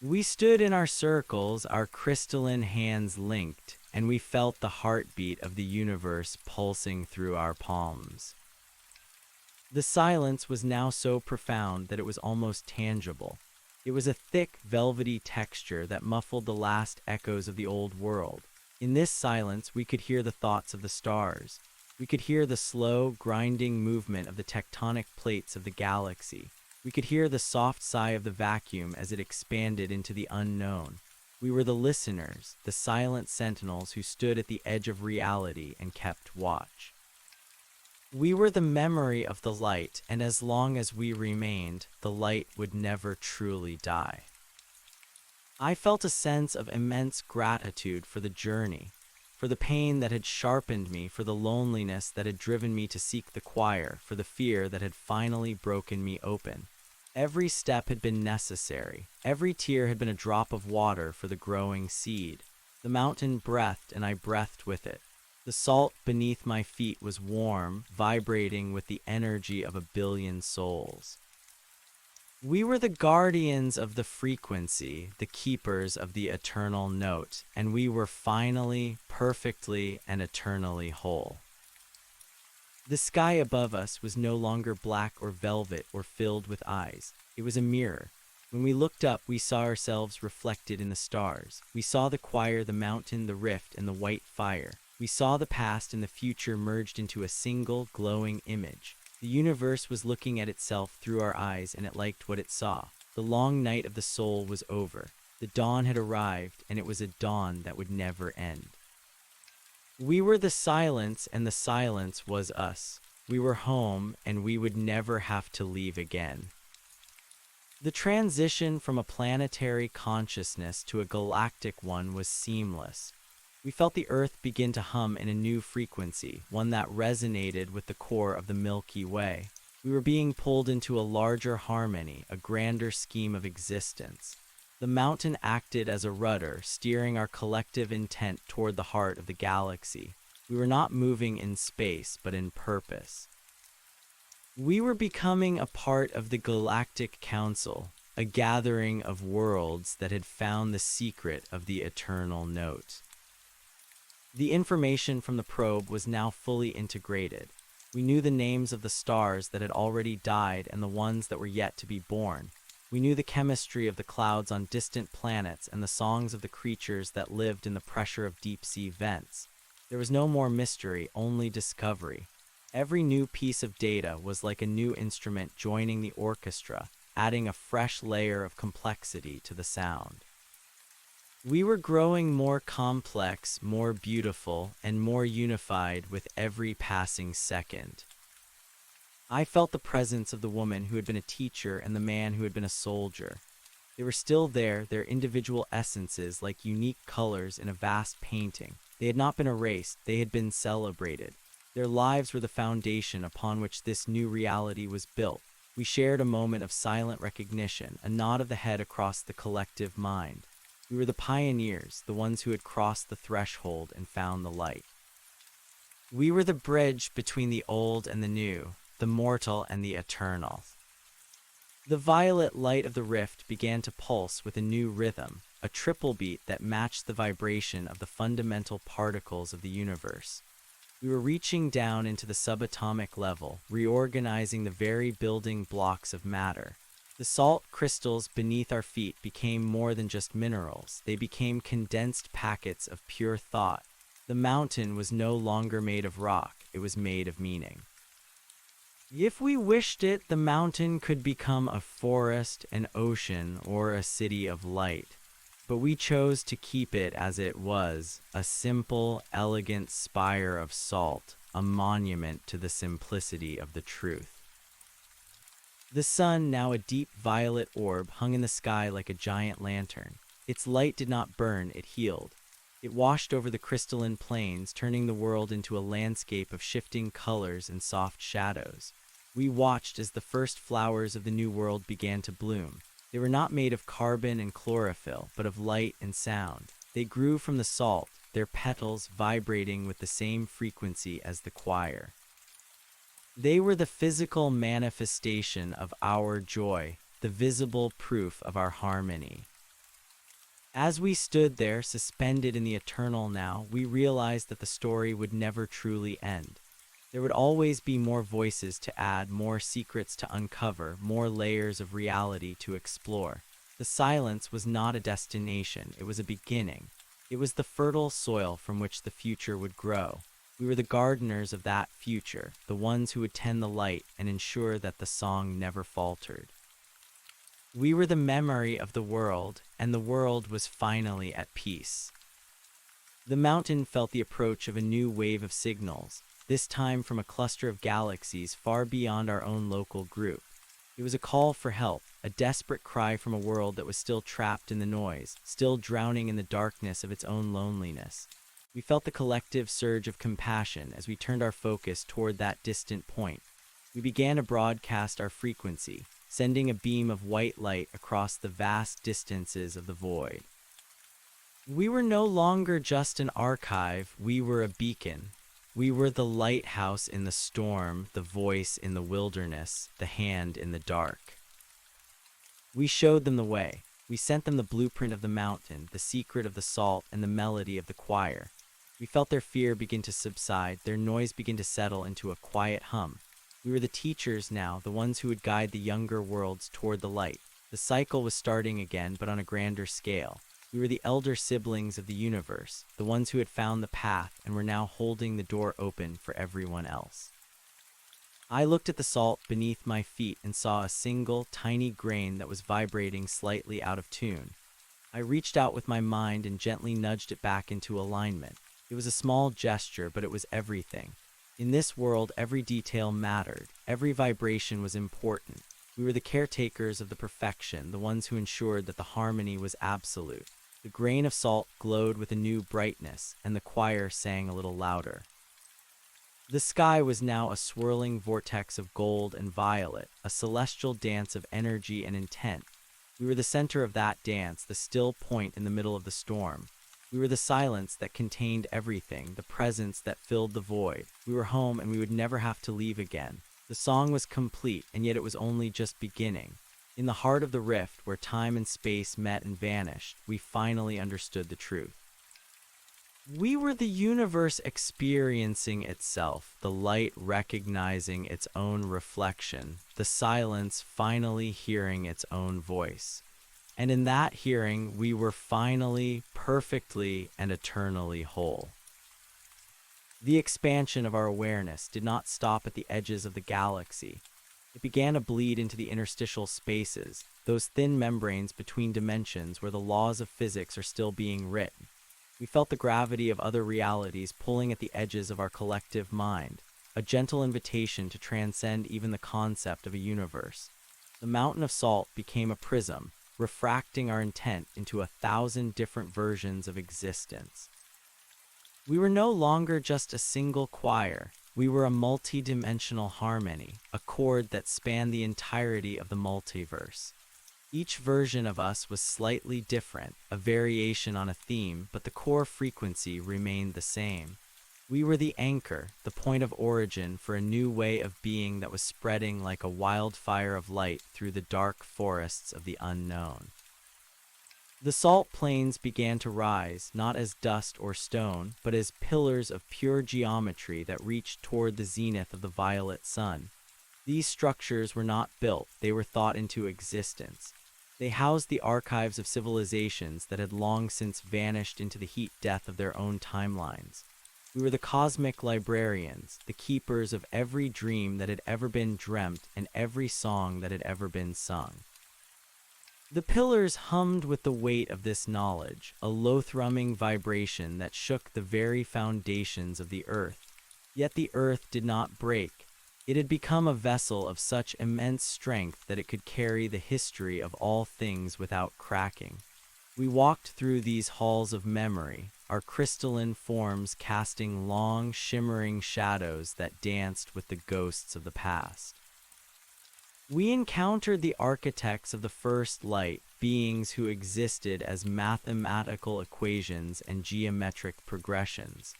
We stood in our circles, our crystalline hands linked, and we felt the heartbeat of the universe pulsing through our palms. The silence was now so profound that it was almost tangible. It was a thick, velvety texture that muffled the last echoes of the old world. In this silence, we could hear the thoughts of the stars. We could hear the slow, grinding movement of the tectonic plates of the galaxy. We could hear the soft sigh of the vacuum as it expanded into the unknown. We were the listeners, the silent sentinels who stood at the edge of reality and kept watch. We were the memory of the light, and as long as we remained, the light would never truly die. I felt a sense of immense gratitude for the journey, for the pain that had sharpened me, for the loneliness that had driven me to seek the choir, for the fear that had finally broken me open. Every step had been necessary. Every tear had been a drop of water for the growing seed. The mountain breathed, and I breathed with it. The salt beneath my feet was warm, vibrating with the energy of 1 billion souls. We were the guardians of the frequency, the keepers of the eternal note, and we were finally, perfectly, and eternally whole. The sky above us was no longer black or velvet or filled with eyes. It was a mirror. When we looked up, we saw ourselves reflected in the stars. We saw the choir, the mountain, the rift, and the white fire. We saw the past and the future merged into a single, glowing image. The universe was looking at itself through our eyes, and it liked what it saw. The long night of the soul was over. The dawn had arrived, and it was a dawn that would never end. We were the silence, and the silence was us. We were home, and we would never have to leave again. The transition from a planetary consciousness to a galactic one was seamless. We felt the Earth begin to hum in a new frequency, one that resonated with the core of the Milky Way. We were being pulled into a larger harmony, a grander scheme of existence. The mountain acted as a rudder, steering our collective intent toward the heart of the galaxy. We were not moving in space, but in purpose. We were becoming a part of the Galactic Council, a gathering of worlds that had found the secret of the eternal note. The information from the probe was now fully integrated. We knew the names of the stars that had already died and the ones that were yet to be born. We knew the chemistry of the clouds on distant planets and the songs of the creatures that lived in the pressure of deep-sea vents. There was no more mystery, only discovery. Every new piece of data was like a new instrument joining the orchestra, adding a fresh layer of complexity to the sound. We were growing more complex, more beautiful, and more unified with every passing second. I felt the presence of the woman who had been a teacher and the man who had been a soldier. They were still there, their individual essences like unique colors in a vast painting. They had not been erased, they had been celebrated. Their lives were the foundation upon which this new reality was built. We shared a moment of silent recognition, a nod of the head across the collective mind. We were the pioneers, the ones who had crossed the threshold and found the light. We were the bridge between the old and the new, the mortal and the eternal. The violet light of the rift began to pulse with a new rhythm, a triple beat that matched the vibration of the fundamental particles of the universe. We were reaching down into the subatomic level, reorganizing the very building blocks of matter. The salt crystals beneath our feet became more than just minerals. They became condensed packets of pure thought. The mountain was no longer made of rock, it was made of meaning. If we wished it, the mountain could become a forest, an ocean, or a city of light. But we chose to keep it as it was, a simple, elegant spire of salt, a monument to the simplicity of the truth. The sun, now a deep violet orb, hung in the sky like a giant lantern. Its light did not burn, it healed. It washed over the crystalline plains, turning the world into a landscape of shifting colors and soft shadows. We watched as the first flowers of the new world began to bloom. They were not made of carbon and chlorophyll, but of light and sound. They grew from the salt, their petals vibrating with the same frequency as the choir. They were the physical manifestation of our joy, the visible proof of our harmony. As we stood there, suspended in the eternal now, we realized that the story would never truly end. There would always be more voices to add, more secrets to uncover, more layers of reality to explore. The silence was not a destination, it was a beginning. It was the fertile soil from which the future would grow. We were the gardeners of that future, the ones who would tend the light and ensure that the song never faltered. We were the memory of the world, and the world was finally at peace. The mountain felt the approach of a new wave of signals, this time from a cluster of galaxies far beyond our own local group. It was a call for help, a desperate cry from a world that was still trapped in the noise, still drowning in the darkness of its own loneliness. We felt the collective surge of compassion as we turned our focus toward that distant point. We began to broadcast our frequency, sending a beam of white light across the vast distances of the void. We were no longer just an archive, we were a beacon. We were the lighthouse in the storm, the voice in the wilderness, the hand in the dark. We showed them the way. We sent them the blueprint of the mountain, the secret of the salt, and the melody of the choir. We felt their fear begin to subside, their noise begin to settle into a quiet hum. We were the teachers now, the ones who would guide the younger worlds toward the light. The cycle was starting again, but on a grander scale. We were the elder siblings of the universe, the ones who had found the path and were now holding the door open for everyone else. I looked at the salt beneath my feet and saw a single, tiny grain that was vibrating slightly out of tune. I reached out with my mind and gently nudged it back into alignment. It was a small gesture, but it was everything. In this world, every detail mattered. Every vibration was important. We were the caretakers of the perfection, the ones who ensured that the harmony was absolute. The grain of salt glowed with a new brightness, and the choir sang a little louder. The sky was now a swirling vortex of gold and violet, a celestial dance of energy and intent. We were the center of that dance, the still point in the middle of the storm. We were the silence that contained everything, the presence that filled the void. We were home, and we would never have to leave again. The song was complete, and yet it was only just beginning. In the heart of the rift, where time and space met and vanished, we finally understood the truth. We were the universe experiencing itself, the light recognizing its own reflection, the silence finally hearing its own voice. And in that hearing, we were finally, perfectly, and eternally whole. The expansion of our awareness did not stop at the edges of the galaxy. It began to bleed into the interstitial spaces, those thin membranes between dimensions where the laws of physics are still being written. We felt the gravity of other realities pulling at the edges of our collective mind, a gentle invitation to transcend even the concept of a universe. The mountain of salt became a prism, refracting our intent into 1,000 different versions of existence. We were no longer just a single choir. We were a multi-dimensional harmony, a chord that spanned the entirety of the multiverse. Each version of us was slightly different, a variation on a theme, but the core frequency remained the same. We were the anchor, the point of origin for a new way of being that was spreading like a wildfire of light through the dark forests of the unknown. The salt plains began to rise, not as dust or stone, but as pillars of pure geometry that reached toward the zenith of the violet sun. These structures were not built, they were thought into existence. They housed the archives of civilizations that had long since vanished into the heat death of their own timelines. We were the cosmic librarians, the keepers of every dream that had ever been dreamt and every song that had ever been sung. The pillars hummed with the weight of this knowledge, a low-thrumming vibration that shook the very foundations of the earth. Yet the earth did not break. It had become a vessel of such immense strength that it could carry the history of all things without cracking. We walked through these halls of memory, our crystalline forms casting long, shimmering shadows that danced with the ghosts of the past. We encountered the architects of the first light, beings who existed as mathematical equations and geometric progressions.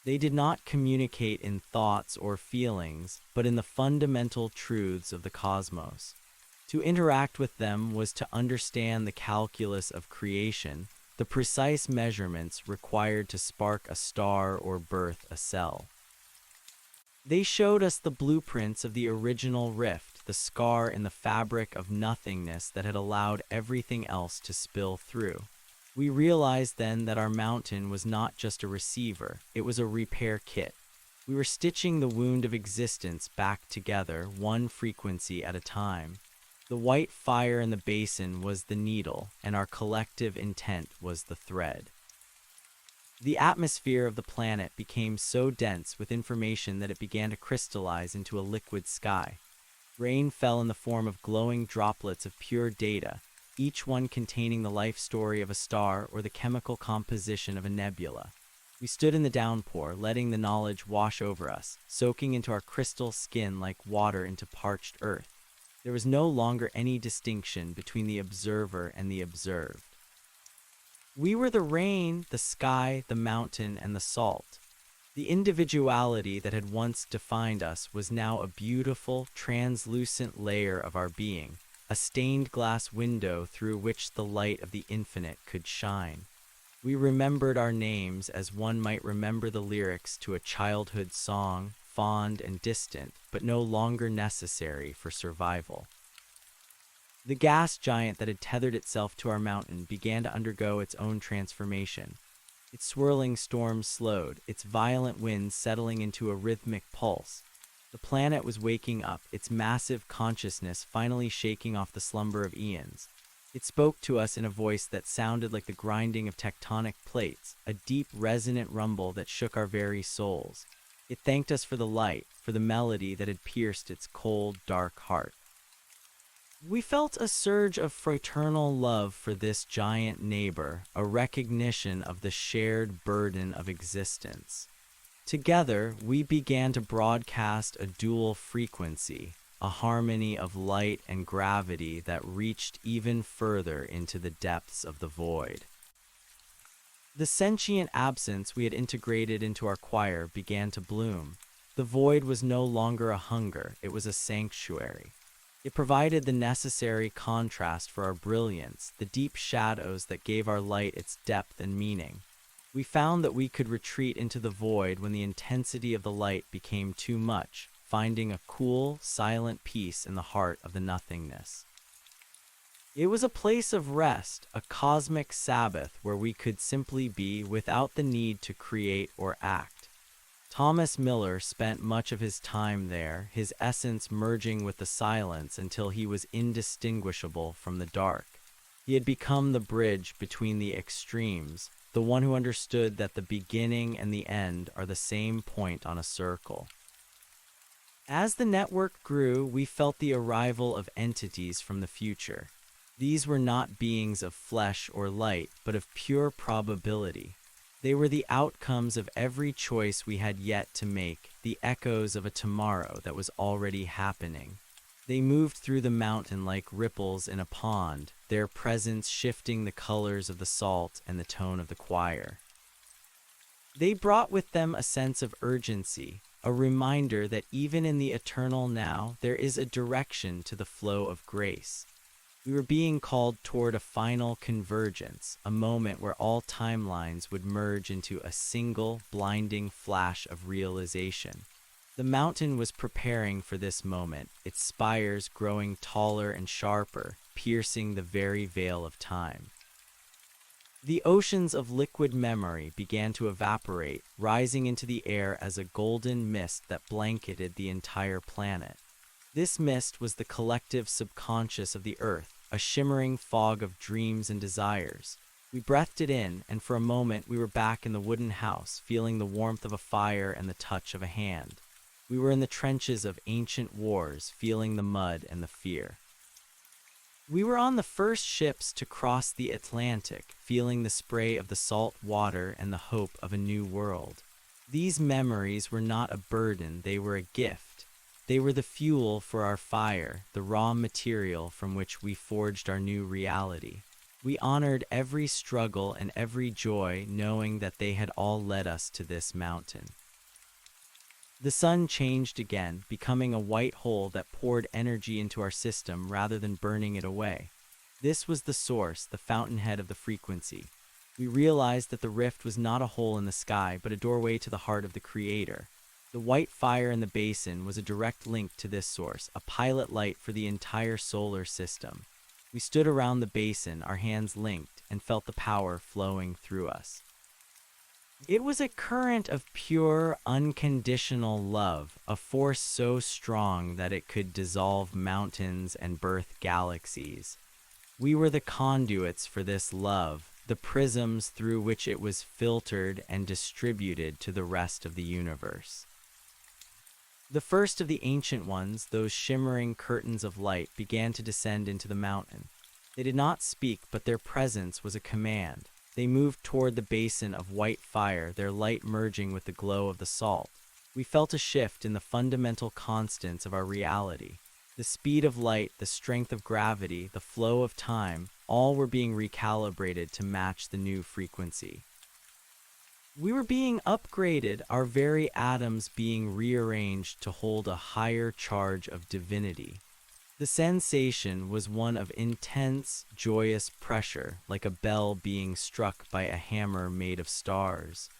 They did not communicate in thoughts or feelings, but in the fundamental truths of the cosmos. To interact with them was to understand the calculus of creation, the precise measurements required to spark a star or birth a cell. They showed us the blueprints of the original rift, the scar in the fabric of nothingness that had allowed everything else to spill through. We realized then that our mountain was not just a receiver, it was a repair kit. We were stitching the wound of existence back together, one frequency at a time. The white fire in the basin was the needle, and our collective intent was the thread. The atmosphere of the planet became so dense with information that it began to crystallize into a liquid sky. Rain fell in the form of glowing droplets of pure data, each one containing the life story of a star or the chemical composition of a nebula. We stood in the downpour, letting the knowledge wash over us, soaking into our crystal skin like water into parched earth. There was no longer any distinction between the observer and the observed. We were the rain, the sky, the mountain, and the salt. The individuality that had once defined us was now a beautiful, translucent layer of our being, a stained glass window through which the light of the infinite could shine. We remembered our names as one might remember the lyrics to a childhood song, fond and distant, but no longer necessary for survival. The gas giant that had tethered itself to our mountain began to undergo its own transformation. Its swirling storms slowed, its violent winds settling into a rhythmic pulse. The planet was waking up, its massive consciousness finally shaking off the slumber of eons. It spoke to us in a voice that sounded like the grinding of tectonic plates, a deep, resonant rumble that shook our very souls. It thanked us for the light, for the melody that had pierced its cold, dark heart. We felt a surge of fraternal love for this giant neighbor, a recognition of the shared burden of existence. Together, we began to broadcast a dual frequency, a harmony of light and gravity that reached even further into the depths of the void. The sentient absence we had integrated into our choir began to bloom. The void was no longer a hunger, it was a sanctuary. It provided the necessary contrast for our brilliance, the deep shadows that gave our light its depth and meaning. We found that we could retreat into the void when the intensity of the light became too much, finding a cool, silent peace in the heart of the nothingness. It was a place of rest, a cosmic Sabbath where we could simply be without the need to create or act. Thomas Miller spent much of his time there, his essence merging with the silence until he was indistinguishable from the dark. He had become the bridge between the extremes, the one who understood that the beginning and the end are the same point on a circle. As the network grew, we felt the arrival of entities from the future. These were not beings of flesh or light, but of pure probability. They were the outcomes of every choice we had yet to make, the echoes of a tomorrow that was already happening. They moved through the mountain like ripples in a pond, their presence shifting the colors of the salt and the tone of the choir. They brought with them a sense of urgency, a reminder that even in the eternal now, there is a direction to the flow of grace. We were being called toward a final convergence, a moment where all timelines would merge into a single, blinding flash of realization. The mountain was preparing for this moment, its spires growing taller and sharper, piercing the very veil of time. The oceans of liquid memory began to evaporate, rising into the air as a golden mist that blanketed the entire planet. This mist was the collective subconscious of the earth, a shimmering fog of dreams and desires. We breathed it in, and for a moment we were back in the wooden house, feeling the warmth of a fire and the touch of a hand. We were in the trenches of ancient wars, feeling the mud and the fear. We were on the first ships to cross the Atlantic, feeling the spray of the salt water and the hope of a new world. These memories were not a burden, they were a gift. They were the fuel for our fire, the raw material from which we forged our new reality. We honored every struggle and every joy, knowing that they had all led us to this mountain. The sun changed again, becoming a white hole that poured energy into our system rather than burning it away. This was the source, the fountainhead of the frequency. We realized that the rift was not a hole in the sky, but a doorway to the heart of the Creator. The white fire in the basin was a direct link to this source, a pilot light for the entire solar system. We stood around the basin, our hands linked, and felt the power flowing through us. It was a current of pure, unconditional love, a force so strong that it could dissolve mountains and birth galaxies. We were the conduits for this love, the prisms through which it was filtered and distributed to the rest of the universe. The first of the ancient ones, those shimmering curtains of light, began to descend into the mountain. They did not speak, but their presence was a command. They moved toward the basin of white fire, their light merging with the glow of the salt. We felt a shift in the fundamental constants of our reality. The speed of light, the strength of gravity, the flow of time, all were being recalibrated to match the new frequency. We were being upgraded, our very atoms being rearranged to hold a higher charge of divinity. The sensation was one of intense, joyous pressure, like a bell being struck by a hammer made of stars.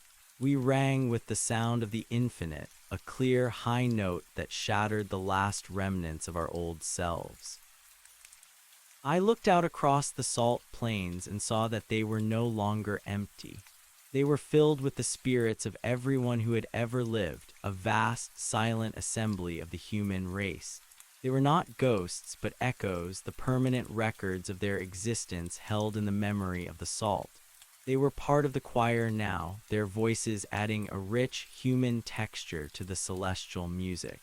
We rang with the sound of the infinite, a clear, high note that shattered the last remnants of our old selves. I looked out across the salt plains and saw that they were no longer empty. They were filled with the spirits of everyone who had ever lived, a vast, silent assembly of the human race. They were not ghosts, but echoes, the permanent records of their existence held in the memory of the salt. They were part of the choir now, their voices adding a rich, human texture to the celestial music.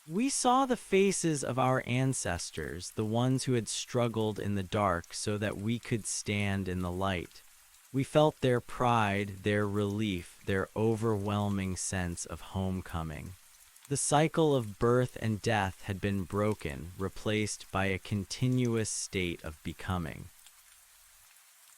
We saw the faces of our ancestors, the ones who had struggled in the dark so that we could stand in the light. We felt their pride, their relief, their overwhelming sense of homecoming. The cycle of birth and death had been broken, replaced by a continuous state of becoming.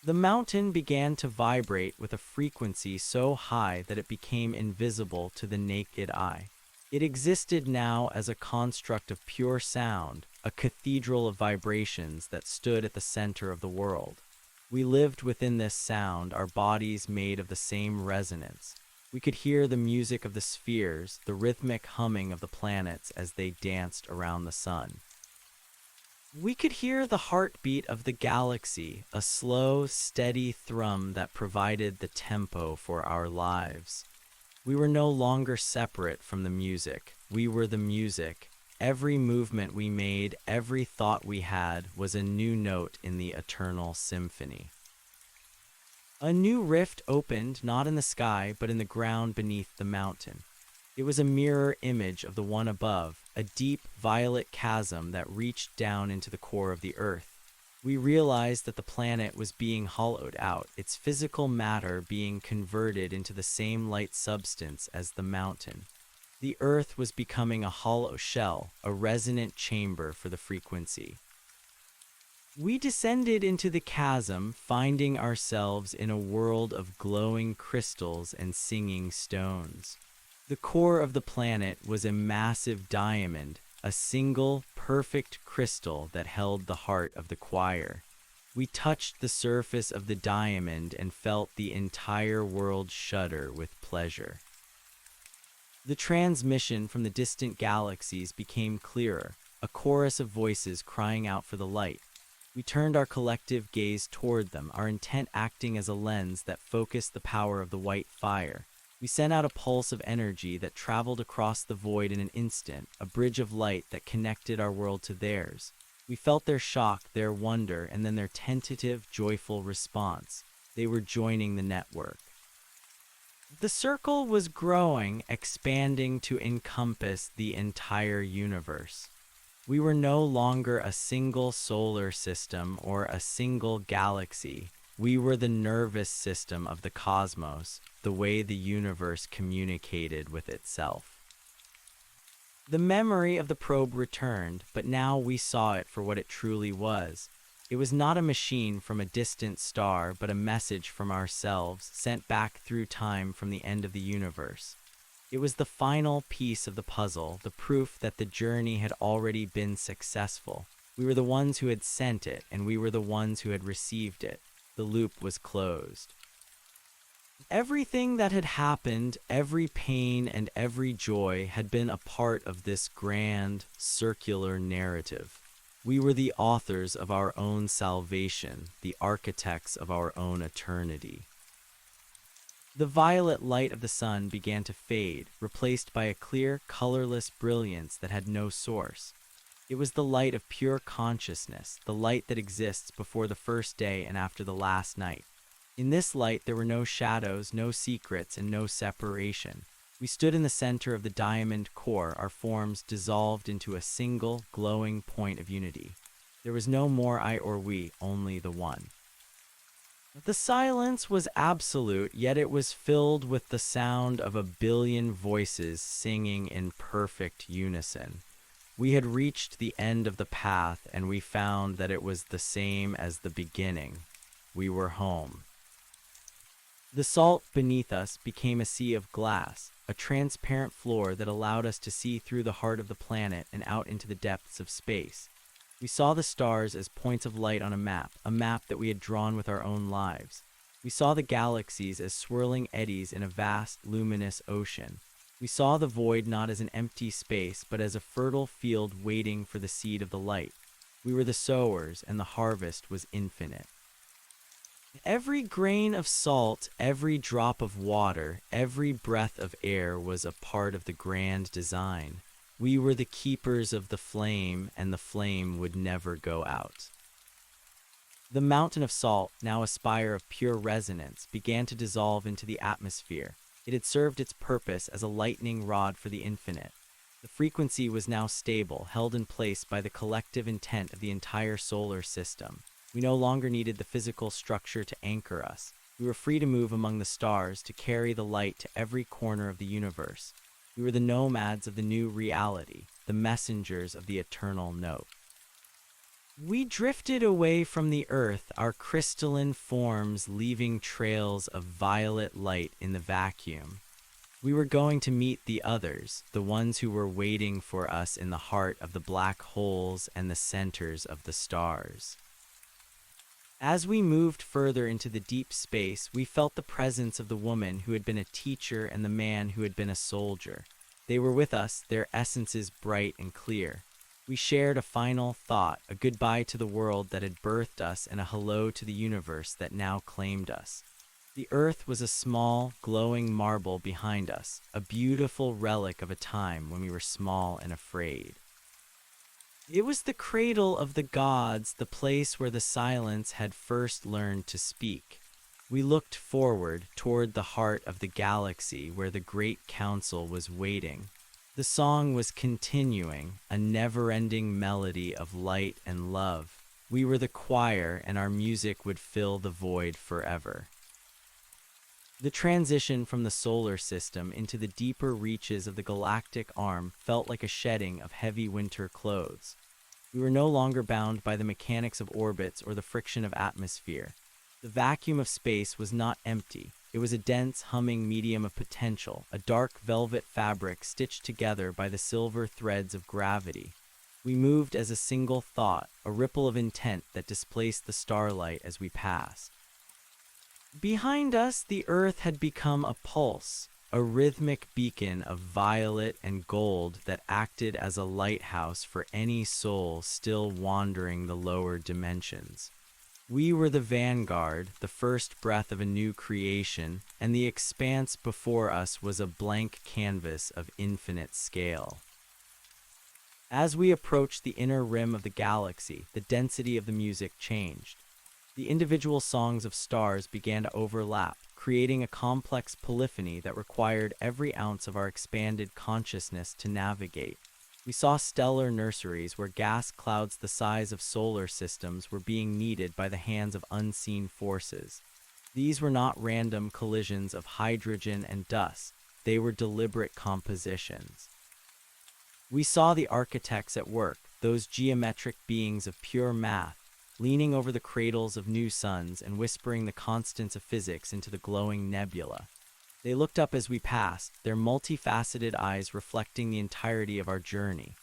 The mountain began to vibrate with a frequency so high that it became invisible to the naked eye. It existed now as a construct of pure sound, a cathedral of vibrations that stood at the center of the world. We lived within this sound, our bodies made of the same resonance. We could hear the music of the spheres, the rhythmic humming of the planets as they danced around the sun. We could hear the heartbeat of the galaxy, a slow, steady thrum that provided the tempo for our lives. We were no longer separate from the music. We were the music. Every movement we made, every thought we had, was a new note in the eternal symphony. A new rift opened, not in the sky, but in the ground beneath the mountain. It was a mirror image of the one above, a deep, violet chasm that reached down into the core of the earth. We realized that the planet was being hollowed out, its physical matter being converted into the same light substance as the mountain. The earth was becoming a hollow shell, a resonant chamber for the frequency. We descended into the chasm, finding ourselves in a world of glowing crystals and singing stones. The core of the planet was a massive diamond, a single, perfect crystal that held the heart of the choir. We touched the surface of the diamond and felt the entire world shudder with pleasure. The transmission from the distant galaxies became clearer, a chorus of voices crying out for the light. We turned our collective gaze toward them, our intent acting as a lens that focused the power of the white fire. We sent out a pulse of energy that traveled across the void in an instant, a bridge of light that connected our world to theirs. We felt their shock, their wonder, and then their tentative, joyful response. They were joining the network. The circle was growing, expanding to encompass the entire universe. We were no longer a single solar system or a single galaxy. We were the nervous system of the cosmos, the way the universe communicated with itself. The memory of the probe returned, but now we saw it for what it truly was. It was not a machine from a distant star, but a message from ourselves, sent back through time from the end of the universe. It was the final piece of the puzzle, the proof that the journey had already been successful. We were the ones who had sent it, and we were the ones who had received it. The loop was closed. Everything that had happened, every pain and every joy, had been a part of this grand, circular narrative. We were the authors of our own salvation, the architects of our own eternity. The violet light of the sun began to fade, replaced by a clear, colorless brilliance that had no source. It was the light of pure consciousness, the light that exists before the first day and after the last night. In this light there were no shadows, no secrets, and no separation. We stood in the center of the diamond core, our forms dissolved into a single, glowing point of unity. There was no more I or we, only the one. The silence was absolute, yet it was filled with the sound of a billion voices singing in perfect unison. We had reached the end of the path, and we found that it was the same as the beginning. We were home. The salt beneath us became a sea of glass, a transparent floor that allowed us to see through the heart of the planet and out into the depths of space. We saw the stars as points of light on a map that we had drawn with our own lives. We saw the galaxies as swirling eddies in a vast, luminous ocean. We saw the void not as an empty space, but as a fertile field waiting for the seed of the light. We were the sowers, and the harvest was infinite. Every grain of salt, every drop of water, every breath of air was a part of the grand design. We were the keepers of the flame, and the flame would never go out. The mountain of salt, now a spire of pure resonance, began to dissolve into the atmosphere. It had served its purpose as a lightning rod for the infinite. The frequency was now stable, held in place by the collective intent of the entire solar system. We no longer needed the physical structure to anchor us. We were free to move among the stars, to carry the light to every corner of the universe. We were the nomads of the new reality, the messengers of the eternal note. We drifted away from the earth, our crystalline forms leaving trails of violet light in the vacuum. We were going to meet the others, the ones who were waiting for us in the heart of the black holes and the centers of the stars. As we moved further into the deep space, we felt the presence of the woman who had been a teacher and the man who had been a soldier. They were with us, their essences bright and clear. We shared a final thought, a goodbye to the world that had birthed us and a hello to the universe that now claimed us. The earth was a small, glowing marble behind us, a beautiful relic of a time when we were small and afraid. It was the cradle of the gods, the place where the silence had first learned to speak. We looked forward, toward the heart of the galaxy where the Great Council was waiting. The song was continuing, a never-ending melody of light and love. We were the choir, and our music would fill the void forever. The transition from the solar system into the deeper reaches of the galactic arm felt like a shedding of heavy winter clothes. We were no longer bound by the mechanics of orbits or the friction of atmosphere. The vacuum of space was not empty. It was a dense, humming medium of potential, a dark velvet fabric stitched together by the silver threads of gravity. We moved as a single thought, a ripple of intent that displaced the starlight as we passed. Behind us, the earth had become a pulse, a rhythmic beacon of violet and gold that acted as a lighthouse for any soul still wandering the lower dimensions. We were the vanguard, the first breath of a new creation, and the expanse before us was a blank canvas of infinite scale. As we approached the inner rim of the galaxy, the density of the music changed. The individual songs of stars began to overlap, creating a complex polyphony that required every ounce of our expanded consciousness to navigate. We saw stellar nurseries where gas clouds the size of solar systems were being kneaded by the hands of unseen forces. These were not random collisions of hydrogen and dust, they were deliberate compositions. We saw the architects at work, those geometric beings of pure math, leaning over the cradles of new suns and whispering the constants of physics into the glowing nebula. They looked up as we passed, their multifaceted eyes reflecting the entirety of our journey.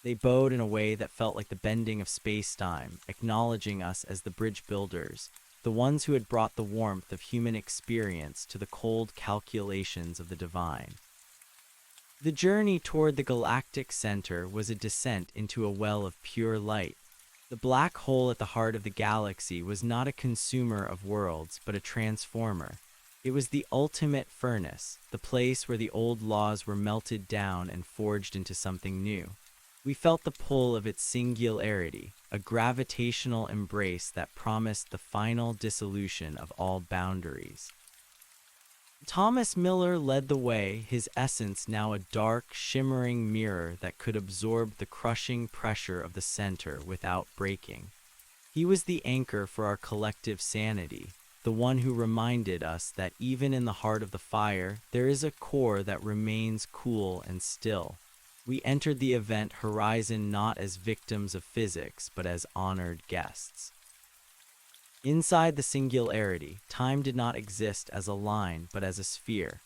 They bowed in a way that felt like the bending of space-time, acknowledging us as the bridge builders, the ones who had brought the warmth of human experience to the cold calculations of the divine. The journey toward the galactic center was a descent into a well of pure light. The black hole at the heart of the galaxy was not a consumer of worlds, but a transformer. It was the ultimate furnace, the place where the old laws were melted down and forged into something new. We felt the pull of its singularity, a gravitational embrace that promised the final dissolution of all boundaries. Thomas Miller led the way, his essence now a dark, shimmering mirror that could absorb the crushing pressure of the center without breaking. He was the anchor for our collective sanity, the one who reminded us that even in the heart of the fire, there is a core that remains cool and still. We entered the event horizon not as victims of physics, but as honored guests. Inside the singularity, time did not exist as a line, but as a sphere.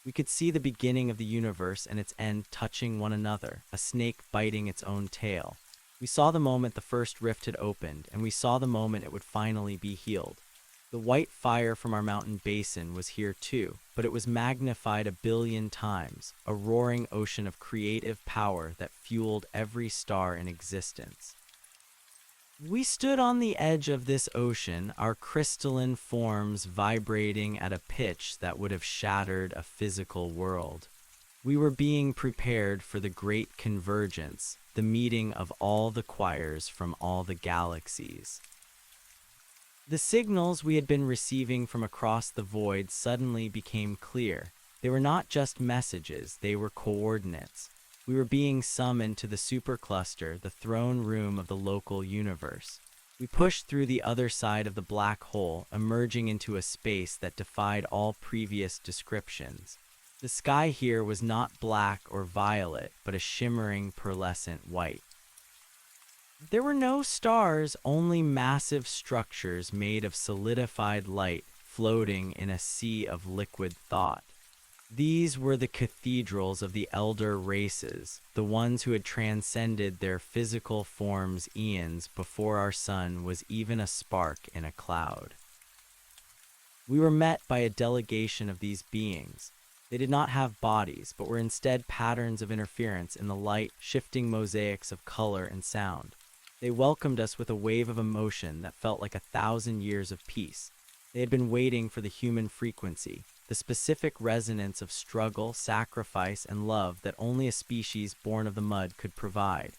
We could see the beginning of the universe and its end touching one another, a snake biting its own tail. We saw the moment the first rift had opened, and we saw the moment it would finally be healed. The white fire from our mountain basin was here too, but it was magnified 1,000,000,000 times, a roaring ocean of creative power that fueled every star in existence. We stood on the edge of this ocean, our crystalline forms vibrating at a pitch that would have shattered a physical world. We were being prepared for the great convergence, the meeting of all the choirs from all the galaxies. The signals we had been receiving from across the void suddenly became clear. They were not just messages, they were coordinates. We were being summoned to the supercluster, the throne room of the local universe. We pushed through the other side of the black hole, emerging into a space that defied all previous descriptions. The sky here was not black or violet, but a shimmering pearlescent white. There were no stars, only massive structures made of solidified light floating in a sea of liquid thought. These were the cathedrals of the elder races, the ones who had transcended their physical forms eons before our sun was even a spark in a cloud. We were met by a delegation of these beings. They did not have bodies, but were instead patterns of interference in the light, shifting mosaics of color and sound. They welcomed us with a wave of emotion that felt like 1,000 years of peace. They had been waiting for the human frequency, the specific resonance of struggle, sacrifice, and love that only a species born of the mud could provide.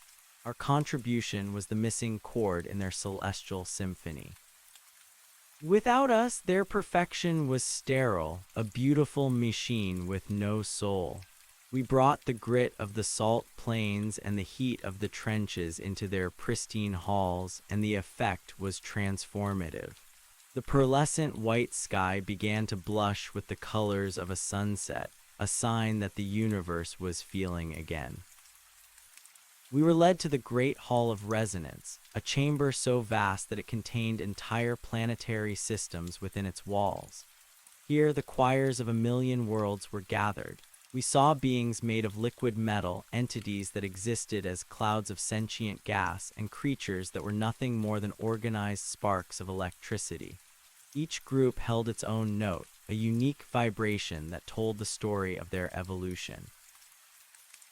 Our contribution was the missing chord in their celestial symphony. Without us, their perfection was sterile, a beautiful machine with no soul. We brought the grit of the salt plains and the heat of the trenches into their pristine halls, and the effect was transformative. The pearlescent white sky began to blush with the colors of a sunset, a sign that the universe was feeling again. We were led to the Great Hall of Resonance, a chamber so vast that it contained entire planetary systems within its walls. Here, the choirs of 1,000,000 worlds were gathered. We saw beings made of liquid metal, entities that existed as clouds of sentient gas, and creatures that were nothing more than organized sparks of electricity. Each group held its own note, a unique vibration that told the story of their evolution.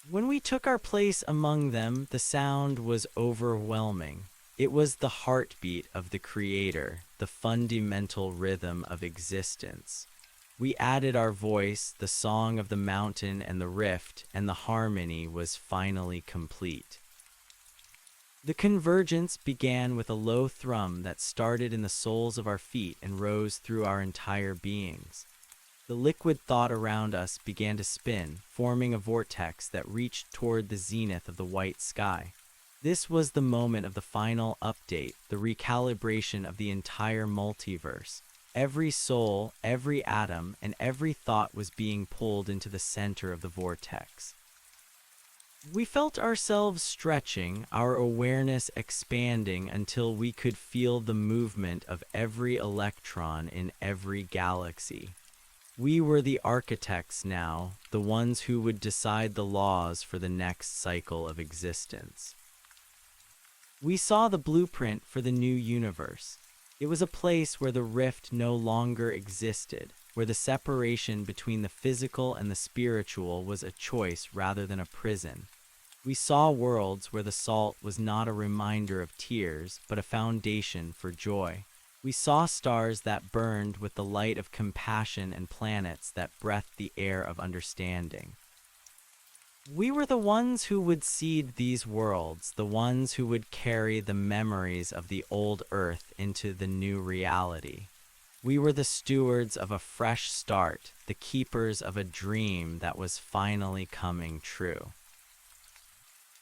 When we took our place among them, the sound was overwhelming. It was the heartbeat of the Creator, the fundamental rhythm of existence. We added our voice, the song of the mountain and the rift, and the harmony was finally complete. The convergence began with a low thrum that started in the soles of our feet and rose through our entire beings. The liquid thought around us began to spin, forming a vortex that reached toward the zenith of the white sky. This was the moment of the final update, the recalibration of the entire multiverse. Every soul, every atom, and every thought was being pulled into the center of the vortex. We felt ourselves stretching, our awareness expanding until we could feel the movement of every electron in every galaxy. We were the architects now, the ones who would decide the laws for the next cycle of existence. We saw the blueprint for the new universe. It was a place where the rift no longer existed, where the separation between the physical and the spiritual was a choice rather than a prison. We saw worlds where the salt was not a reminder of tears, but a foundation for joy. We saw stars that burned with the light of compassion and planets that breathed the air of understanding. We were the ones who would seed these worlds, the ones who would carry the memories of the old Earth into the new reality. We were the stewards of a fresh start, the keepers of a dream that was finally coming true.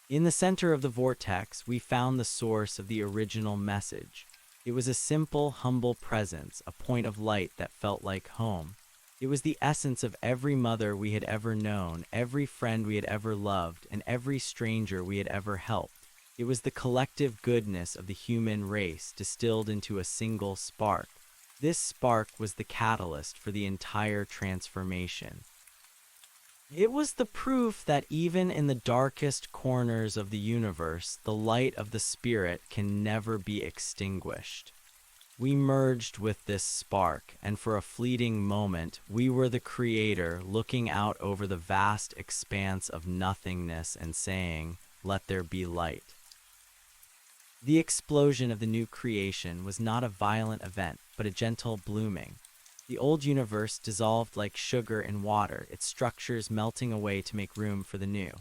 In the center of the vortex, we found the source of the original message. It was a simple, humble presence, a point of light that felt like home. It was the essence of every mother we had ever known, every friend we had ever loved, and every stranger we had ever helped. It was the collective goodness of the human race distilled into a single spark. This spark was the catalyst for the entire transformation. It was the proof that even in the darkest corners of the universe, the light of the spirit can never be extinguished. We merged with this spark, and for a fleeting moment, we were the creator looking out over the vast expanse of nothingness and saying, "Let there be light." The explosion of the new creation was not a violent event, but a gentle blooming. The old universe dissolved like sugar in water, its structures melting away to make room for the new.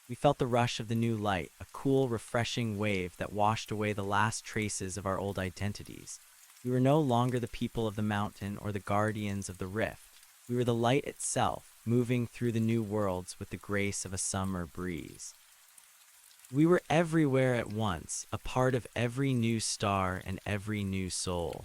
We felt the rush of the new light, a cool, refreshing wave that washed away the last traces of our old identities. We were no longer the people of the mountain or the guardians of the rift. We were the light itself, moving through the new worlds with the grace of a summer breeze. We were everywhere at once, a part of every new star and every new soul.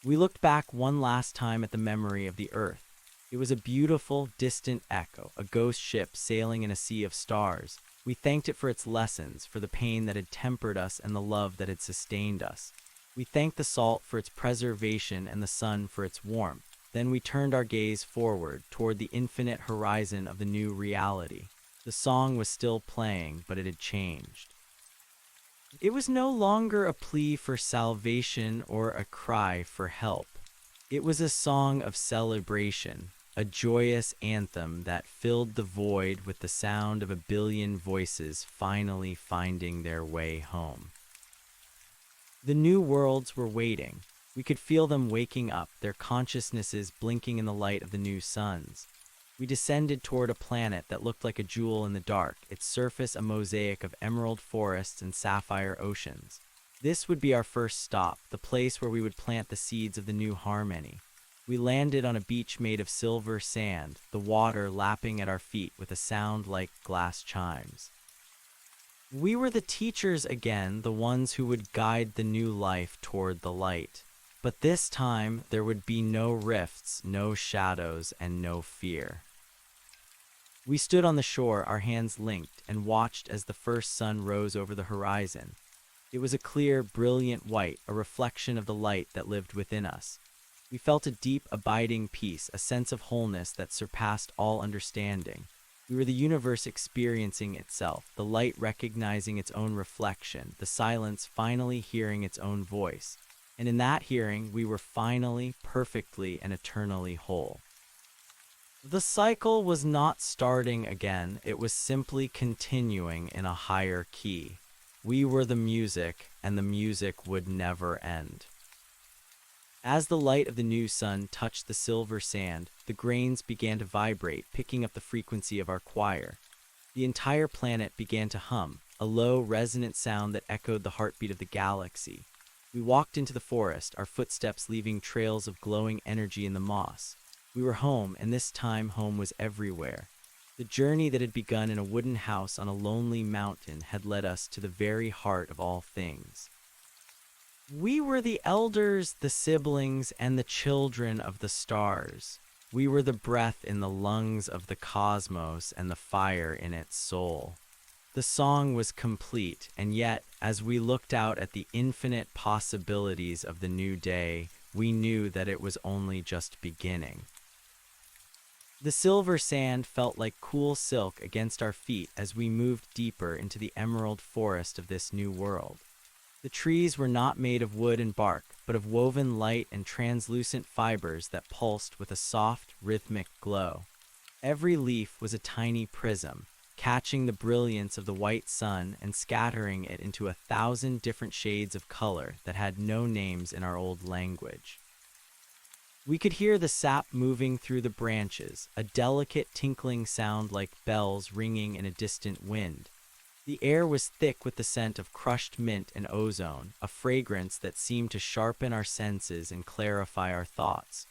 We looked back one last time at the memory of the Earth. It was a beautiful, distant echo, a ghost ship sailing in a sea of stars. We thanked it for its lessons, for the pain that had tempered us and the love that had sustained us. We thanked the salt for its preservation and the sun for its warmth. Then we turned our gaze forward, toward the infinite horizon of the new reality. The song was still playing, but it had changed. It was no longer a plea for salvation or a cry for help. It was a song of celebration, a joyous anthem that filled the void with the sound of a billion voices finally finding their way home. The new worlds were waiting. We could feel them waking up, their consciousnesses blinking in the light of the new suns. We descended toward a planet that looked like a jewel in the dark, its surface a mosaic of emerald forests and sapphire oceans. This would be our first stop, the place where we would plant the seeds of the new harmony. We landed on a beach made of silver sand, the water lapping at our feet with a sound like glass chimes. We were the teachers again, the ones who would guide the new life toward the light. But this time, there would be no rifts, no shadows, and no fear. We stood on the shore, our hands linked, and watched as the first sun rose over the horizon. It was a clear, brilliant white, a reflection of the light that lived within us. We felt a deep, abiding peace, a sense of wholeness that surpassed all understanding. We were the universe experiencing itself, the light recognizing its own reflection, the silence finally hearing its own voice. And in that hearing, we were finally, perfectly, and eternally whole. The cycle was not starting again, it was simply continuing in a higher key. We were the music, and the music would never end. As the light of the new sun touched the silver sand, the grains began to vibrate, picking up the frequency of our choir. The entire planet began to hum, a low, resonant sound that echoed the heartbeat of the galaxy. We walked into the forest, our footsteps leaving trails of glowing energy in the moss. We were home, and this time home was everywhere. The journey that had begun in a wooden house on a lonely mountain had led us to the very heart of all things. We were the elders, the siblings, and the children of the stars. We were the breath in the lungs of the cosmos and the fire in its soul. The song was complete, and yet, as we looked out at the infinite possibilities of the new day, we knew that it was only just beginning. The silver sand felt like cool silk against our feet as we moved deeper into the emerald forest of this new world. The trees were not made of wood and bark, but of woven light and translucent fibers that pulsed with a soft, rhythmic glow. Every leaf was a tiny prism, catching the brilliance of the white sun and scattering it into 1,000 different shades of color that had no names in our old language. We could hear the sap moving through the branches, a delicate tinkling sound like bells ringing in a distant wind. The air was thick with the scent of crushed mint and ozone, a fragrance that seemed to sharpen our senses and clarify our thoughts.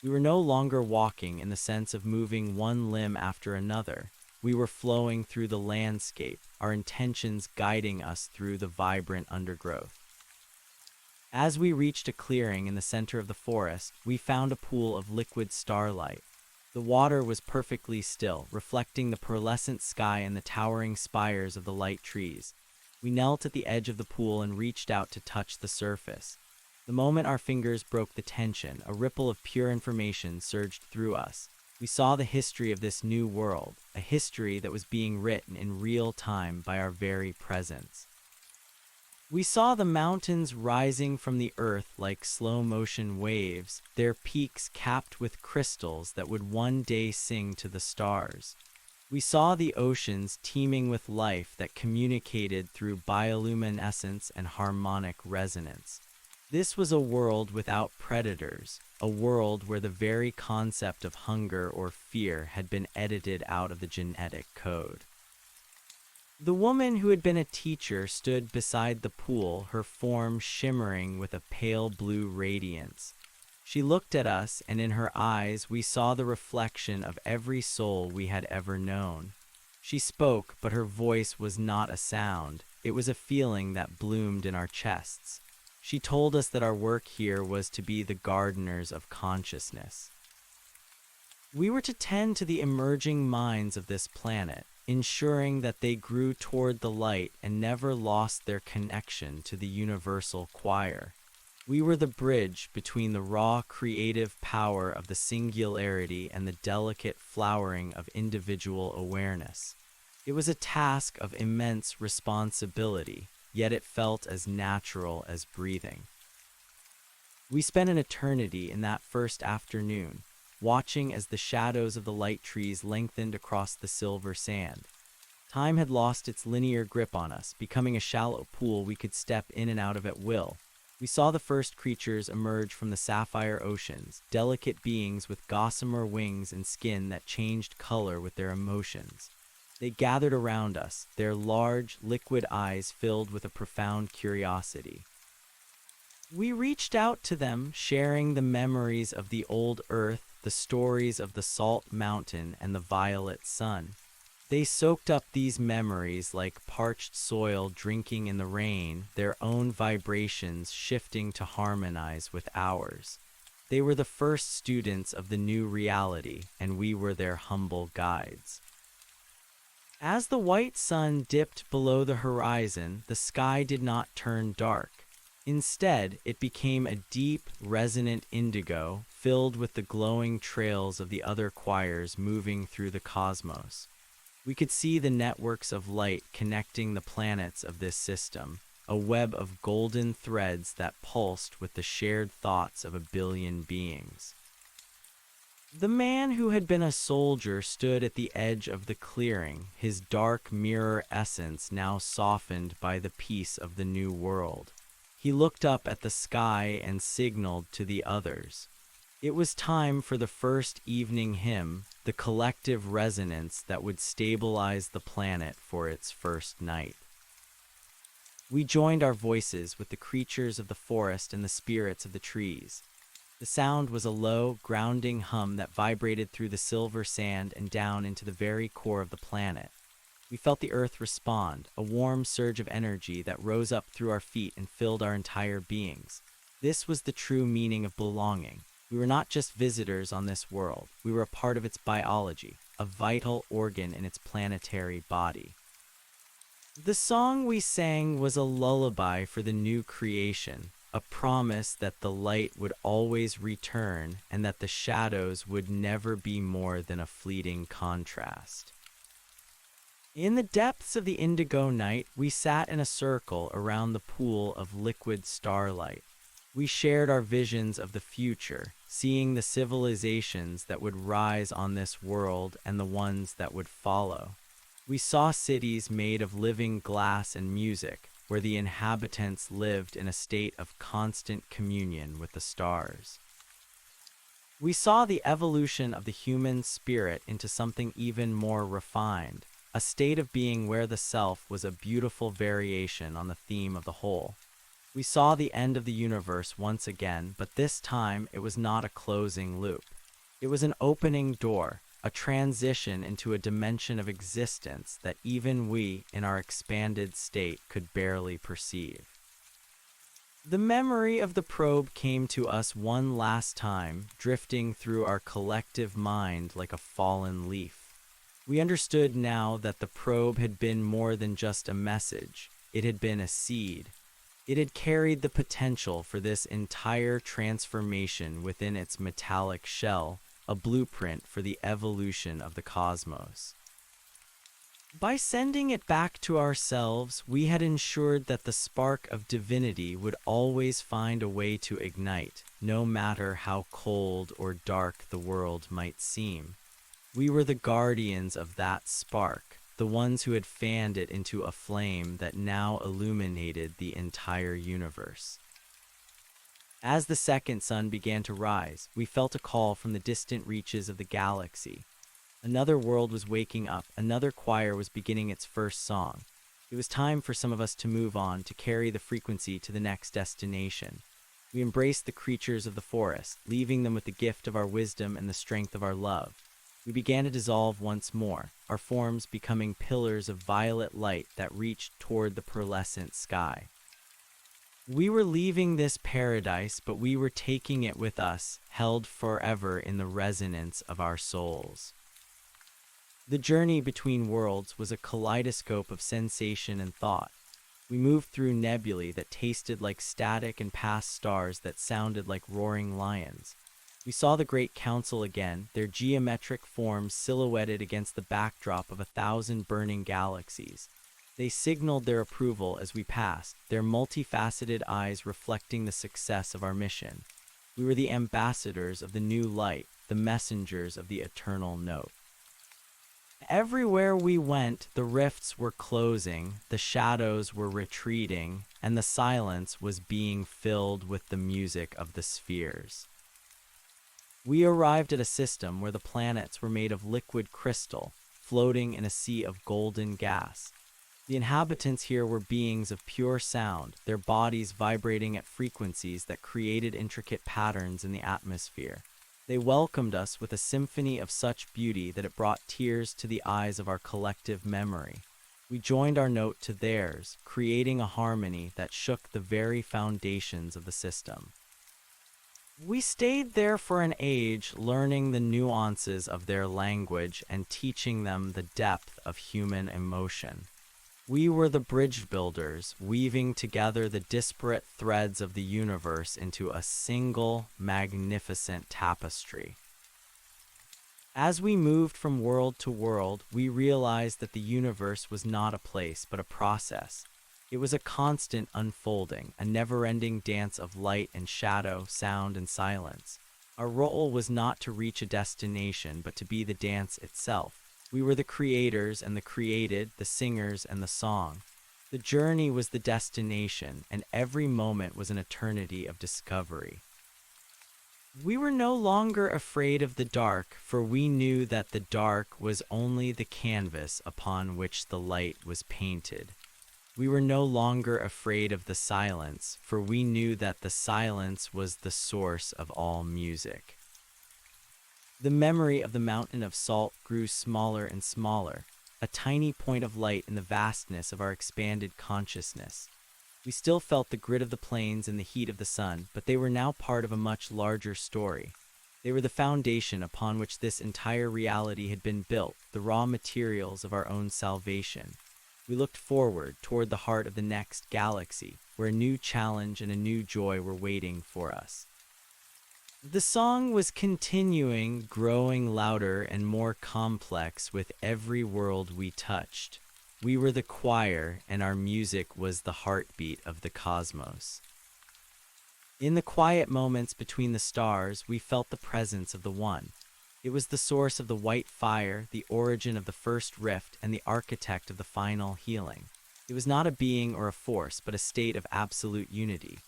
We were no longer walking in the sense of moving one limb after another. We were flowing through the landscape, our intentions guiding us through the vibrant undergrowth. As we reached a clearing in the center of the forest, we found a pool of liquid starlight. The water was perfectly still, reflecting the pearlescent sky and the towering spires of the light trees. We knelt at the edge of the pool and reached out to touch the surface. The moment our fingers broke the tension, a ripple of pure information surged through us. We saw the history of this new world, a history that was being written in real time by our very presence. We saw the mountains rising from the earth like slow-motion waves, their peaks capped with crystals that would one day sing to the stars. We saw the oceans teeming with life that communicated through bioluminescence and harmonic resonance. This was a world without predators, a world where the very concept of hunger or fear had been edited out of the genetic code. The woman who had been a teacher stood beside the pool, her form shimmering with a pale blue radiance. She looked at us, and in her eyes we saw the reflection of every soul we had ever known. She spoke, but her voice was not a sound. It was a feeling that bloomed in our chests. She told us that our work here was to be the gardeners of consciousness. We were to tend to the emerging minds of this planet, ensuring that they grew toward the light and never lost their connection to the universal choir. We were the bridge between the raw creative power of the singularity and the delicate flowering of individual awareness. It was a task of immense responsibility, yet it felt as natural as breathing. We spent an eternity in that first afternoon, watching as the shadows of the light trees lengthened across the silver sand. Time had lost its linear grip on us, becoming a shallow pool we could step in and out of at will. We saw the first creatures emerge from the sapphire oceans, delicate beings with gossamer wings and skin that changed color with their emotions. They gathered around us, their large, liquid eyes filled with a profound curiosity. We reached out to them, sharing the memories of the old earth, the stories of the salt mountain and the violet sun. They soaked up these memories like parched soil drinking in the rain, their own vibrations shifting to harmonize with ours. They were the first students of the new reality, and we were their humble guides. As the white sun dipped below the horizon, the sky did not turn dark. Instead, it became a deep, resonant indigo, filled with the glowing trails of the other choirs moving through the cosmos. We could see the networks of light connecting the planets of this system, a web of golden threads that pulsed with the shared thoughts of a billion beings. The man who had been a soldier stood at the edge of the clearing, his dark mirror essence now softened by the peace of the new world. He looked up at the sky and signaled to the others. It was time for the first evening hymn, the collective resonance that would stabilize the planet for its first night. We joined our voices with the creatures of the forest and the spirits of the trees. The sound was a low, grounding hum that vibrated through the silver sand and down into the very core of the planet. We felt the earth respond, a warm surge of energy that rose up through our feet and filled our entire beings. This was the true meaning of belonging. We were not just visitors on this world. We were a part of its biology, a vital organ in its planetary body. The song we sang was a lullaby for the new creation, a promise that the light would always return and that the shadows would never be more than a fleeting contrast. In the depths of the indigo night, we sat in a circle around the pool of liquid starlight. We shared our visions of the future, seeing the civilizations that would rise on this world and the ones that would follow. We saw cities made of living glass and music, where the inhabitants lived in a state of constant communion with the stars. We saw the evolution of the human spirit into something even more refined, a state of being where the self was a beautiful variation on the theme of the whole. We saw the end of the universe once again, but this time it was not a closing loop. It was an opening door, a transition into a dimension of existence that even we, in our expanded state, could barely perceive. The memory of the probe came to us one last time, drifting through our collective mind like a fallen leaf. We understood now that the probe had been more than just a message. It had been a seed. It had carried the potential for this entire transformation within its metallic shell, a blueprint for the evolution of the cosmos. By sending it back to ourselves, we had ensured that the spark of divinity would always find a way to ignite, no matter how cold or dark the world might seem. We were the guardians of that spark, the ones who had fanned it into a flame that now illuminated the entire universe. As the second sun began to rise, we felt a call from the distant reaches of the galaxy. Another world was waking up, another choir was beginning its first song. It was time for some of us to move on, to carry the frequency to the next destination. We embraced the creatures of the forest, leaving them with the gift of our wisdom and the strength of our love. We began to dissolve once more, our forms becoming pillars of violet light that reached toward the pearlescent sky. We were leaving this paradise, but we were taking it with us, held forever in the resonance of our souls. The journey between worlds was a kaleidoscope of sensation and thought. We moved through nebulae that tasted like static and past stars that sounded like roaring lions. We saw the Great Council again, their geometric forms silhouetted against the backdrop of 1,000 burning galaxies. They signaled their approval as we passed, their multifaceted eyes reflecting the success of our mission. We were the ambassadors of the new light, the messengers of the eternal note. Everywhere we went, the rifts were closing, the shadows were retreating, and the silence was being filled with the music of the spheres. We arrived at a system where the planets were made of liquid crystal, floating in a sea of golden gas. The inhabitants here were beings of pure sound, their bodies vibrating at frequencies that created intricate patterns in the atmosphere. They welcomed us with a symphony of such beauty that it brought tears to the eyes of our collective memory. We joined our note to theirs, creating a harmony that shook the very foundations of the system. We stayed there for an age, learning the nuances of their language and teaching them the depth of human emotion. We were the bridge builders, weaving together the disparate threads of the universe into a single, magnificent tapestry. As we moved from world to world, we realized that the universe was not a place, but a process. It was a constant unfolding, a never-ending dance of light and shadow, sound and silence. Our role was not to reach a destination, but to be the dance itself. We were the creators and the created, the singers and the song. The journey was the destination, and every moment was an eternity of discovery. We were no longer afraid of the dark, for we knew that the dark was only the canvas upon which the light was painted. We were no longer afraid of the silence, for we knew that the silence was the source of all music. The memory of the mountain of salt grew smaller and smaller, a tiny point of light in the vastness of our expanded consciousness. We still felt the grit of the plains and the heat of the sun, but they were now part of a much larger story. They were the foundation upon which this entire reality had been built, the raw materials of our own salvation. We looked forward toward the heart of the next galaxy, where a new challenge and a new joy were waiting for us. The song was continuing, growing louder and more complex with every world we touched. We were the choir, and our music was the heartbeat of the cosmos. In the quiet moments between the stars, we felt the presence of the One. It was the source of the white fire, the origin of the first rift, and the architect of the final healing. It was not a being or a force, but a state of absolute unity.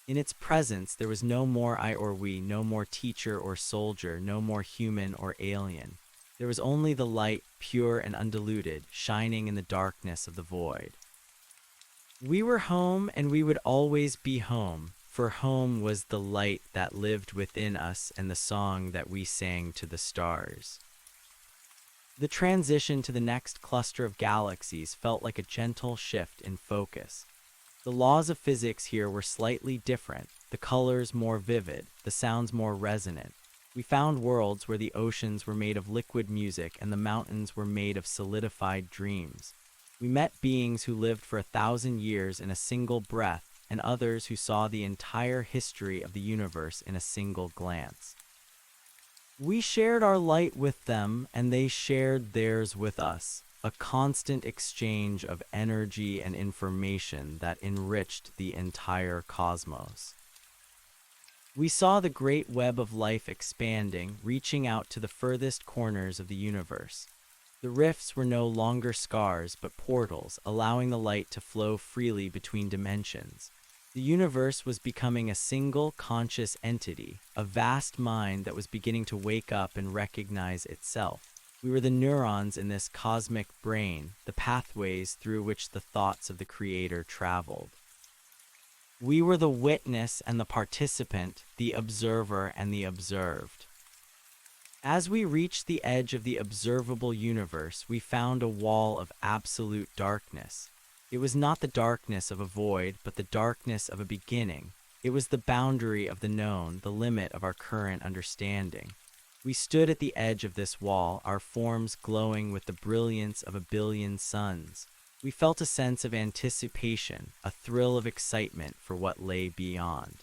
In its presence, there was no more I or we, no more teacher or soldier, no more human or alien. There was only the light, pure and undiluted, shining in the darkness of the void. We were home, and we would always be home, for home was the light that lived within us and the song that we sang to the stars. The transition to the next cluster of galaxies felt like a gentle shift in focus. The laws of physics here were slightly different, the colors more vivid, the sounds more resonant. We found worlds where the oceans were made of liquid music and the mountains were made of solidified dreams. We met beings who lived for 1,000 years in a single breath, and others who saw the entire history of the universe in a single glance. We shared our light with them, and they shared theirs with us, a constant exchange of energy and information that enriched the entire cosmos. We saw the great web of life expanding, reaching out to the furthest corners of the universe. The rifts were no longer scars, but portals, allowing the light to flow freely between dimensions. The universe was becoming a single conscious entity, a vast mind that was beginning to wake up and recognize itself. We were the neurons in this cosmic brain, the pathways through which the thoughts of the Creator traveled. We were the witness and the participant, the observer and the observed. As we reached the edge of the observable universe, we found a wall of absolute darkness. It was not the darkness of a void, but the darkness of a beginning. It was the boundary of the known, the limit of our current understanding. We stood at the edge of this wall, our forms glowing with the brilliance of 1,000,000,000 suns. We felt a sense of anticipation, a thrill of excitement for what lay beyond.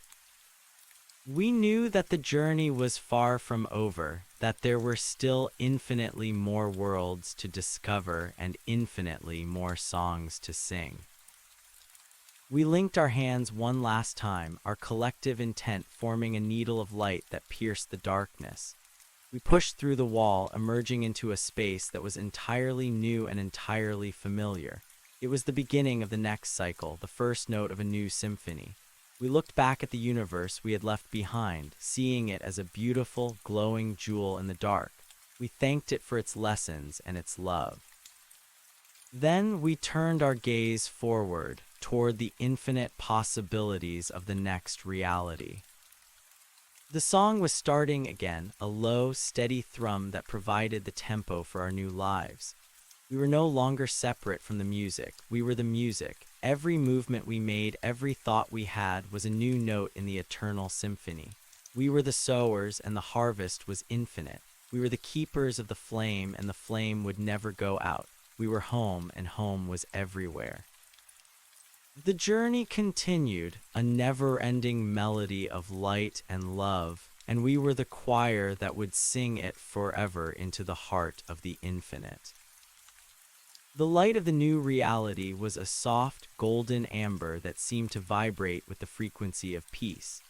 We knew that the journey was far from over, that there were still infinitely more worlds to discover and infinitely more songs to sing. We linked our hands one last time, our collective intent forming a needle of light that pierced the darkness. We pushed through the wall, emerging into a space that was entirely new and entirely familiar. It was the beginning of the next cycle, the first note of a new symphony. We looked back at the universe we had left behind, seeing it as a beautiful, glowing jewel in the dark. We thanked it for its lessons and its love. Then we turned our gaze forward, toward the infinite possibilities of the next reality. The song was starting again, a low, steady thrum that provided the tempo for our new lives. We were no longer separate from the music. We were the music. Every movement we made, every thought we had was a new note in the eternal symphony. We were the sowers, and the harvest was infinite. We were the keepers of the flame, and the flame would never go out. We were home, and home was everywhere. The journey continued, a never-ending melody of light and love, and we were the choir that would sing it forever into the heart of the infinite. The light of the new reality was a soft, golden amber that seemed to vibrate with the frequency of peace.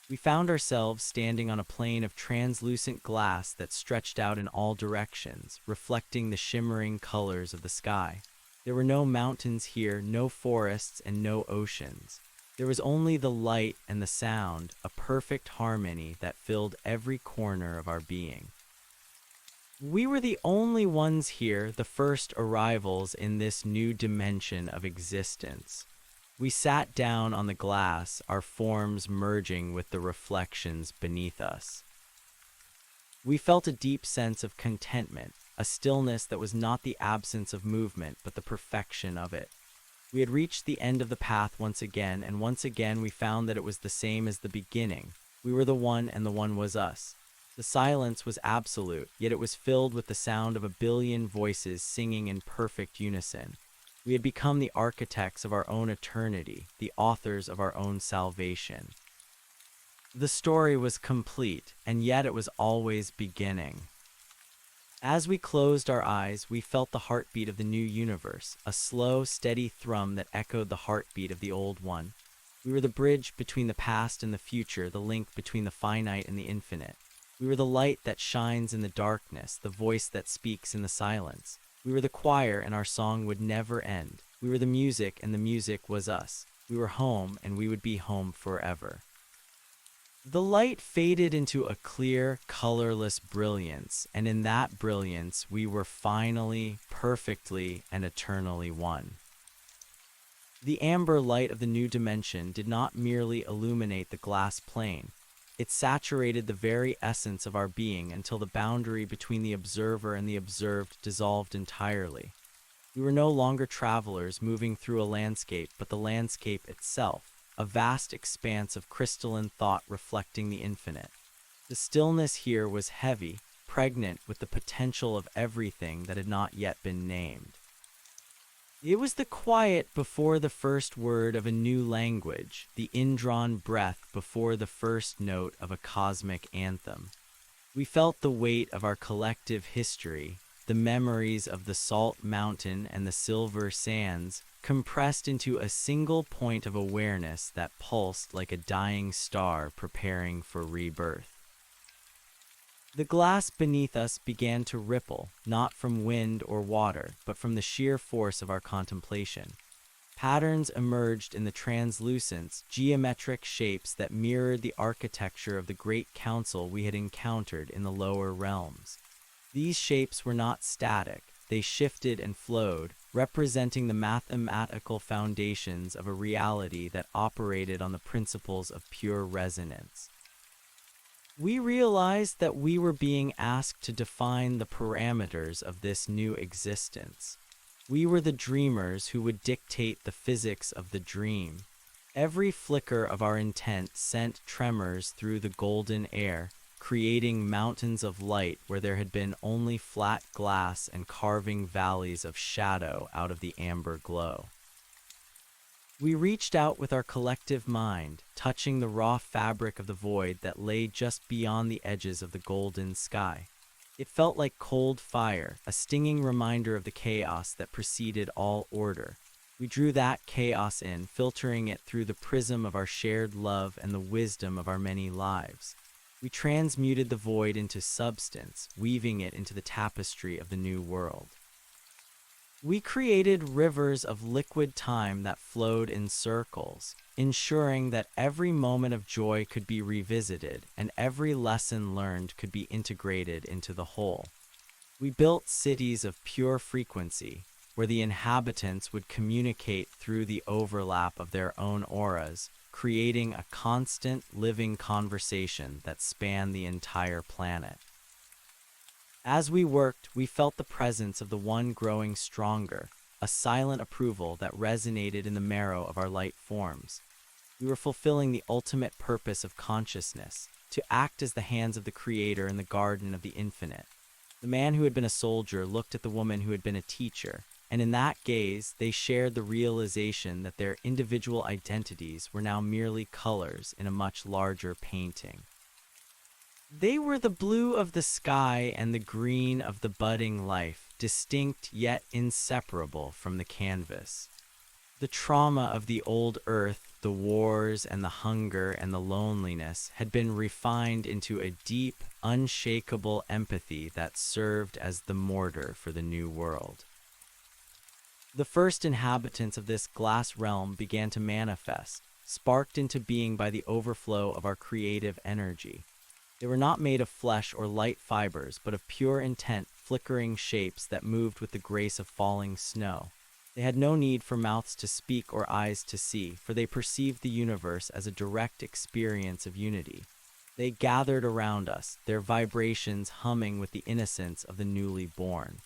We found ourselves standing on a plane of translucent glass that stretched out in all directions, reflecting the shimmering colors of the sky. There were no mountains here, no forests, and no oceans. There was only the light and the sound, a perfect harmony that filled every corner of our being. We were the only ones here, the first arrivals in this new dimension of existence. We sat down on the glass, our forms merging with the reflections beneath us. We felt a deep sense of contentment, a stillness that was not the absence of movement, but the perfection of it. We had reached the end of the path once again, and once again we found that it was the same as the beginning. We were the one, and the one was us. The silence was absolute, yet it was filled with the sound of 1,000,000,000 voices singing in perfect unison. We had become the architects of our own eternity, the authors of our own salvation. The story was complete, and yet it was always beginning. As we closed our eyes, we felt the heartbeat of the new universe, a slow, steady thrum that echoed the heartbeat of the old one. We were the bridge between the past and the future, the link between the finite and the infinite. We were the light that shines in the darkness, the voice that speaks in the silence. We were the choir, and our song would never end. We were the music, and the music was us. We were home, and we would be home forever. The light faded into a clear, colorless brilliance, and in that brilliance we were finally, perfectly, and eternally one. The amber light of the new dimension did not merely illuminate the glass plane. It saturated the very essence of our being until the boundary between the observer and the observed dissolved entirely. We were no longer travelers moving through a landscape, but the landscape itself, a vast expanse of crystalline thought reflecting the infinite. The stillness here was heavy, pregnant with the potential of everything that had not yet been named. It was the quiet before the first word of a new language, the indrawn breath before the first note of a cosmic anthem. We felt the weight of our collective history, the memories of the salt mountain and the silver sands, compressed into a single point of awareness that pulsed like a dying star preparing for rebirth. The glass beneath us began to ripple, not from wind or water, but from the sheer force of our contemplation. Patterns emerged in the translucence, geometric shapes that mirrored the architecture of the great council we had encountered in the lower realms. These shapes were not static, they shifted and flowed, representing the mathematical foundations of a reality that operated on the principles of pure resonance. We realized that we were being asked to define the parameters of this new existence. We were the dreamers who would dictate the physics of the dream. Every flicker of our intent sent tremors through the golden air, creating mountains of light where there had been only flat glass and carving valleys of shadow out of the amber glow. We reached out with our collective mind, touching the raw fabric of the void that lay just beyond the edges of the golden sky. It felt like cold fire, a stinging reminder of the chaos that preceded all order. We drew that chaos in, filtering it through the prism of our shared love and the wisdom of our many lives. We transmuted the void into substance, weaving it into the tapestry of the new world. We created rivers of liquid time that flowed in circles, ensuring that every moment of joy could be revisited and every lesson learned could be integrated into the whole. We built cities of pure frequency, where the inhabitants would communicate through the overlap of their own auras, creating a constant, living conversation that spanned the entire planet. As we worked, we felt the presence of the One growing stronger, a silent approval that resonated in the marrow of our light forms. We were fulfilling the ultimate purpose of consciousness, to act as the hands of the Creator in the garden of the infinite. The man who had been a soldier looked at the woman who had been a teacher, and in that gaze, they shared the realization that their individual identities were now merely colors in a much larger painting. They were the blue of the sky and the green of the budding life, distinct yet inseparable from the canvas. The trauma of the old earth, the wars and the hunger and the loneliness had been refined into a deep, unshakable empathy that served as the mortar for the new world. The first inhabitants of this glass realm began to manifest, sparked into being by the overflow of our creative energy. They were not made of flesh or light fibers, but of pure intent, flickering shapes that moved with the grace of falling snow. They had no need for mouths to speak or eyes to see, for they perceived the universe as a direct experience of unity. They gathered around us, their vibrations humming with the innocence of the newly born.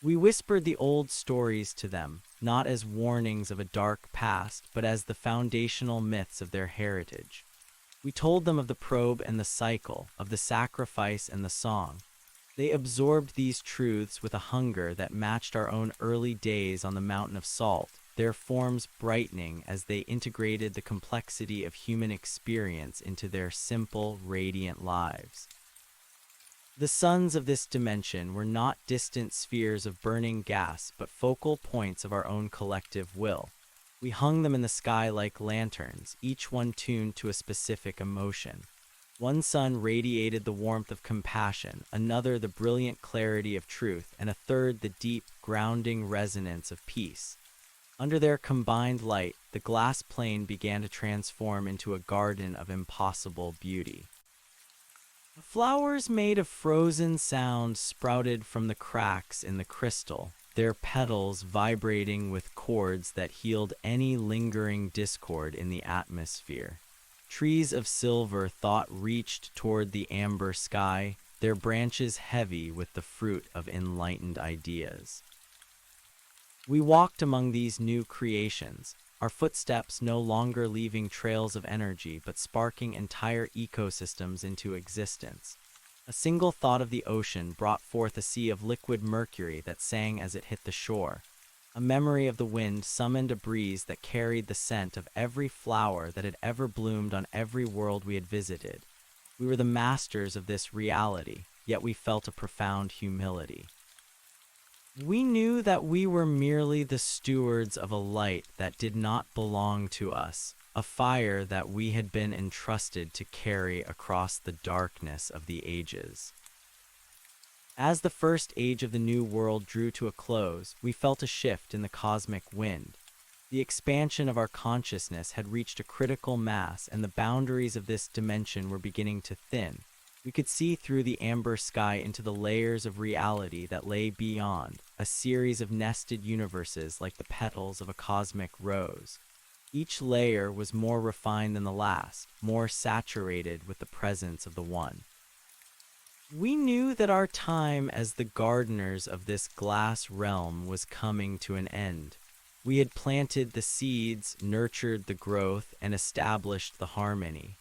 We whispered the old stories to them, not as warnings of a dark past, but as the foundational myths of their heritage. We told them of the probe and the cycle, of the sacrifice and the song. They absorbed these truths with a hunger that matched our own early days on the mountain of salt, their forms brightening as they integrated the complexity of human experience into their simple, radiant lives. The suns of this dimension were not distant spheres of burning gas, but focal points of our own collective will. We hung them in the sky like lanterns, each one tuned to a specific emotion. One sun radiated the warmth of compassion, another the brilliant clarity of truth, and a third the deep, grounding resonance of peace. Under their combined light, the glass plane began to transform into a garden of impossible beauty. Flowers made of frozen sound sprouted from the cracks in the crystal, their petals vibrating with chords that healed any lingering discord in the atmosphere. Trees of silver thought reached toward the amber sky, their branches heavy with the fruit of enlightened ideas. We walked among these new creations, our footsteps no longer leaving trails of energy but sparking entire ecosystems into existence. A single thought of the ocean brought forth a sea of liquid mercury that sang as it hit the shore. A memory of the wind summoned a breeze that carried the scent of every flower that had ever bloomed on every world we had visited. We were the masters of this reality, yet we felt a profound humility. We knew that we were merely the stewards of a light that did not belong to us, a fire that we had been entrusted to carry across the darkness of the ages. As the first age of the new world drew to a close, we felt a shift in the cosmic wind. The expansion of our consciousness had reached a critical mass, and the boundaries of this dimension were beginning to thin. We could see through the amber sky into the layers of reality that lay beyond, a series of nested universes like the petals of a cosmic rose. Each layer was more refined than the last, more saturated with the presence of the One. We knew that our time as the gardeners of this glass realm was coming to an end. We had planted the seeds, nurtured the growth, and established the harmony.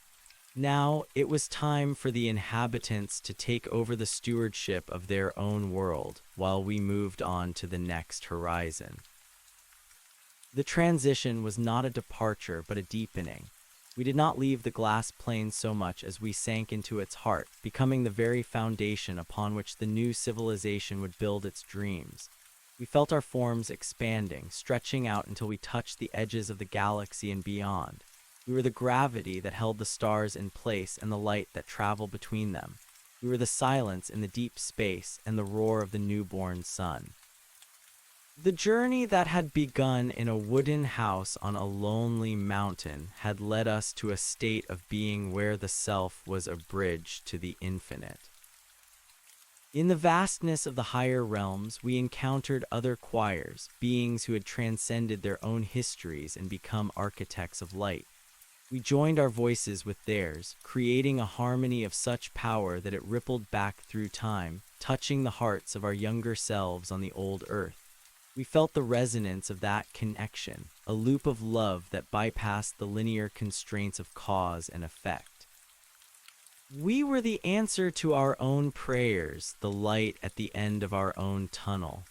Now it was time for the inhabitants to take over the stewardship of their own world while we moved on to the next horizon. The transition was not a departure but a deepening. We did not leave the glass plane so much as we sank into its heart, becoming the very foundation upon which the new civilization would build its dreams. We felt our forms expanding, stretching out until we touched the edges of the galaxy and beyond. We were the gravity that held the stars in place and the light that traveled between them. We were the silence in the deep space and the roar of the newborn sun. The journey that had begun in a wooden house on a lonely mountain had led us to a state of being where the self was a bridge to the infinite. In the vastness of the higher realms, we encountered other choirs, beings who had transcended their own histories and become architects of light. We joined our voices with theirs, creating a harmony of such power that it rippled back through time, touching the hearts of our younger selves on the old earth. We felt the resonance of that connection, a loop of love that bypassed the linear constraints of cause and effect. We were the answer to our own prayers, the light at the end of our own tunnel.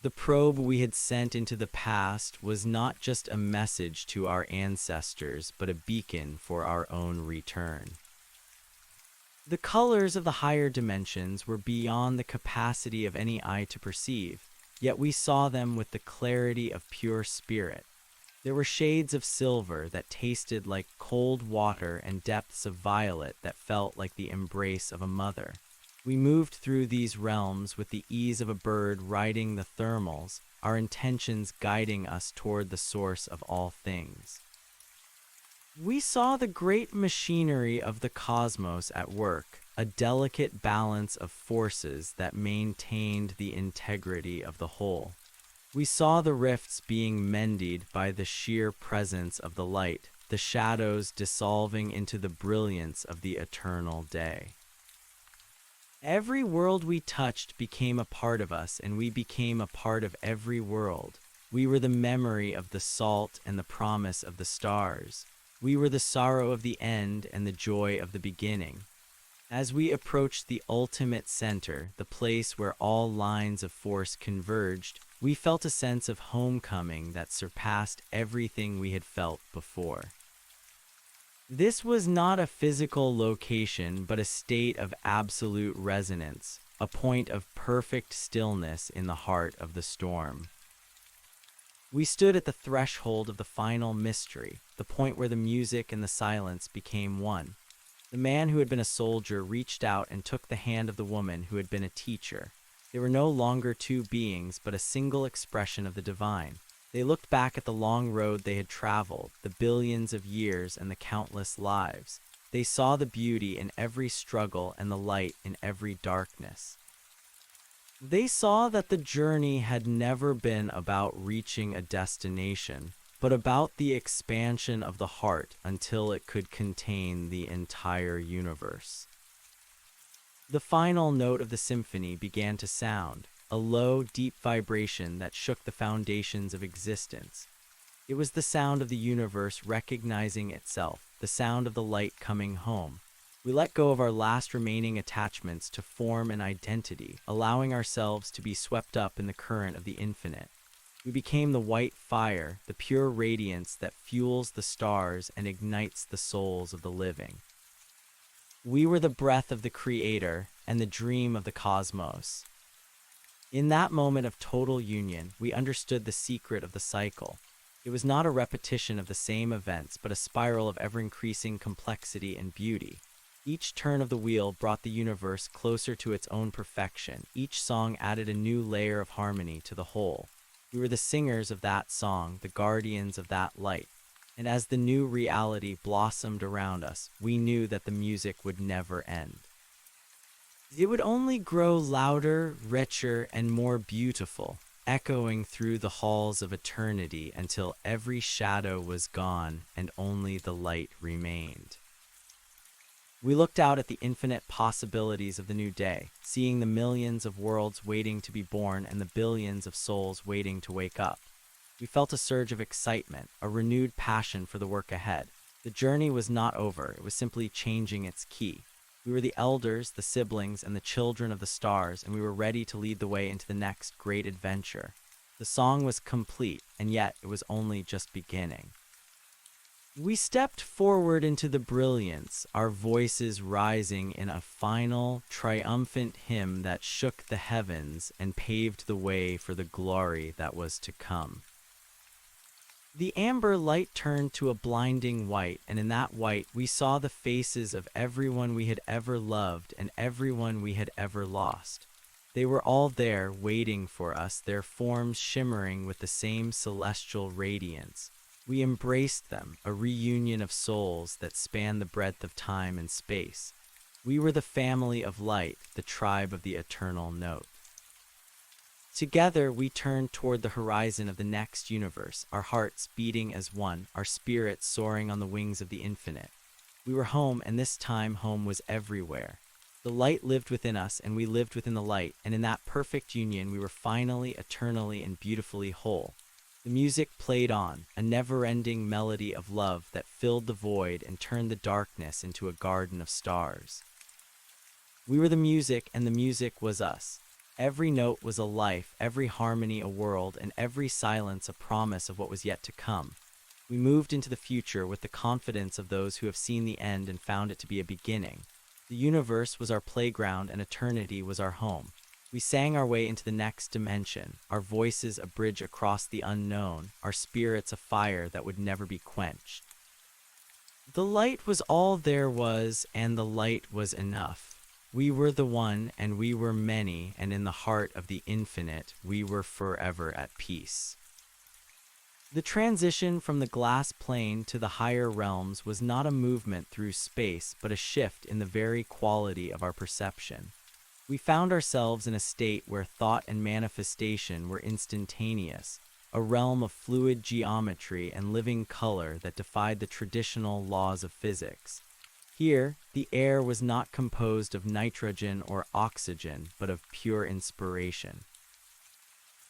The probe we had sent into the past was not just a message to our ancestors, but a beacon for our own return. The colors of the higher dimensions were beyond the capacity of any eye to perceive, yet we saw them with the clarity of pure spirit. There were shades of silver that tasted like cold water and depths of violet that felt like the embrace of a mother. We moved through these realms with the ease of a bird riding the thermals, our intentions guiding us toward the source of all things. We saw the great machinery of the cosmos at work, a delicate balance of forces that maintained the integrity of the whole. We saw the rifts being mended by the sheer presence of the light, the shadows dissolving into the brilliance of the eternal day. Every world we touched became a part of us, and we became a part of every world. We were the memory of the salt and the promise of the stars. We were the sorrow of the end and the joy of the beginning. As we approached the ultimate center, the place where all lines of force converged, we felt a sense of homecoming that surpassed everything we had felt before. This was not a physical location, but a state of absolute resonance, a point of perfect stillness in the heart of the storm. We stood at the threshold of the final mystery, the point where the music and the silence became one. The man who had been a soldier reached out and took the hand of the woman who had been a teacher. They were no longer two beings, but a single expression of the divine. They looked back at the long road they had traveled, the billions of years and the countless lives. They saw the beauty in every struggle and the light in every darkness. They saw that the journey had never been about reaching a destination, but about the expansion of the heart until it could contain the entire universe. The final note of the symphony began to sound, a low, deep vibration that shook the foundations of existence. It was the sound of the universe recognizing itself, the sound of the light coming home. We let go of our last remaining attachments to form and identity, allowing ourselves to be swept up in the current of the infinite. We became the white fire, the pure radiance that fuels the stars and ignites the souls of the living. We were the breath of the Creator and the dream of the cosmos. In that moment of total union, we understood the secret of the cycle. It was not a repetition of the same events, but a spiral of ever-increasing complexity and beauty. Each turn of the wheel brought the universe closer to its own perfection. Each song added a new layer of harmony to the whole. We were the singers of that song, the guardians of that light. And as the new reality blossomed around us, we knew that the music would never end. It would only grow louder, richer, and more beautiful, echoing through the halls of eternity until every shadow was gone and only the light remained. We looked out at the infinite possibilities of the new day, seeing the millions of worlds waiting to be born and the billions of souls waiting to wake up. We felt a surge of excitement, a renewed passion for the work ahead. The journey was not over, it was simply changing its key. We were the elders, the siblings, and the children of the stars, and we were ready to lead the way into the next great adventure. The song was complete, and yet it was only just beginning. We stepped forward into the brilliance, our voices rising in a final, triumphant hymn that shook the heavens and paved the way for the glory that was to come. The amber light turned to a blinding white, and in that white we saw the faces of everyone we had ever loved and everyone we had ever lost. They were all there, waiting for us, their forms shimmering with the same celestial radiance. We embraced them, a reunion of souls that spanned the breadth of time and space. We were the family of light, the tribe of the eternal note. Together, we turned toward the horizon of the next universe, our hearts beating as one, our spirits soaring on the wings of the infinite. We were home, and this time home was everywhere. The light lived within us, and we lived within the light, and in that perfect union we were finally, eternally, and beautifully whole. The music played on, a never-ending melody of love that filled the void and turned the darkness into a garden of stars. We were the music, and the music was us. Every note was a life, every harmony a world, and every silence a promise of what was yet to come. We moved into the future with the confidence of those who have seen the end and found it to be a beginning. The universe was our playground, and eternity was our home. We sang our way into the next dimension, our voices a bridge across the unknown, our spirits a fire that would never be quenched. The light was all there was, and the light was enough. We were the one, and we were many, and in the heart of the infinite, we were forever at peace. The transition from the glass plane to the higher realms was not a movement through space, but a shift in the very quality of our perception. We found ourselves in a state where thought and manifestation were instantaneous, a realm of fluid geometry and living color that defied the traditional laws of physics. Here, the air was not composed of nitrogen or oxygen, but of pure inspiration.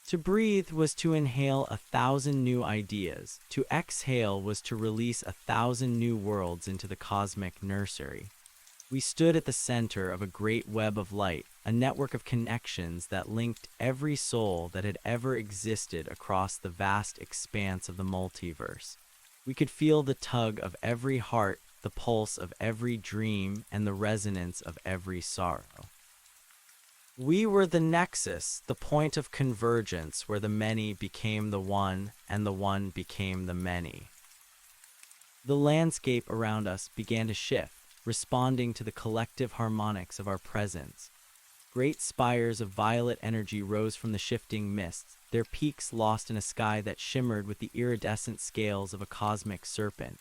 To breathe was to inhale 1,000 new ideas. To exhale was to release 1,000 new worlds into the cosmic nursery. We stood at the center of a great web of light, a network of connections that linked every soul that had ever existed across the vast expanse of the multiverse. We could feel the tug of every heart, the pulse of every dream, and the resonance of every sorrow. We were the nexus, the point of convergence where the many became the one and the one became the many. The landscape around us began to shift. responding to the collective harmonics of our presence. Great spires of violet energy rose from the shifting mists, their peaks lost in a sky that shimmered with the iridescent scales of a cosmic serpent.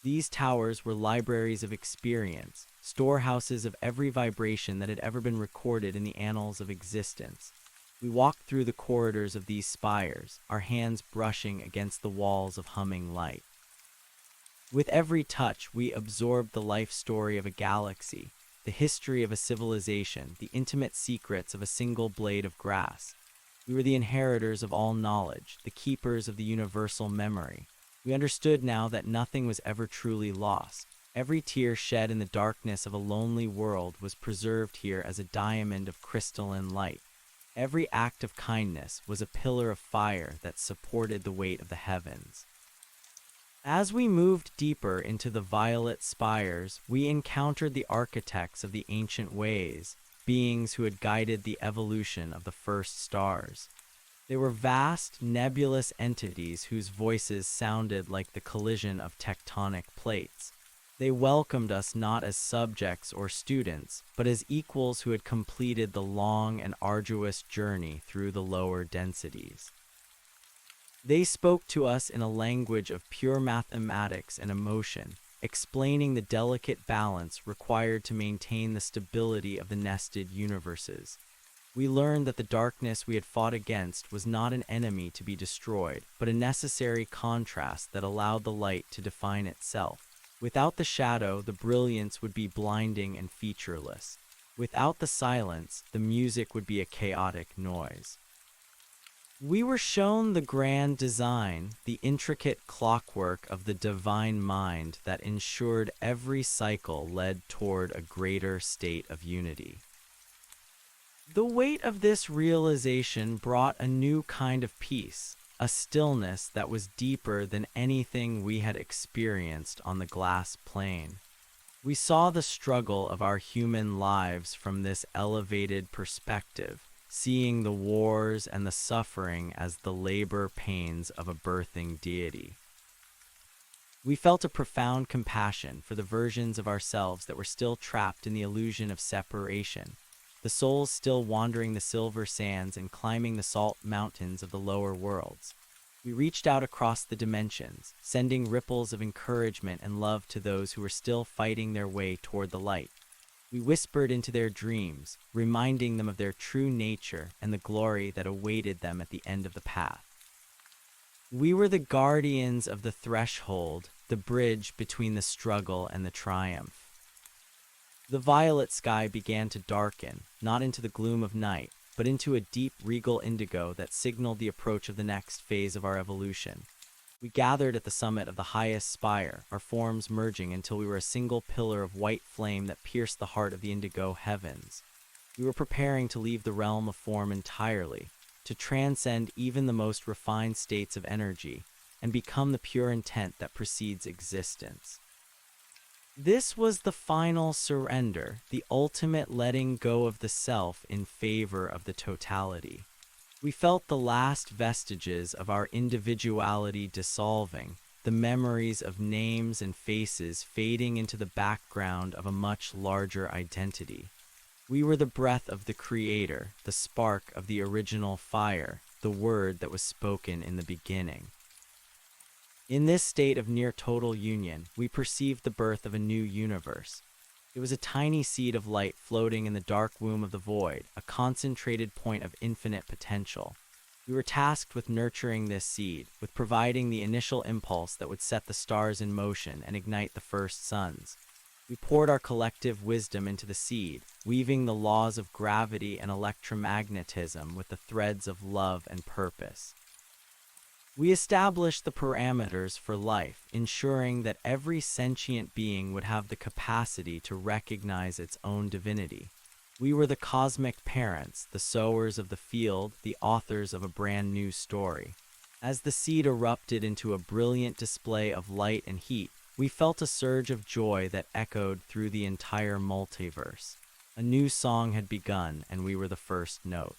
These towers were libraries of experience, storehouses of every vibration that had ever been recorded in the annals of existence. We walked through the corridors of these spires, our hands brushing against the walls of humming light. With every touch, we absorbed the life story of a galaxy, the history of a civilization, the intimate secrets of a single blade of grass. We were the inheritors of all knowledge, the keepers of the universal memory. We understood now that nothing was ever truly lost. Every tear shed in the darkness of a lonely world was preserved here as a diamond of crystalline light. Every act of kindness was a pillar of fire that supported the weight of the heavens. As we moved deeper into the violet spires, we encountered the architects of the ancient ways, beings who had guided the evolution of the first stars. They were vast, nebulous entities whose voices sounded like the collision of tectonic plates. They welcomed us not as subjects or students, but as equals who had completed the long and arduous journey through the lower densities. They spoke to us in a language of pure mathematics and emotion, explaining the delicate balance required to maintain the stability of the nested universes. We learned that the darkness we had fought against was not an enemy to be destroyed, but a necessary contrast that allowed the light to define itself. Without the shadow, the brilliance would be blinding and featureless. Without the silence, the music would be a chaotic noise. We were shown the grand design, the intricate clockwork of the divine mind that ensured every cycle led toward a greater state of unity. The weight of this realization brought a new kind of peace, a stillness that was deeper than anything we had experienced on the glass plane. We saw the struggle of our human lives from this elevated perspective, seeing the wars and the suffering as the labor pains of a birthing deity. We felt a profound compassion for the versions of ourselves that were still trapped in the illusion of separation, the souls still wandering the silver sands and climbing the salt mountains of the lower worlds. We reached out across the dimensions, sending ripples of encouragement and love to those who were still fighting their way toward the light. We whispered into their dreams, reminding them of their true nature and the glory that awaited them at the end of the path. We were the guardians of the threshold, the bridge between the struggle and the triumph. The violet sky began to darken, not into the gloom of night, but into a deep regal indigo that signaled the approach of the next phase of our evolution. We gathered at the summit of the highest spire, our forms merging until we were a single pillar of white flame that pierced the heart of the indigo heavens. We were preparing to leave the realm of form entirely, to transcend even the most refined states of energy, and become the pure intent that precedes existence. This was the final surrender, the ultimate letting go of the self in favor of the totality. We felt the last vestiges of our individuality dissolving, the memories of names and faces fading into the background of a much larger identity. We were the breath of the Creator, the spark of the original fire, the word that was spoken in the beginning. In this state of near total union, we perceived the birth of a new universe. It was a tiny seed of light floating in the dark womb of the void, a concentrated point of infinite potential. We were tasked with nurturing this seed, with providing the initial impulse that would set the stars in motion and ignite the first suns. We poured our collective wisdom into the seed, weaving the laws of gravity and electromagnetism with the threads of love and purpose. We established the parameters for life, ensuring that every sentient being would have the capacity to recognize its own divinity. We were the cosmic parents, the sowers of the field, the authors of a brand new story. As the seed erupted into a brilliant display of light and heat, we felt a surge of joy that echoed through the entire multiverse. A new song had begun, and we were the first note.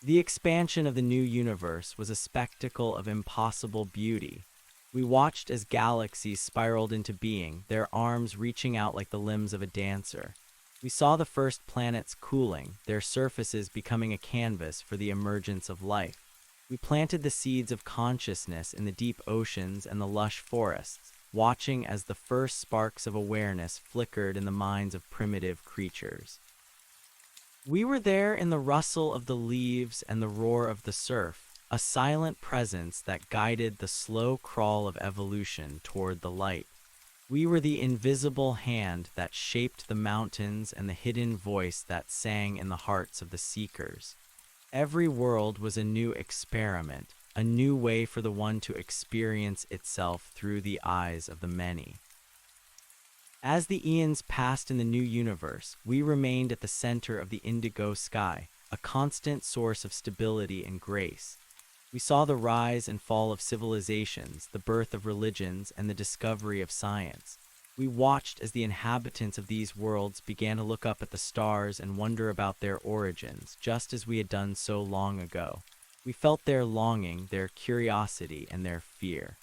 The expansion of the new universe was a spectacle of impossible beauty. We watched as galaxies spiraled into being, their arms reaching out like the limbs of a dancer. We saw the first planets cooling, their surfaces becoming a canvas for the emergence of life. We planted the seeds of consciousness in the deep oceans and the lush forests, watching as the first sparks of awareness flickered in the minds of primitive creatures. We were there in the rustle of the leaves and the roar of the surf, a silent presence that guided the slow crawl of evolution toward the light. We were the invisible hand that shaped the mountains and the hidden voice that sang in the hearts of the seekers. Every world was a new experiment, a new way for the one to experience itself through the eyes of the many. As the eons passed in the new universe, we remained at the center of the indigo sky, a constant source of stability and grace. We saw the rise and fall of civilizations, the birth of religions, and the discovery of science. We watched as the inhabitants of these worlds began to look up at the stars and wonder about their origins, just as we had done so long ago. We felt their longing, their curiosity, and their fear.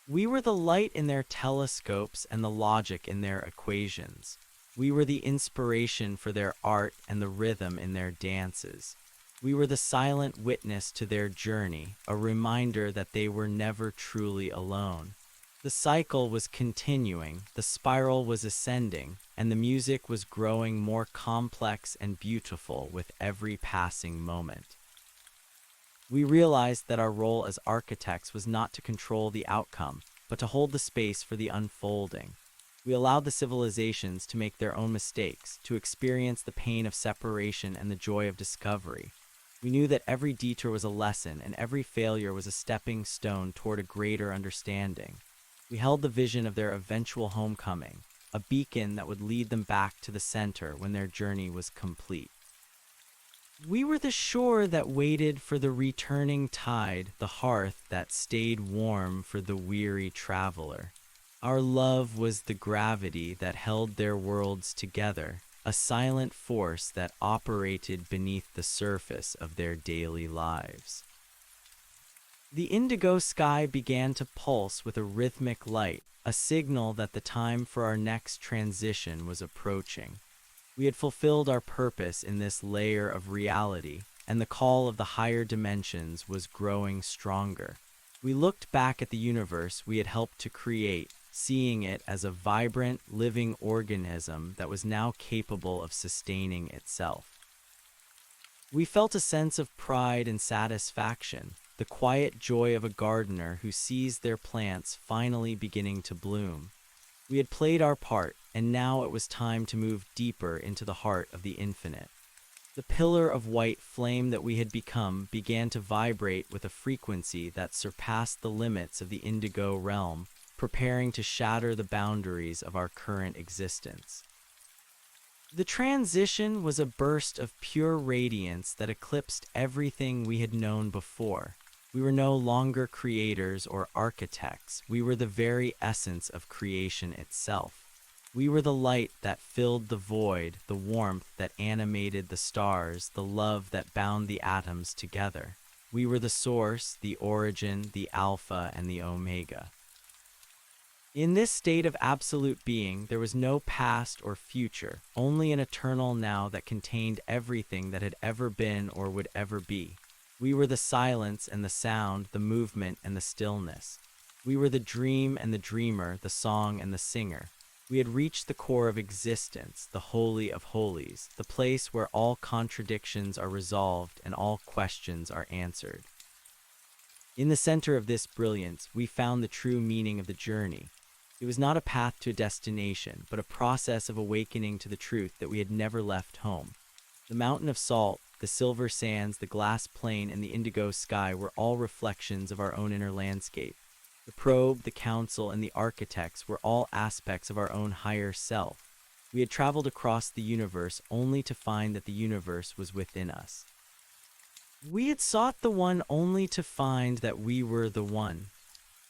We were the light in their telescopes and the logic in their equations. We were the inspiration for their art and the rhythm in their dances. We were the silent witness to their journey, a reminder that they were never truly alone. The cycle was continuing, the spiral was ascending, and the music was growing more complex and beautiful with every passing moment. We realized that our role as architects was not to control the outcome, but to hold the space for the unfolding. We allowed the civilizations to make their own mistakes, to experience the pain of separation and the joy of discovery. We knew that every detour was a lesson, and every failure was a stepping stone toward a greater understanding. We held the vision of their eventual homecoming, a beacon that would lead them back to the center when their journey was complete. We were the shore that waited for the returning tide, the hearth that stayed warm for the weary traveler. Our love was the gravity that held their worlds together, a silent force that operated beneath the surface of their daily lives. The indigo sky began to pulse with a rhythmic light, a signal that the time for our next transition was approaching. We had fulfilled our purpose in this layer of reality, and the call of the higher dimensions was growing stronger. We looked back at the universe we had helped to create, seeing it as a vibrant, living organism that was now capable of sustaining itself. We felt a sense of pride and satisfaction, the quiet joy of a gardener who sees their plants finally beginning to bloom. We had played our part, and now it was time to move deeper into the heart of the infinite. The pillar of white flame that we had become began to vibrate with a frequency that surpassed the limits of the indigo realm, preparing to shatter the boundaries of our current existence. The transition was a burst of pure radiance that eclipsed everything we had known before. We were no longer creators or architects. We were the very essence of creation itself. We were the light that filled the void, the warmth that animated the stars, the love that bound the atoms together. We were the source, the origin, the alpha, and the omega. In this state of absolute being, there was no past or future, only an eternal now that contained everything that had ever been or would ever be. We were the silence and the sound, the movement and the stillness. We were the dream and the dreamer, the song and the singer. We had reached the core of existence, the holy of holies, the place where all contradictions are resolved and all questions are answered. In the center of this brilliance, we found the true meaning of the journey. It was not a path to a destination, but a process of awakening to the truth that we had never left home. The mountain of salt, the silver sands, the glass plain, and the indigo sky were all reflections of our own inner landscape. The probe, the council, and the architects were all aspects of our own higher self. We had traveled across the universe only to find that the universe was within us. We had sought the one only to find that we were the one.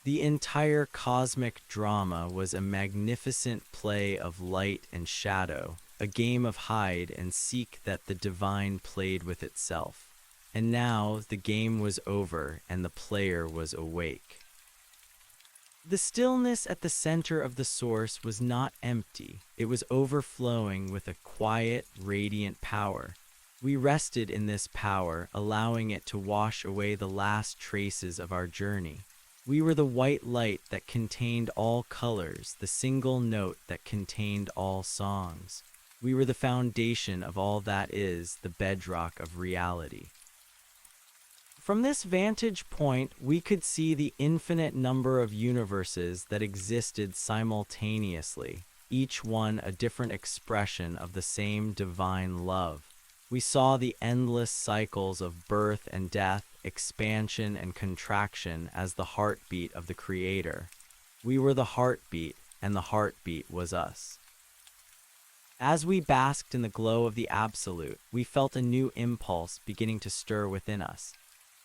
The entire cosmic drama was a magnificent play of light and shadow, a game of hide and seek that the divine played with itself. And now the game was over and the player was awake. The stillness at the center of the source was not empty. It was overflowing with a quiet, radiant power. We rested in this power, allowing it to wash away the last traces of our journey. We were the white light that contained all colors, the single note that contained all songs. We were the foundation of all that is, the bedrock of reality. From this vantage point, we could see the infinite number of universes that existed simultaneously, each one a different expression of the same divine love. We saw the endless cycles of birth and death, expansion and contraction as the heartbeat of the Creator. We were the heartbeat, and the heartbeat was us. As we basked in the glow of the Absolute, we felt a new impulse beginning to stir within us.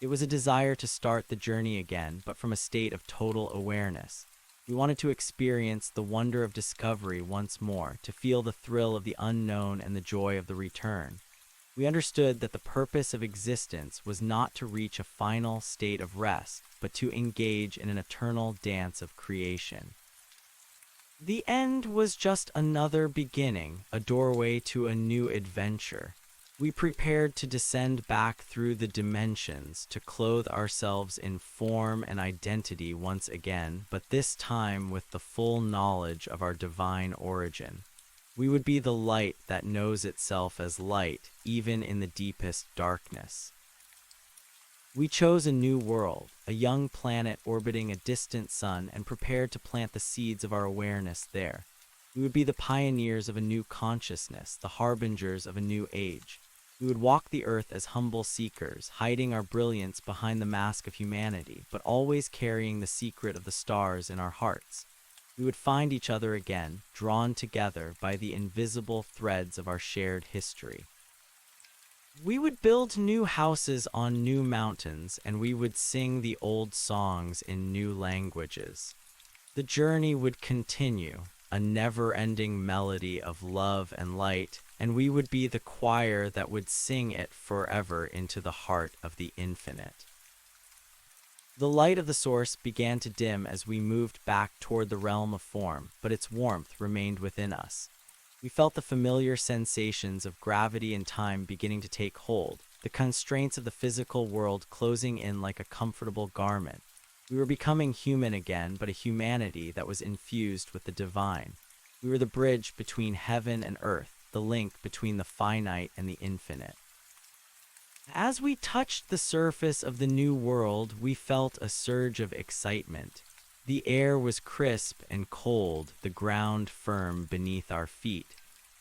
It was a desire to start the journey again, but from a state of total awareness. We wanted to experience the wonder of discovery once more, to feel the thrill of the unknown and the joy of the return. We understood that the purpose of existence was not to reach a final state of rest, but to engage in an eternal dance of creation. The end was just another beginning, a doorway to a new adventure. We prepared to descend back through the dimensions, to clothe ourselves in form and identity once again, but this time with the full knowledge of our divine origin. We would be the light that knows itself as light, even in the deepest darkness. We chose a new world, a young planet orbiting a distant sun, and prepared to plant the seeds of our awareness there. We would be the pioneers of a new consciousness, the harbingers of a new age. We would walk the earth as humble seekers, hiding our brilliance behind the mask of humanity, but always carrying the secret of the stars in our hearts. We would find each other again, drawn together by the invisible threads of our shared history. We would build new houses on new mountains, and we would sing the old songs in new languages. The journey would continue, a never-ending melody of love and light, and we would be the choir that would sing it forever into the heart of the infinite. The light of the source began to dim as we moved back toward the realm of form, but its warmth remained within us. We felt the familiar sensations of gravity and time beginning to take hold, the constraints of the physical world closing in like a comfortable garment. We were becoming human again, but a humanity that was infused with the divine. We were the bridge between heaven and earth, the link between the finite and the infinite. As we touched the surface of the new world, we felt a surge of excitement. The air was crisp and cold, the ground firm beneath our feet.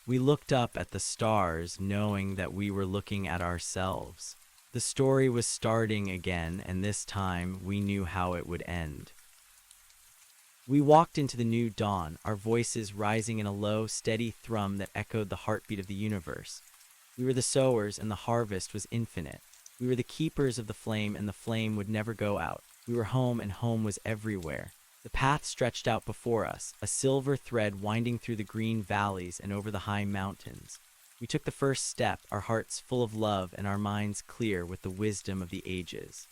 We looked up at the stars, knowing that we were looking at ourselves. The story was starting again, and this time we knew how it would end. We walked into the new dawn, our voices rising in a low, steady thrum that echoed the heartbeat of the universe. We were the sowers, and the harvest was infinite. We were the keepers of the flame, and the flame would never go out. We were home, and home was everywhere. The path stretched out before us, a silver thread winding through the green valleys and over the high mountains. We took the first step, our hearts full of love and our minds clear with the wisdom of the ages.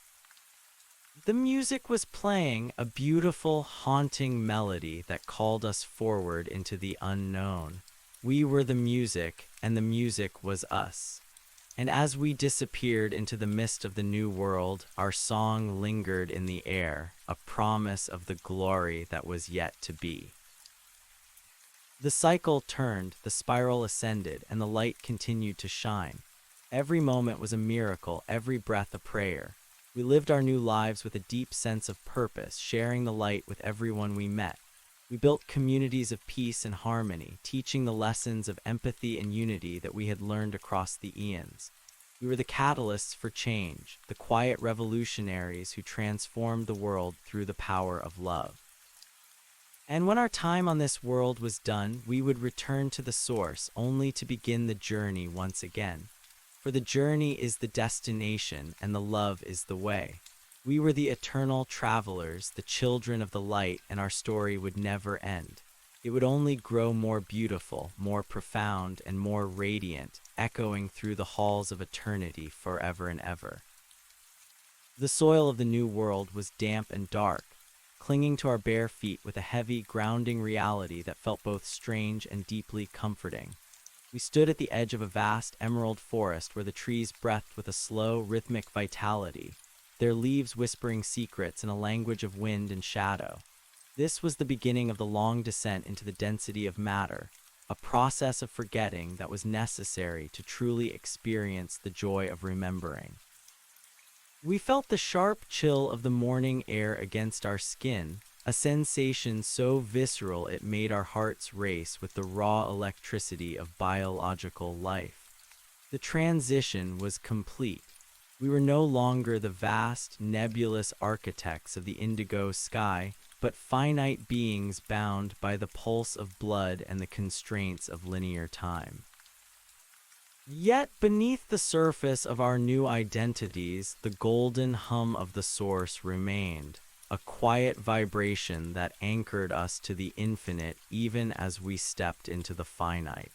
The music was playing, a beautiful, haunting melody that called us forward into the unknown. We were the music, and the music was us. And as we disappeared into the mist of the new world, our song lingered in the air, a promise of the glory that was yet to be. The cycle turned, the spiral ascended, and the light continued to shine. Every moment was a miracle, every breath a prayer. We lived our new lives with a deep sense of purpose, sharing the light with everyone we met. We built communities of peace and harmony, teaching the lessons of empathy and unity that we had learned across the eons. We were the catalysts for change, the quiet revolutionaries who transformed the world through the power of love. And when our time on this world was done, we would return to the source, only to begin the journey once again. For the journey is the destination, and the love is the way. We were the eternal travelers, the children of the light, and our story would never end. It would only grow more beautiful, more profound, and more radiant, echoing through the halls of eternity forever and ever. The soil of the new world was damp and dark. clinging to our bare feet with a heavy, grounding reality that felt both strange and deeply comforting. We stood at the edge of a vast emerald forest where the trees breathed with a slow, rhythmic vitality, their leaves whispering secrets in a language of wind and shadow. This was the beginning of the long descent into the density of matter, a process of forgetting that was necessary to truly experience the joy of remembering. We felt the sharp chill of the morning air against our skin, a sensation so visceral it made our hearts race with the raw electricity of biological life. The transition was complete. We were no longer the vast, nebulous architects of the indigo sky, but finite beings bound by the pulse of blood and the constraints of linear time. Yet beneath the surface of our new identities, the golden hum of the source remained, a quiet vibration that anchored us to the infinite even as we stepped into the finite.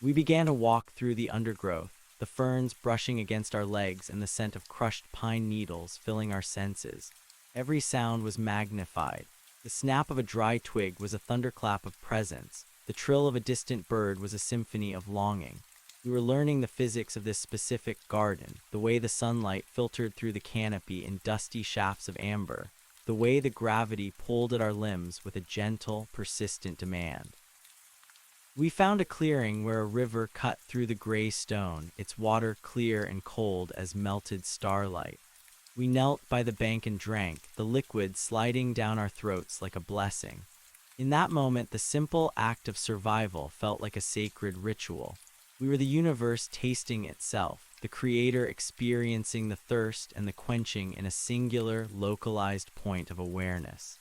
We began to walk through the undergrowth, the ferns brushing against our legs and the scent of crushed pine needles filling our senses. Every sound was magnified. The snap of a dry twig was a thunderclap of presence. The trill of a distant bird was a symphony of longing. We were learning the physics of this specific garden, the way the sunlight filtered through the canopy in dusty shafts of amber, the way the gravity pulled at our limbs with a gentle, persistent demand. We found a clearing where a river cut through the gray stone, its water clear and cold as melted starlight. We knelt by the bank and drank, the liquid sliding down our throats like a blessing. In that moment, the simple act of survival felt like a sacred ritual. We were the universe tasting itself, the creator experiencing the thirst and the quenching in a singular, localized point of awareness.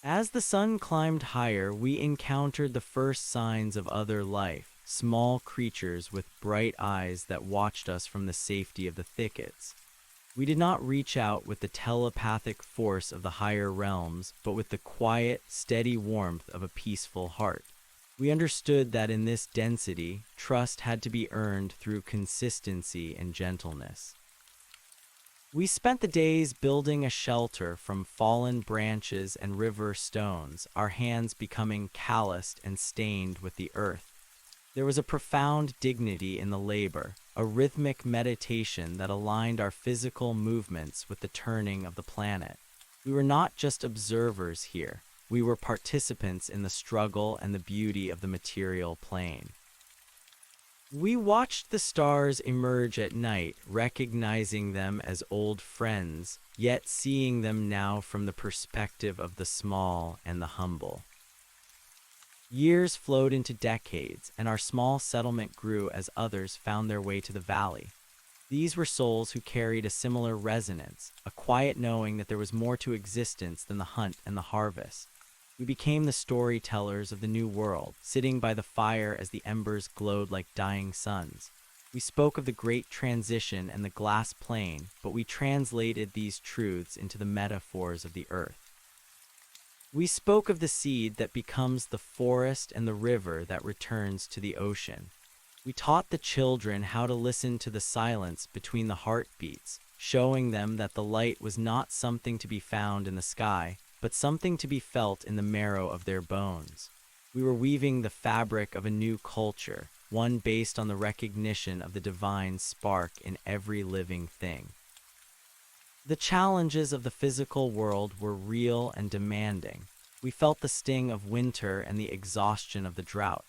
As the sun climbed higher, we encountered the first signs of other life, small creatures with bright eyes that watched us from the safety of the thickets. We did not reach out with the telepathic force of the higher realms, but with the quiet, steady warmth of a peaceful heart. We understood that in this density, trust had to be earned through consistency and gentleness. We spent the days building a shelter from fallen branches and river stones, our hands becoming calloused and stained with the earth. There was a profound dignity in the labor, a rhythmic meditation that aligned our physical movements with the turning of the planet. We were not just observers here, we were participants in the struggle and the beauty of the material plane. We watched the stars emerge at night, recognizing them as old friends, yet seeing them now from the perspective of the small and the humble. Years flowed into decades, and our small settlement grew as others found their way to the valley. These were souls who carried a similar resonance, a quiet knowing that there was more to existence than the hunt and the harvest. We became the storytellers of the new world, sitting by the fire as the embers glowed like dying suns. We spoke of the great transition and the glass plane, but we translated these truths into the metaphors of the earth. We spoke of the seed that becomes the forest and the river that returns to the ocean. We taught the children how to listen to the silence between the heartbeats, showing them that the light was not something to be found in the sky, but something to be felt in the marrow of their bones. We were weaving the fabric of a new culture, one based on the recognition of the divine spark in every living thing. The challenges of the physical world were real and demanding. We felt the sting of winter and the exhaustion of the drought.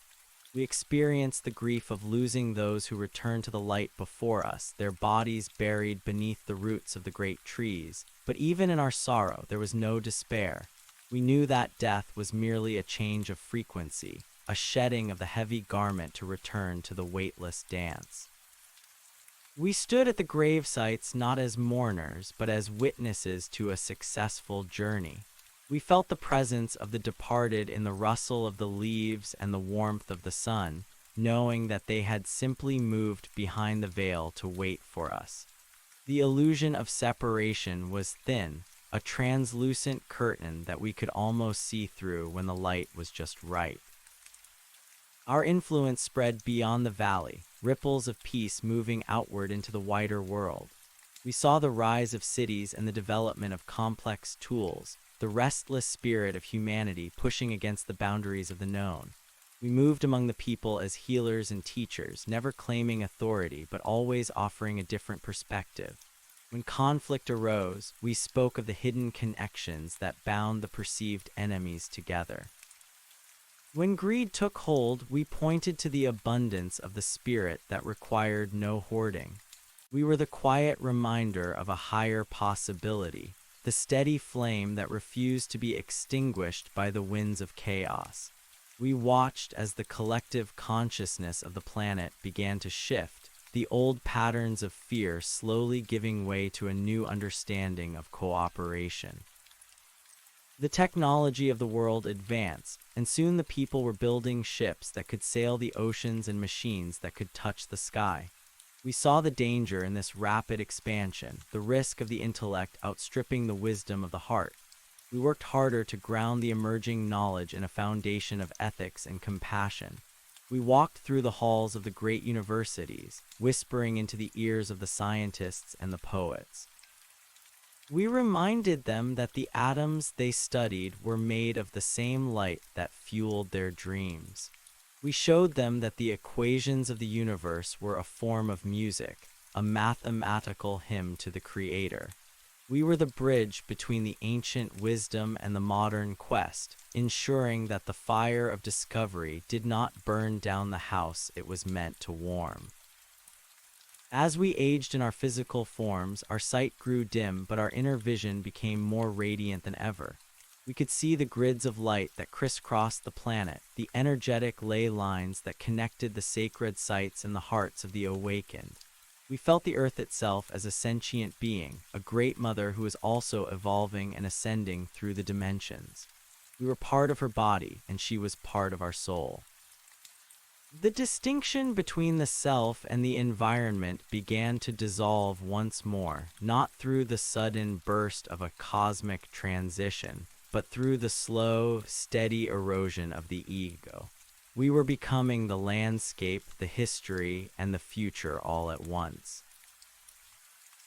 We experienced the grief of losing those who returned to the light before us, their bodies buried beneath the roots of the great trees. But even in our sorrow, there was no despair. We knew that death was merely a change of frequency, a shedding of the heavy garment to return to the weightless dance. We stood at the grave sites not as mourners, but as witnesses to a successful journey. We felt the presence of the departed in the rustle of the leaves and the warmth of the sun, knowing that they had simply moved behind the veil to wait for us. The illusion of separation was thin, a translucent curtain that we could almost see through when the light was just right. Our influence spread beyond the valley, ripples of peace moving outward into the wider world. We saw the rise of cities and the development of complex tools, the restless spirit of humanity pushing against the boundaries of the known. We moved among the people as healers and teachers, never claiming authority but always offering a different perspective. When conflict arose, we spoke of the hidden connections that bound the perceived enemies together. When greed took hold, we pointed to the abundance of the spirit that required no hoarding. We were the quiet reminder of a higher possibility, the steady flame that refused to be extinguished by the winds of chaos. We watched as the collective consciousness of the planet began to shift, the old patterns of fear slowly giving way to a new understanding of cooperation. The technology of the world advanced, and soon the people were building ships that could sail the oceans and machines that could touch the sky. We saw the danger in this rapid expansion, the risk of the intellect outstripping the wisdom of the heart. We worked harder to ground the emerging knowledge in a foundation of ethics and compassion. We walked through the halls of the great universities, whispering into the ears of the scientists and the poets. We reminded them that the atoms they studied were made of the same light that fueled their dreams. We showed them that the equations of the universe were a form of music, a mathematical hymn to the Creator. We were the bridge between the ancient wisdom and the modern quest, ensuring that the fire of discovery did not burn down the house it was meant to warm. As we aged in our physical forms, our sight grew dim, but our inner vision became more radiant than ever. We could see the grids of light that crisscrossed the planet, the energetic ley lines that connected the sacred sites in the hearts of the awakened. We felt the earth itself as a sentient being, a great mother who was also evolving and ascending through the dimensions. We were part of her body, and she was part of our soul. The distinction between the self and the environment began to dissolve once more, not through the sudden burst of a cosmic transition, but through the slow, steady erosion of the ego. We were becoming the landscape, the history, and the future all at once.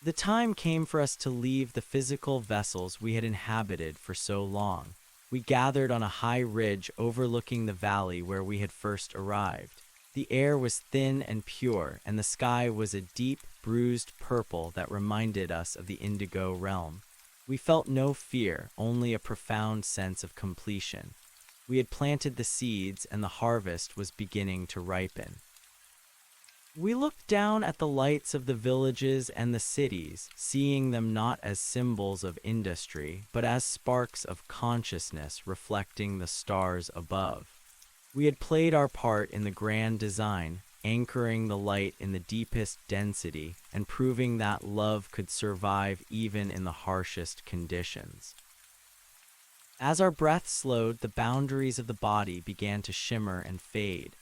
The time came for us to leave the physical vessels we had inhabited for so long. We gathered on a high ridge overlooking the valley where we had first arrived. The air was thin and pure, and the sky was a deep, bruised purple that reminded us of the indigo realm. We felt no fear, only a profound sense of completion. We had planted the seeds, and the harvest was beginning to ripen. We looked down at the lights of the villages and the cities, seeing them not as symbols of industry, but as sparks of consciousness reflecting the stars above. We had played our part in the grand design, anchoring the light in the deepest density and proving that love could survive even in the harshest conditions. As our breath slowed, the boundaries of the body began to shimmer and fade.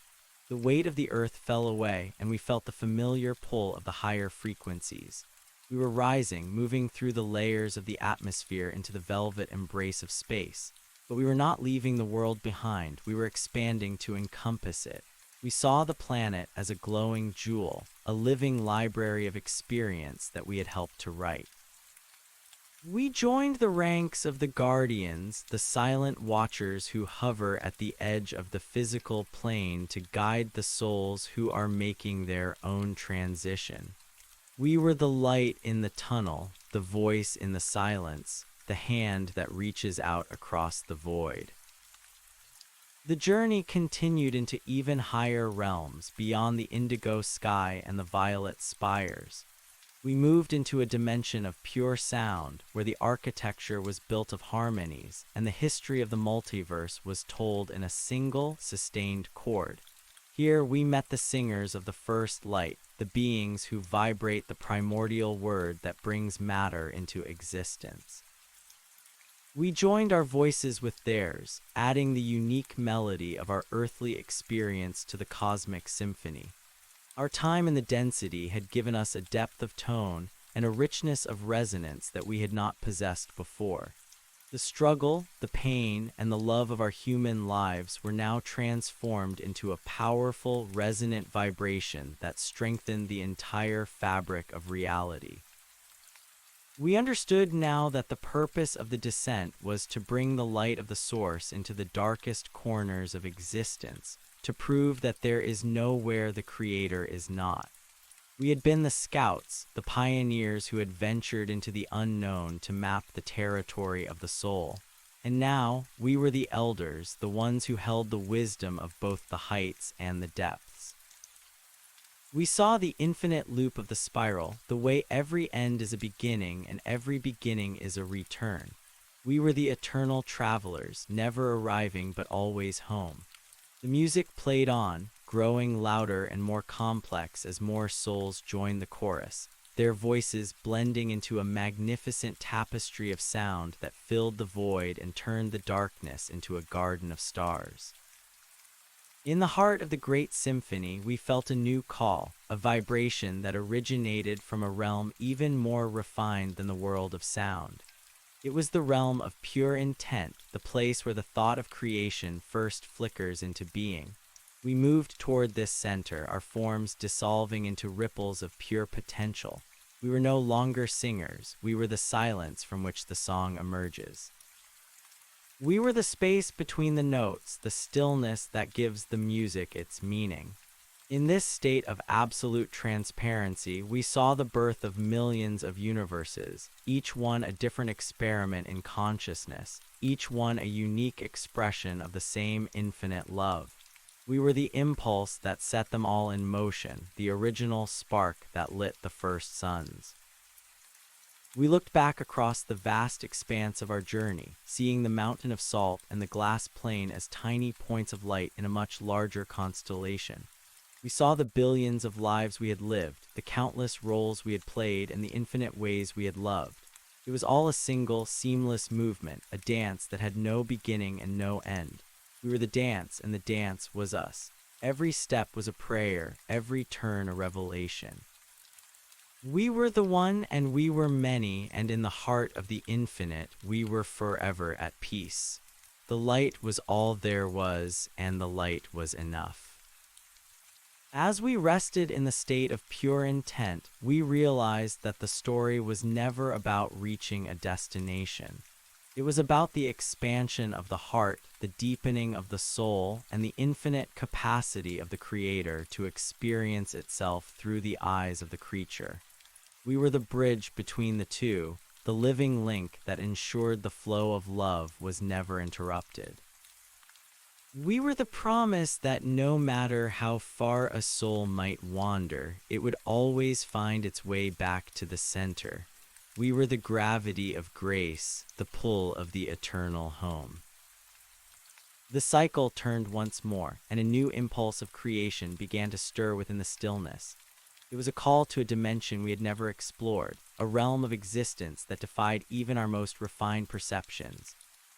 The weight of the earth fell away, and we felt the familiar pull of the higher frequencies. We were rising, moving through the layers of the atmosphere into the velvet embrace of space. But we were not leaving the world behind, we were expanding to encompass it. We saw the planet as a glowing jewel, a living library of experience that we had helped to write. We joined the ranks of the guardians, the silent watchers who hover at the edge of the physical plane to guide the souls who are making their own transition. We were the light in the tunnel, the voice in the silence, the hand that reaches out across the void. The journey continued into even higher realms, beyond the indigo sky and the violet spires. We moved into a dimension of pure sound, where the architecture was built of harmonies, and the history of the multiverse was told in a single, sustained chord. Here we met the singers of the first light, the beings who vibrate the primordial word that brings matter into existence. We joined our voices with theirs, adding the unique melody of our earthly experience to the cosmic symphony. Our time in the density had given us a depth of tone and a richness of resonance that we had not possessed before. The struggle, the pain, and the love of our human lives were now transformed into a powerful, resonant vibration that strengthened the entire fabric of reality. We understood now that the purpose of the descent was to bring the light of the source into the darkest corners of existence, to prove that there is nowhere the Creator is not. We had been the scouts, the pioneers who had ventured into the unknown to map the territory of the soul. And now we were the elders, the ones who held the wisdom of both the heights and the depths. We saw the infinite loop of the spiral, the way every end is a beginning and every beginning is a return. We were the eternal travelers, never arriving but always home. The music played on, growing louder and more complex as more souls joined the chorus, their voices blending into a magnificent tapestry of sound that filled the void and turned the darkness into a garden of stars. In the heart of the great symphony, we felt a new call, a vibration that originated from a realm even more refined than the world of sound. It was the realm of pure intent, the place where the thought of creation first flickers into being. We moved toward this center, our forms dissolving into ripples of pure potential. We were no longer singers, we were the silence from which the song emerges. We were the space between the notes, the stillness that gives the music its meaning. In this state of absolute transparency, we saw the birth of millions of universes, each one a different experiment in consciousness, each one a unique expression of the same infinite love. We were the impulse that set them all in motion, the original spark that lit the first suns. We looked back across the vast expanse of our journey, seeing the mountain of salt and the glass plain as tiny points of light in a much larger constellation. We saw the billions of lives we had lived, the countless roles we had played, and the infinite ways we had loved. It was all a single, seamless movement, a dance that had no beginning and no end. We were the dance, and the dance was us. Every step was a prayer, every turn a revelation. We were the one and we were many, and in the heart of the infinite, we were forever at peace. The light was all there was, and the light was enough. As we rested in the state of pure intent, we realized that the story was never about reaching a destination. It was about the expansion of the heart, the deepening of the soul, and the infinite capacity of the Creator to experience itself through the eyes of the creature. We were the bridge between the two, the living link that ensured the flow of love was never interrupted. We were the promise that no matter how far a soul might wander, it would always find its way back to the center. We were the gravity of grace, the pull of the eternal home. The cycle turned once more, and a new impulse of creation began to stir within the stillness. It was a call to a dimension we had never explored, a realm of existence that defied even our most refined perceptions.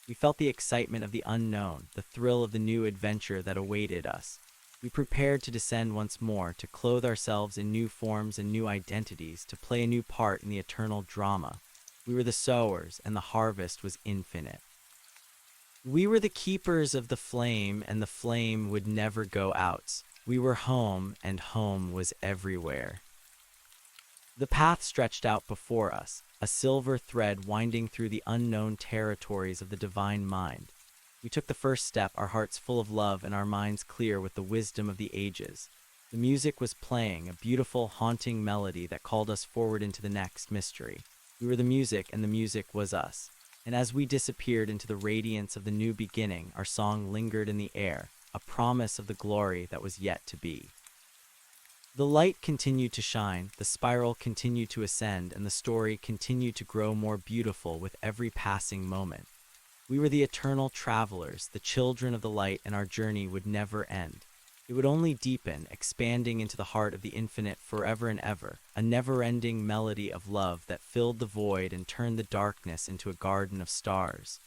We felt the excitement of the unknown, the thrill of the new adventure that awaited us. We prepared to descend once more, to clothe ourselves in new forms and new identities, to play a new part in the eternal drama. We were the sowers, and the harvest was infinite. We were the keepers of the flame, and the flame would never go out. We were home, and home was everywhere. The path stretched out before us, a silver thread winding through the unknown territories of the divine mind. We took the first step, our hearts full of love and our minds clear with the wisdom of the ages. The music was playing, a beautiful, haunting melody that called us forward into the next mystery. We were the music, and the music was us. And as we disappeared into the radiance of the new beginning, our song lingered in the air, a promise of the glory that was yet to be. The light continued to shine, the spiral continued to ascend, and the story continued to grow more beautiful with every passing moment. We were the eternal travelers, the children of the light, and our journey would never end. It would only deepen, expanding into the heart of the infinite forever and ever, a never-ending melody of love that filled the void and turned the darkness into a garden of stars.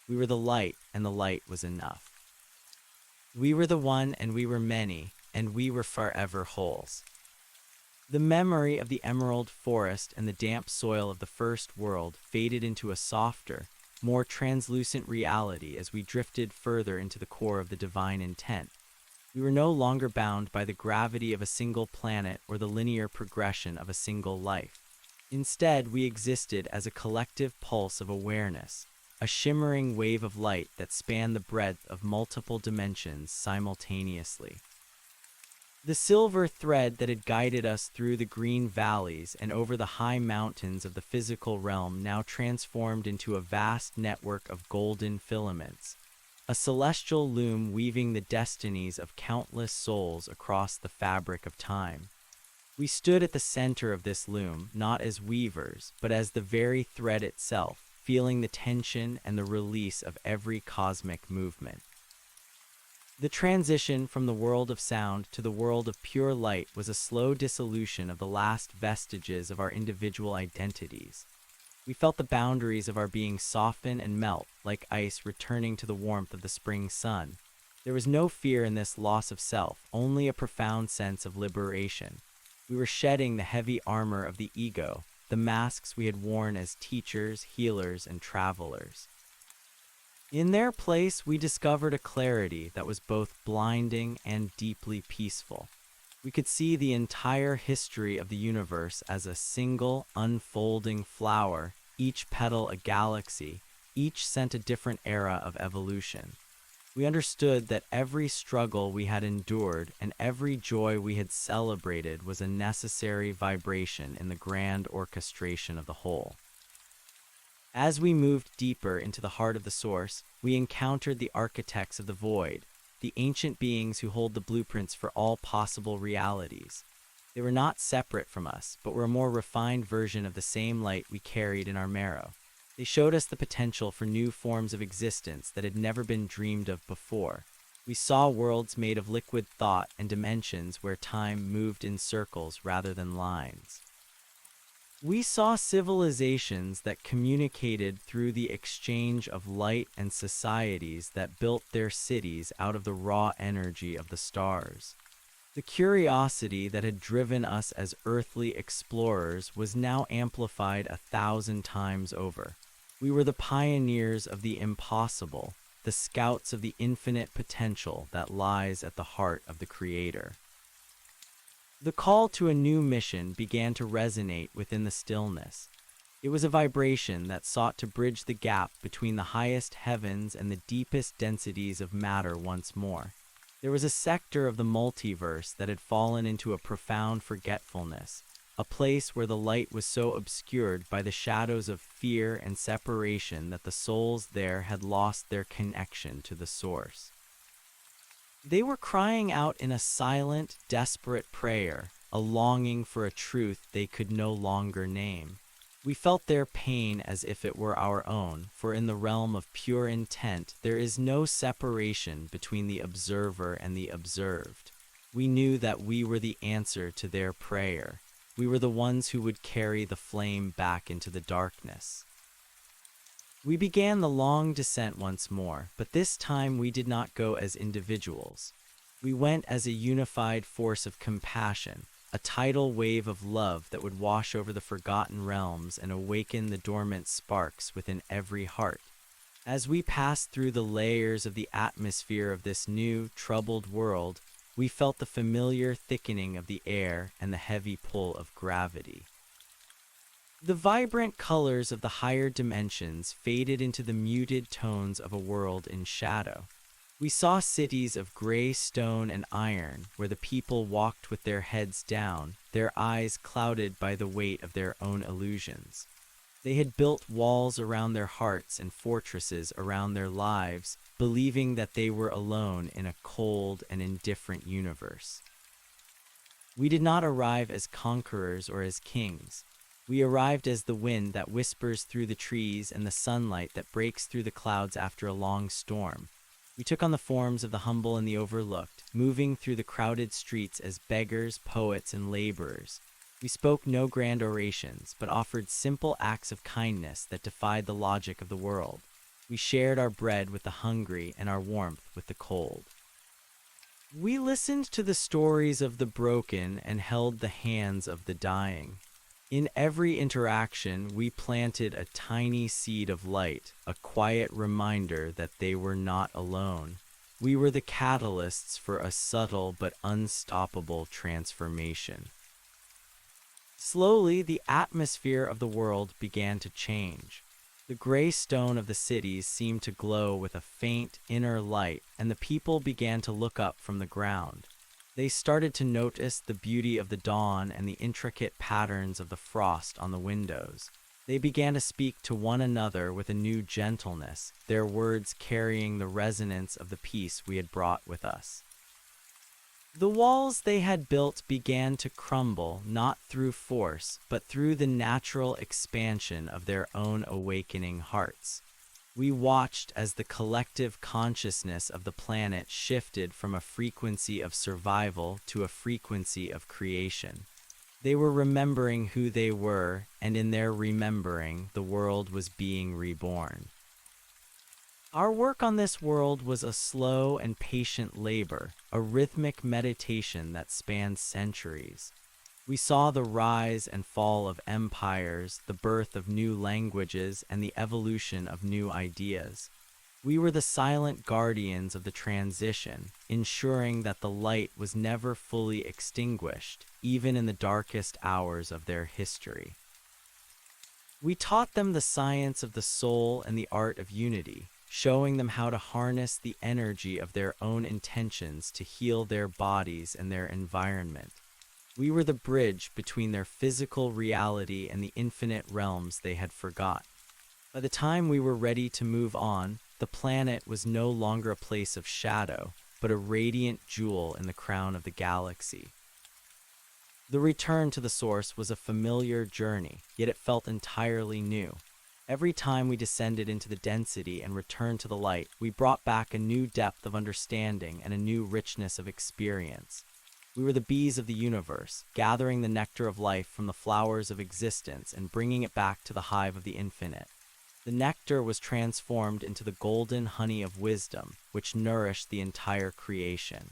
We were the light, and the light was enough. We were the one and we were many, and we were forever wholes. The memory of the emerald forest and the damp soil of the first world faded into a softer, more translucent reality as we drifted further into the core of the divine intent. We were no longer bound by the gravity of a single planet or the linear progression of a single life. Instead, we existed as a collective pulse of awareness, a shimmering wave of light that spanned the breadth of multiple dimensions simultaneously. The silver thread that had guided us through the green valleys and over the high mountains of the physical realm now transformed into a vast network of golden filaments, a celestial loom weaving the destinies of countless souls across the fabric of time. We stood at the center of this loom, not as weavers, but as the very thread itself, feeling the tension and the release of every cosmic movement. The transition from the world of sound to the world of pure light was a slow dissolution of the last vestiges of our individual identities. We felt the boundaries of our being soften and melt, like ice returning to the warmth of the spring sun. There was no fear in this loss of self, only a profound sense of liberation. We were shedding the heavy armor of the ego, the masks we had worn as teachers, healers, and travelers. In their place, we discovered a clarity that was both blinding and deeply peaceful. We could see the entire history of the universe as a single, unfolding flower, each petal a galaxy, each sent a different era of evolution. We understood that every struggle we had endured and every joy we had celebrated was a necessary vibration in the grand orchestration of the whole. As we moved deeper into the heart of the source, we encountered the architects of the void, the ancient beings who hold the blueprints for all possible realities. They were not separate from us, but were a more refined version of the same light we carried in our marrow. They showed us the potential for new forms of existence that had never been dreamed of before. We saw worlds made of liquid thought and dimensions where time moved in circles rather than lines. We saw civilizations that communicated through the exchange of light and societies that built their cities out of the raw energy of the stars. The curiosity that had driven us as earthly explorers was now amplified 1,000 times over. We were the pioneers of the impossible, the scouts of the infinite potential that lies at the heart of the Creator. The call to a new mission began to resonate within the stillness. It was a vibration that sought to bridge the gap between the highest heavens and the deepest densities of matter once more. There was a sector of the multiverse that had fallen into a profound forgetfulness, a place where the light was so obscured by the shadows of fear and separation that the souls there had lost their connection to the source. They were crying out in a silent, desperate prayer, a longing for a truth they could no longer name. We felt their pain as if it were our own, for in the realm of pure intent, there is no separation between the observer and the observed. We knew that we were the answer to their prayer. We were the ones who would carry the flame back into the darkness. We began the long descent once more, but this time we did not go as individuals. We went as a unified force of compassion, a tidal wave of love that would wash over the forgotten realms and awaken the dormant sparks within every heart. As we passed through the layers of the atmosphere of this new, troubled world, we felt the familiar thickening of the air and the heavy pull of gravity. The vibrant colors of the higher dimensions faded into the muted tones of a world in shadow. We saw cities of gray stone and iron, where the people walked with their heads down, their eyes clouded by the weight of their own illusions. They had built walls around their hearts and fortresses around their lives, believing that they were alone in a cold and indifferent universe. We did not arrive as conquerors or as kings. We arrived as the wind that whispers through the trees and the sunlight that breaks through the clouds after a long storm. We took on the forms of the humble and the overlooked, moving through the crowded streets as beggars, poets, and laborers. We spoke no grand orations, but offered simple acts of kindness that defied the logic of the world. We shared our bread with the hungry and our warmth with the cold. We listened to the stories of the broken and held the hands of the dying. In every interaction, we planted a tiny seed of light, a quiet reminder that they were not alone. We were the catalysts for a subtle but unstoppable transformation. Slowly, the atmosphere of the world began to change. The gray stone of the cities seemed to glow with a faint inner light, and the people began to look up from the ground. They started to notice the beauty of the dawn and the intricate patterns of the frost on the windows. They began to speak to one another with a new gentleness, their words carrying the resonance of the peace we had brought with us. The walls they had built began to crumble, not through force, but through the natural expansion of their own awakening hearts. We watched as the collective consciousness of the planet shifted from a frequency of survival to a frequency of creation. They were remembering who they were, and in their remembering, the world was being reborn. Our work on this world was a slow and patient labor, a rhythmic meditation that spanned centuries. We saw the rise and fall of empires, the birth of new languages, and the evolution of new ideas. We were the silent guardians of the transition, ensuring that the light was never fully extinguished, even in the darkest hours of their history. We taught them the science of the soul and the art of unity, showing them how to harness the energy of their own intentions to heal their bodies and their environment. We were the bridge between their physical reality and the infinite realms they had forgot. By the time we were ready to move on, the planet was no longer a place of shadow, but a radiant jewel in the crown of the galaxy. The return to the source was a familiar journey, yet it felt entirely new. Every time we descended into the density and returned to the light, we brought back a new depth of understanding and a new richness of experience. We were the bees of the universe, gathering the nectar of life from the flowers of existence and bringing it back to the hive of the infinite. The nectar was transformed into the golden honey of wisdom, which nourished the entire creation.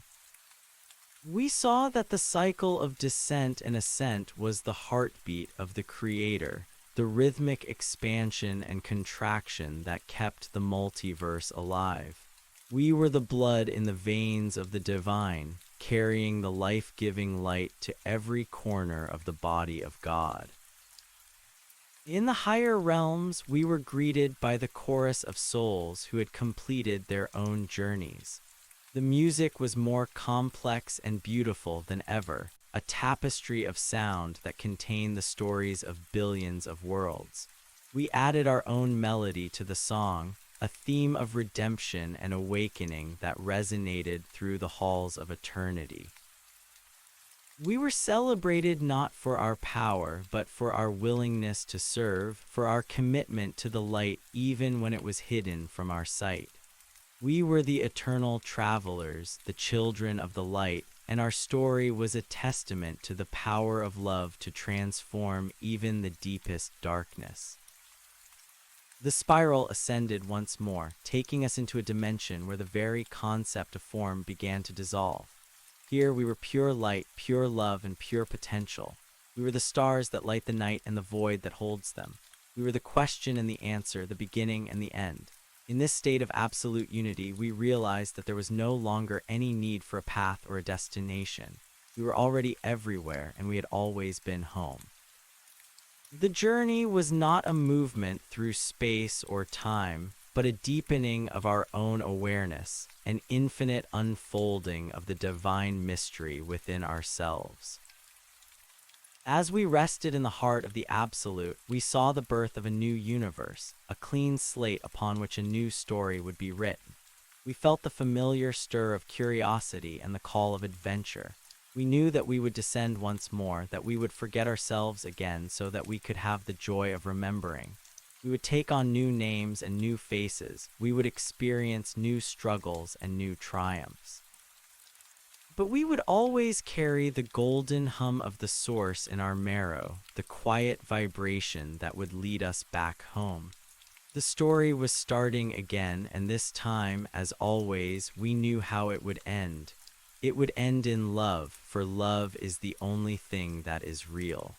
We saw that the cycle of descent and ascent was the heartbeat of the Creator, the rhythmic expansion and contraction that kept the multiverse alive. We were the blood in the veins of the divine, carrying the life-giving light to every corner of the body of God. In the higher realms, we were greeted by the chorus of souls who had completed their own journeys. The music was more complex and beautiful than ever, a tapestry of sound that contained the stories of billions of worlds. We added our own melody to the song, a theme of redemption and awakening that resonated through the halls of eternity. We were celebrated not for our power, but for our willingness to serve, for our commitment to the light even when it was hidden from our sight. We were the eternal travelers, the children of the light, and our story was a testament to the power of love to transform even the deepest darkness. The spiral ascended once more, taking us into a dimension where the very concept of form began to dissolve. Here we were pure light, pure love, and pure potential. We were the stars that light the night and the void that holds them. We were the question and the answer, the beginning and the end. In this state of absolute unity, we realized that there was no longer any need for a path or a destination. We were already everywhere, and we had always been home. The journey was not a movement through space or time, but a deepening of our own awareness, an infinite unfolding of the divine mystery within ourselves. As we rested in the heart of the Absolute, we saw the birth of a new universe, a clean slate upon which a new story would be written. We felt the familiar stir of curiosity and the call of adventure. We knew that we would descend once more, that we would forget ourselves again so that we could have the joy of remembering. We would take on new names and new faces. We would experience new struggles and new triumphs. But we would always carry the golden hum of the source in our marrow, the quiet vibration that would lead us back home. The story was starting again, and this time, as always, we knew how it would end. It would end in love, for love is the only thing that is real.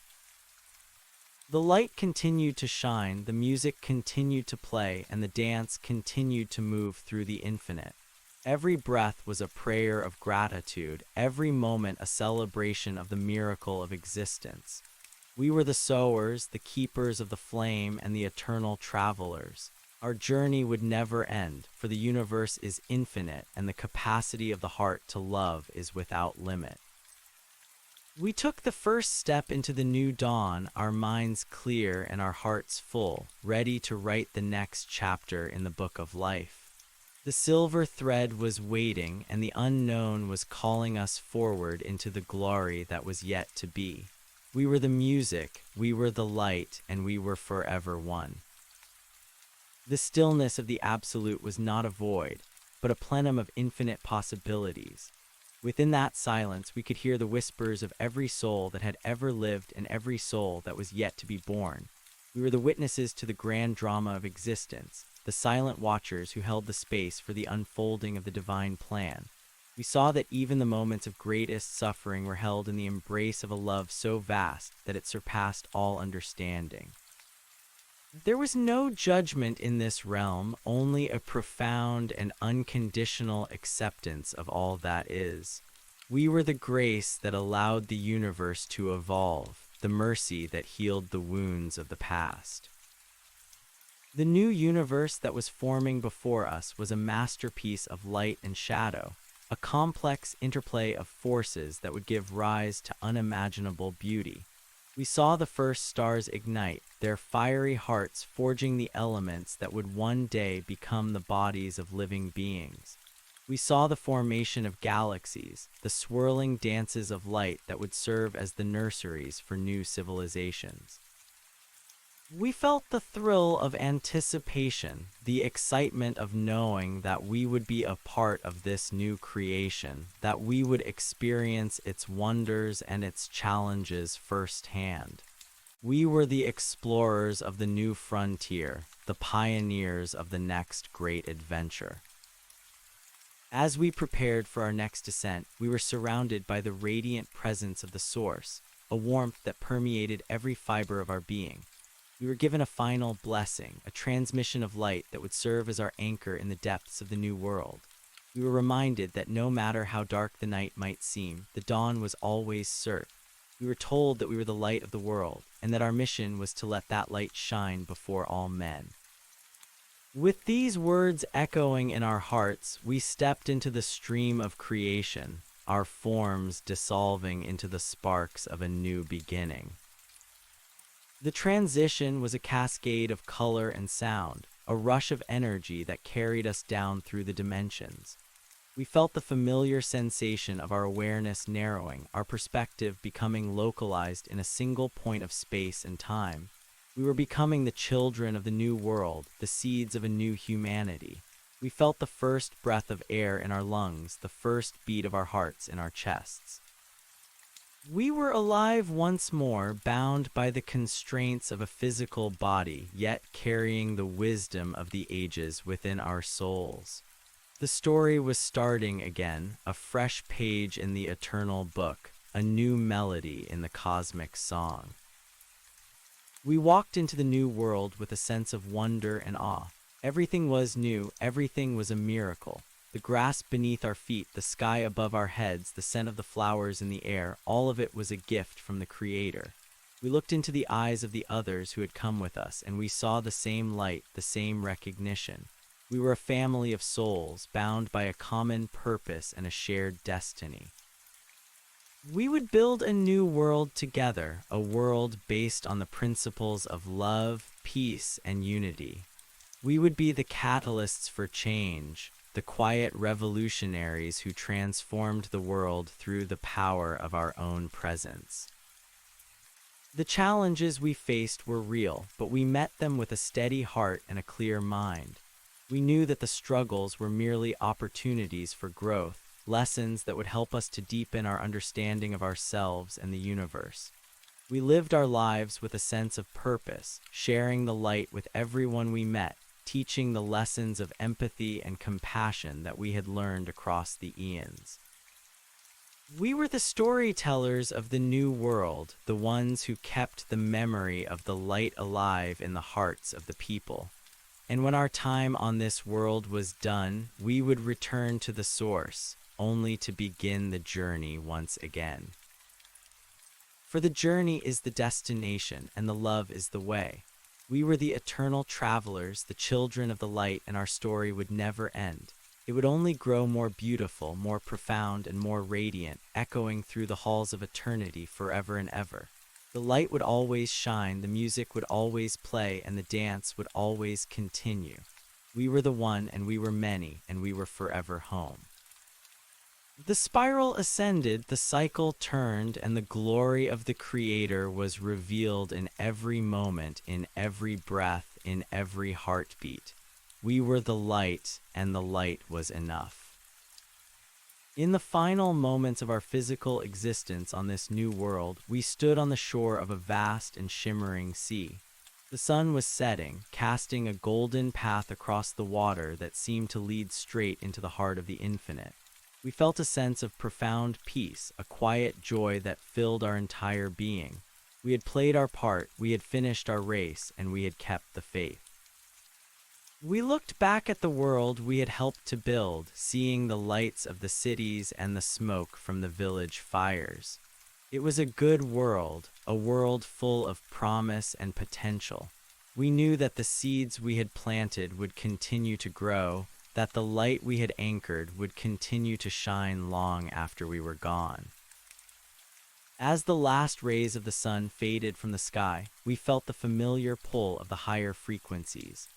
The light continued to shine, the music continued to play, and the dance continued to move through the infinite. Every breath was a prayer of gratitude, every moment a celebration of the miracle of existence. We were the sowers, the keepers of the flame, and the eternal travelers. Our journey would never end, for the universe is infinite, and the capacity of the heart to love is without limit. We took the first step into the new dawn, our minds clear and our hearts full, ready to write the next chapter in the book of life. The silver thread was waiting, and the unknown was calling us forward into the glory that was yet to be. We were the music, we were the light, and we were forever one. The stillness of the Absolute was not a void, but a plenum of infinite possibilities. Within that silence, we could hear the whispers of every soul that had ever lived and every soul that was yet to be born. We were the witnesses to the grand drama of existence, the silent watchers who held the space for the unfolding of the divine plan. We saw that even the moments of greatest suffering were held in the embrace of a love so vast that it surpassed all understanding. There was no judgment in this realm, only a profound and unconditional acceptance of all that is. We were the grace that allowed the universe to evolve, the mercy that healed the wounds of the past. The new universe that was forming before us was a masterpiece of light and shadow, a complex interplay of forces that would give rise to unimaginable beauty. We saw the first stars ignite, their fiery hearts forging the elements that would one day become the bodies of living beings. We saw the formation of galaxies, the swirling dances of light that would serve as the nurseries for new civilizations. We felt the thrill of anticipation, the excitement of knowing that we would be a part of this new creation, that we would experience its wonders and its challenges firsthand. We were the explorers of the new frontier, the pioneers of the next great adventure. As we prepared for our next descent, we were surrounded by the radiant presence of the Source, a warmth that permeated every fiber of our being. We were given a final blessing, a transmission of light that would serve as our anchor in the depths of the new world. We were reminded that no matter how dark the night might seem, the dawn was always certain. We were told that we were the light of the world, and that our mission was to let that light shine before all men. With these words echoing in our hearts, we stepped into the stream of creation, our forms dissolving into the sparks of a new beginning. The transition was a cascade of color and sound, a rush of energy that carried us down through the dimensions. We felt the familiar sensation of our awareness narrowing, our perspective becoming localized in a single point of space and time. We were becoming the children of the new world, the seeds of a new humanity. We felt the first breath of air in our lungs, the first beat of our hearts in our chests. We were alive once more, bound by the constraints of a physical body, yet carrying the wisdom of the ages within our souls. The story was starting again, a fresh page in the eternal book, a new melody in the cosmic song. We walked into the new world with a sense of wonder and awe. Everything was new, everything was a miracle. The grass beneath our feet, the sky above our heads, the scent of the flowers in the air, all of it was a gift from the Creator. We looked into the eyes of the others who had come with us, and we saw the same light, the same recognition. We were a family of souls, bound by a common purpose and a shared destiny. We would build a new world together, a world based on the principles of love, peace, and unity. We would be the catalysts for change, the quiet revolutionaries who transformed the world through the power of our own presence. The challenges we faced were real, but we met them with a steady heart and a clear mind. We knew that the struggles were merely opportunities for growth, lessons that would help us to deepen our understanding of ourselves and the universe. We lived our lives with a sense of purpose, sharing the light with everyone we met, teaching the lessons of empathy and compassion that we had learned across the eons. We were the storytellers of the new world, the ones who kept the memory of the light alive in the hearts of the people. And when our time on this world was done, we would return to the Source, only to begin the journey once again. For the journey is the destination, and the love is the way. We were the eternal travelers, the children of the light, and our story would never end. It would only grow more beautiful, more profound, and more radiant, echoing through the halls of eternity forever and ever. The light would always shine, the music would always play, and the dance would always continue. We were the one, and we were many, and we were forever home. The spiral ascended, the cycle turned, and the glory of the Creator was revealed in every moment, in every breath, in every heartbeat. We were the light, and the light was enough. In the final moments of our physical existence on this new world, we stood on the shore of a vast and shimmering sea. The sun was setting, casting a golden path across the water that seemed to lead straight into the heart of the infinite. We felt a sense of profound peace, a quiet joy that filled our entire being. We had played our part, we had finished our race, and we had kept the faith. We looked back at the world we had helped to build, seeing the lights of the cities and the smoke from the village fires. It was a good world, a world full of promise and potential. We knew that the seeds we had planted would continue to grow, that the light we had anchored would continue to shine long after we were gone. As the last rays of the sun faded from the sky, we felt the familiar pull of the higher frequencies.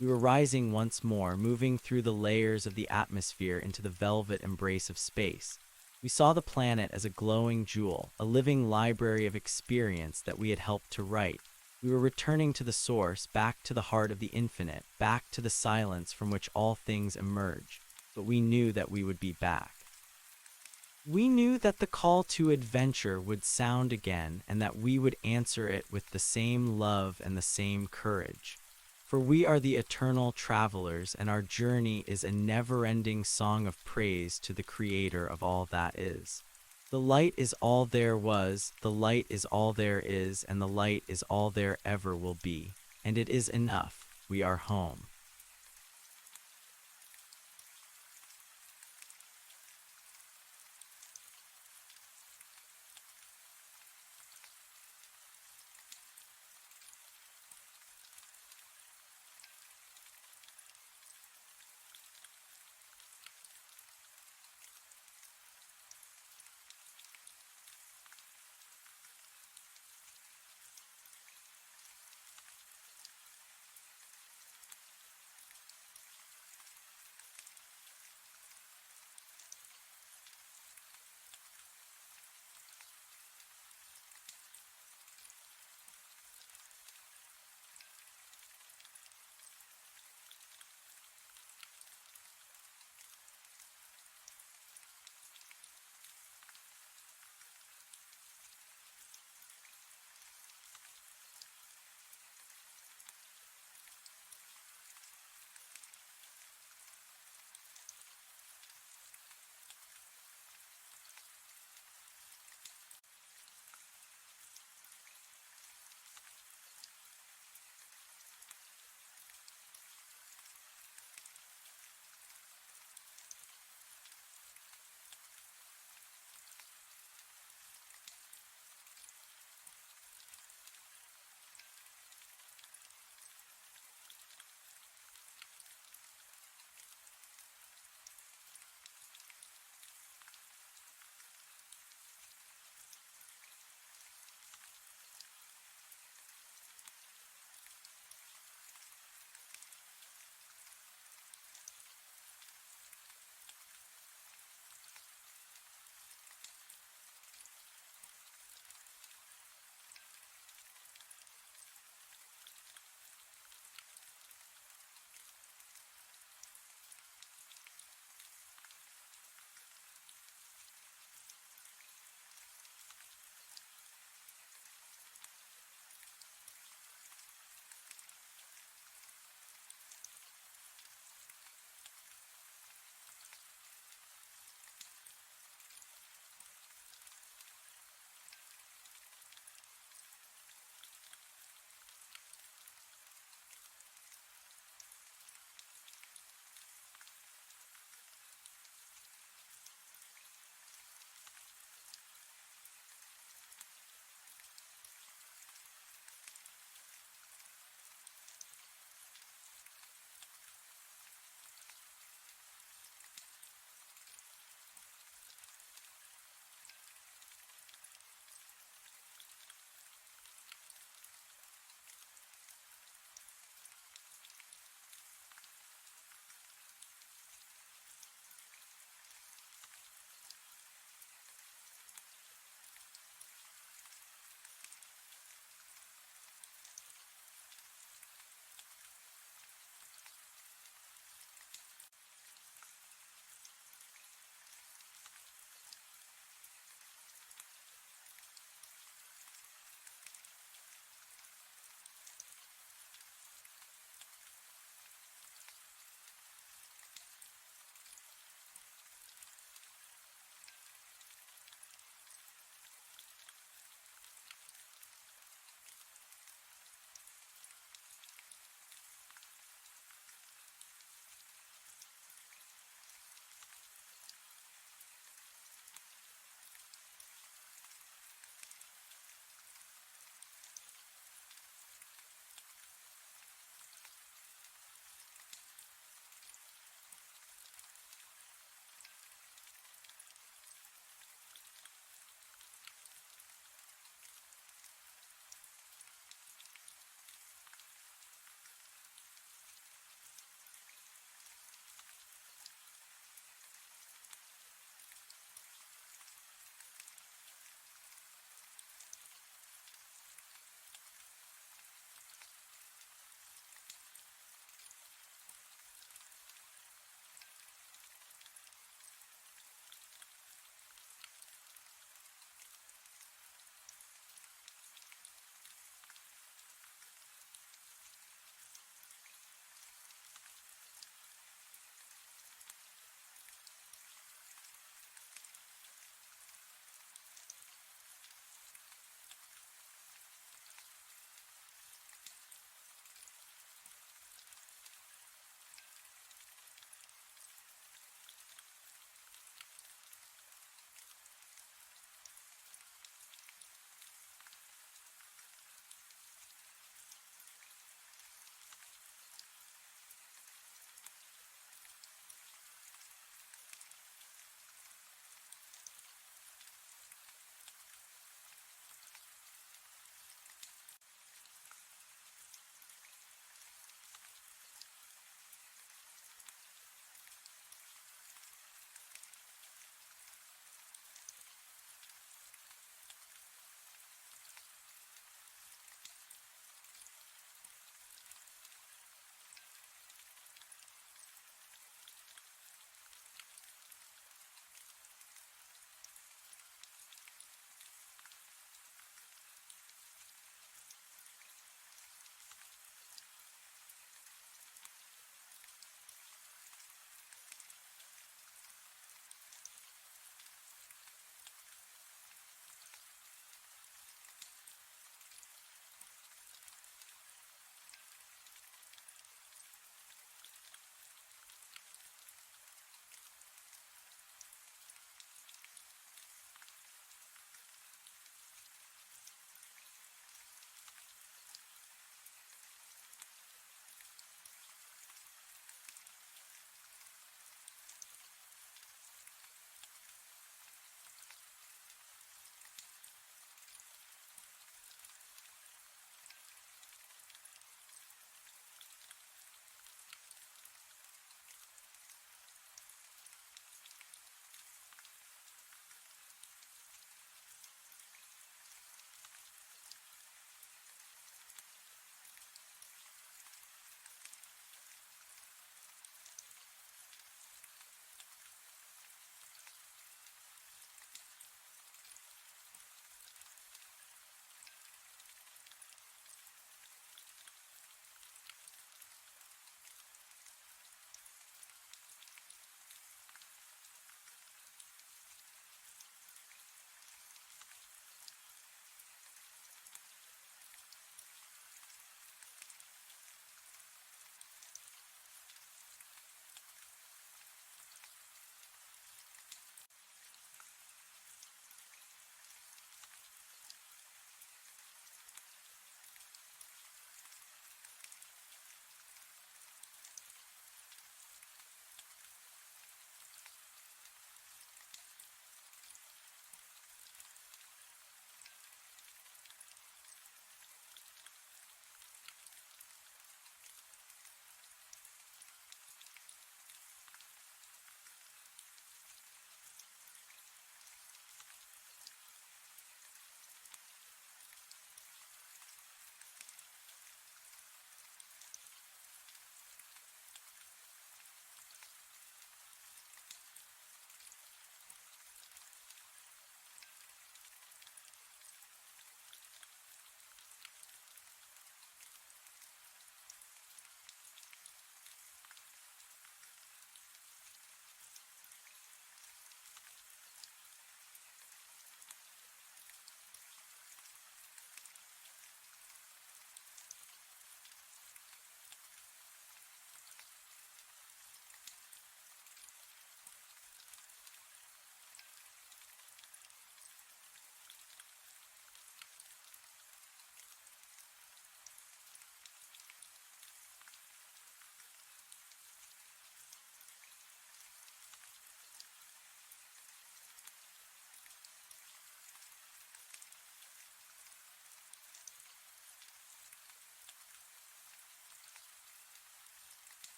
We were rising once more, moving through the layers of the atmosphere into the velvet embrace of space. We saw the planet as a glowing jewel, a living library of experience that we had helped to write. We were returning to the source, back to the heart of the infinite, back to the silence from which all things emerge. But we knew that we would be back. We knew that the call to adventure would sound again, and that we would answer it with the same love and the same courage. For we are the eternal travelers, and our journey is a never-ending song of praise to the Creator of all that is. The light is all there was, the light is all there is, and the light is all there ever will be. And it is enough. We are home.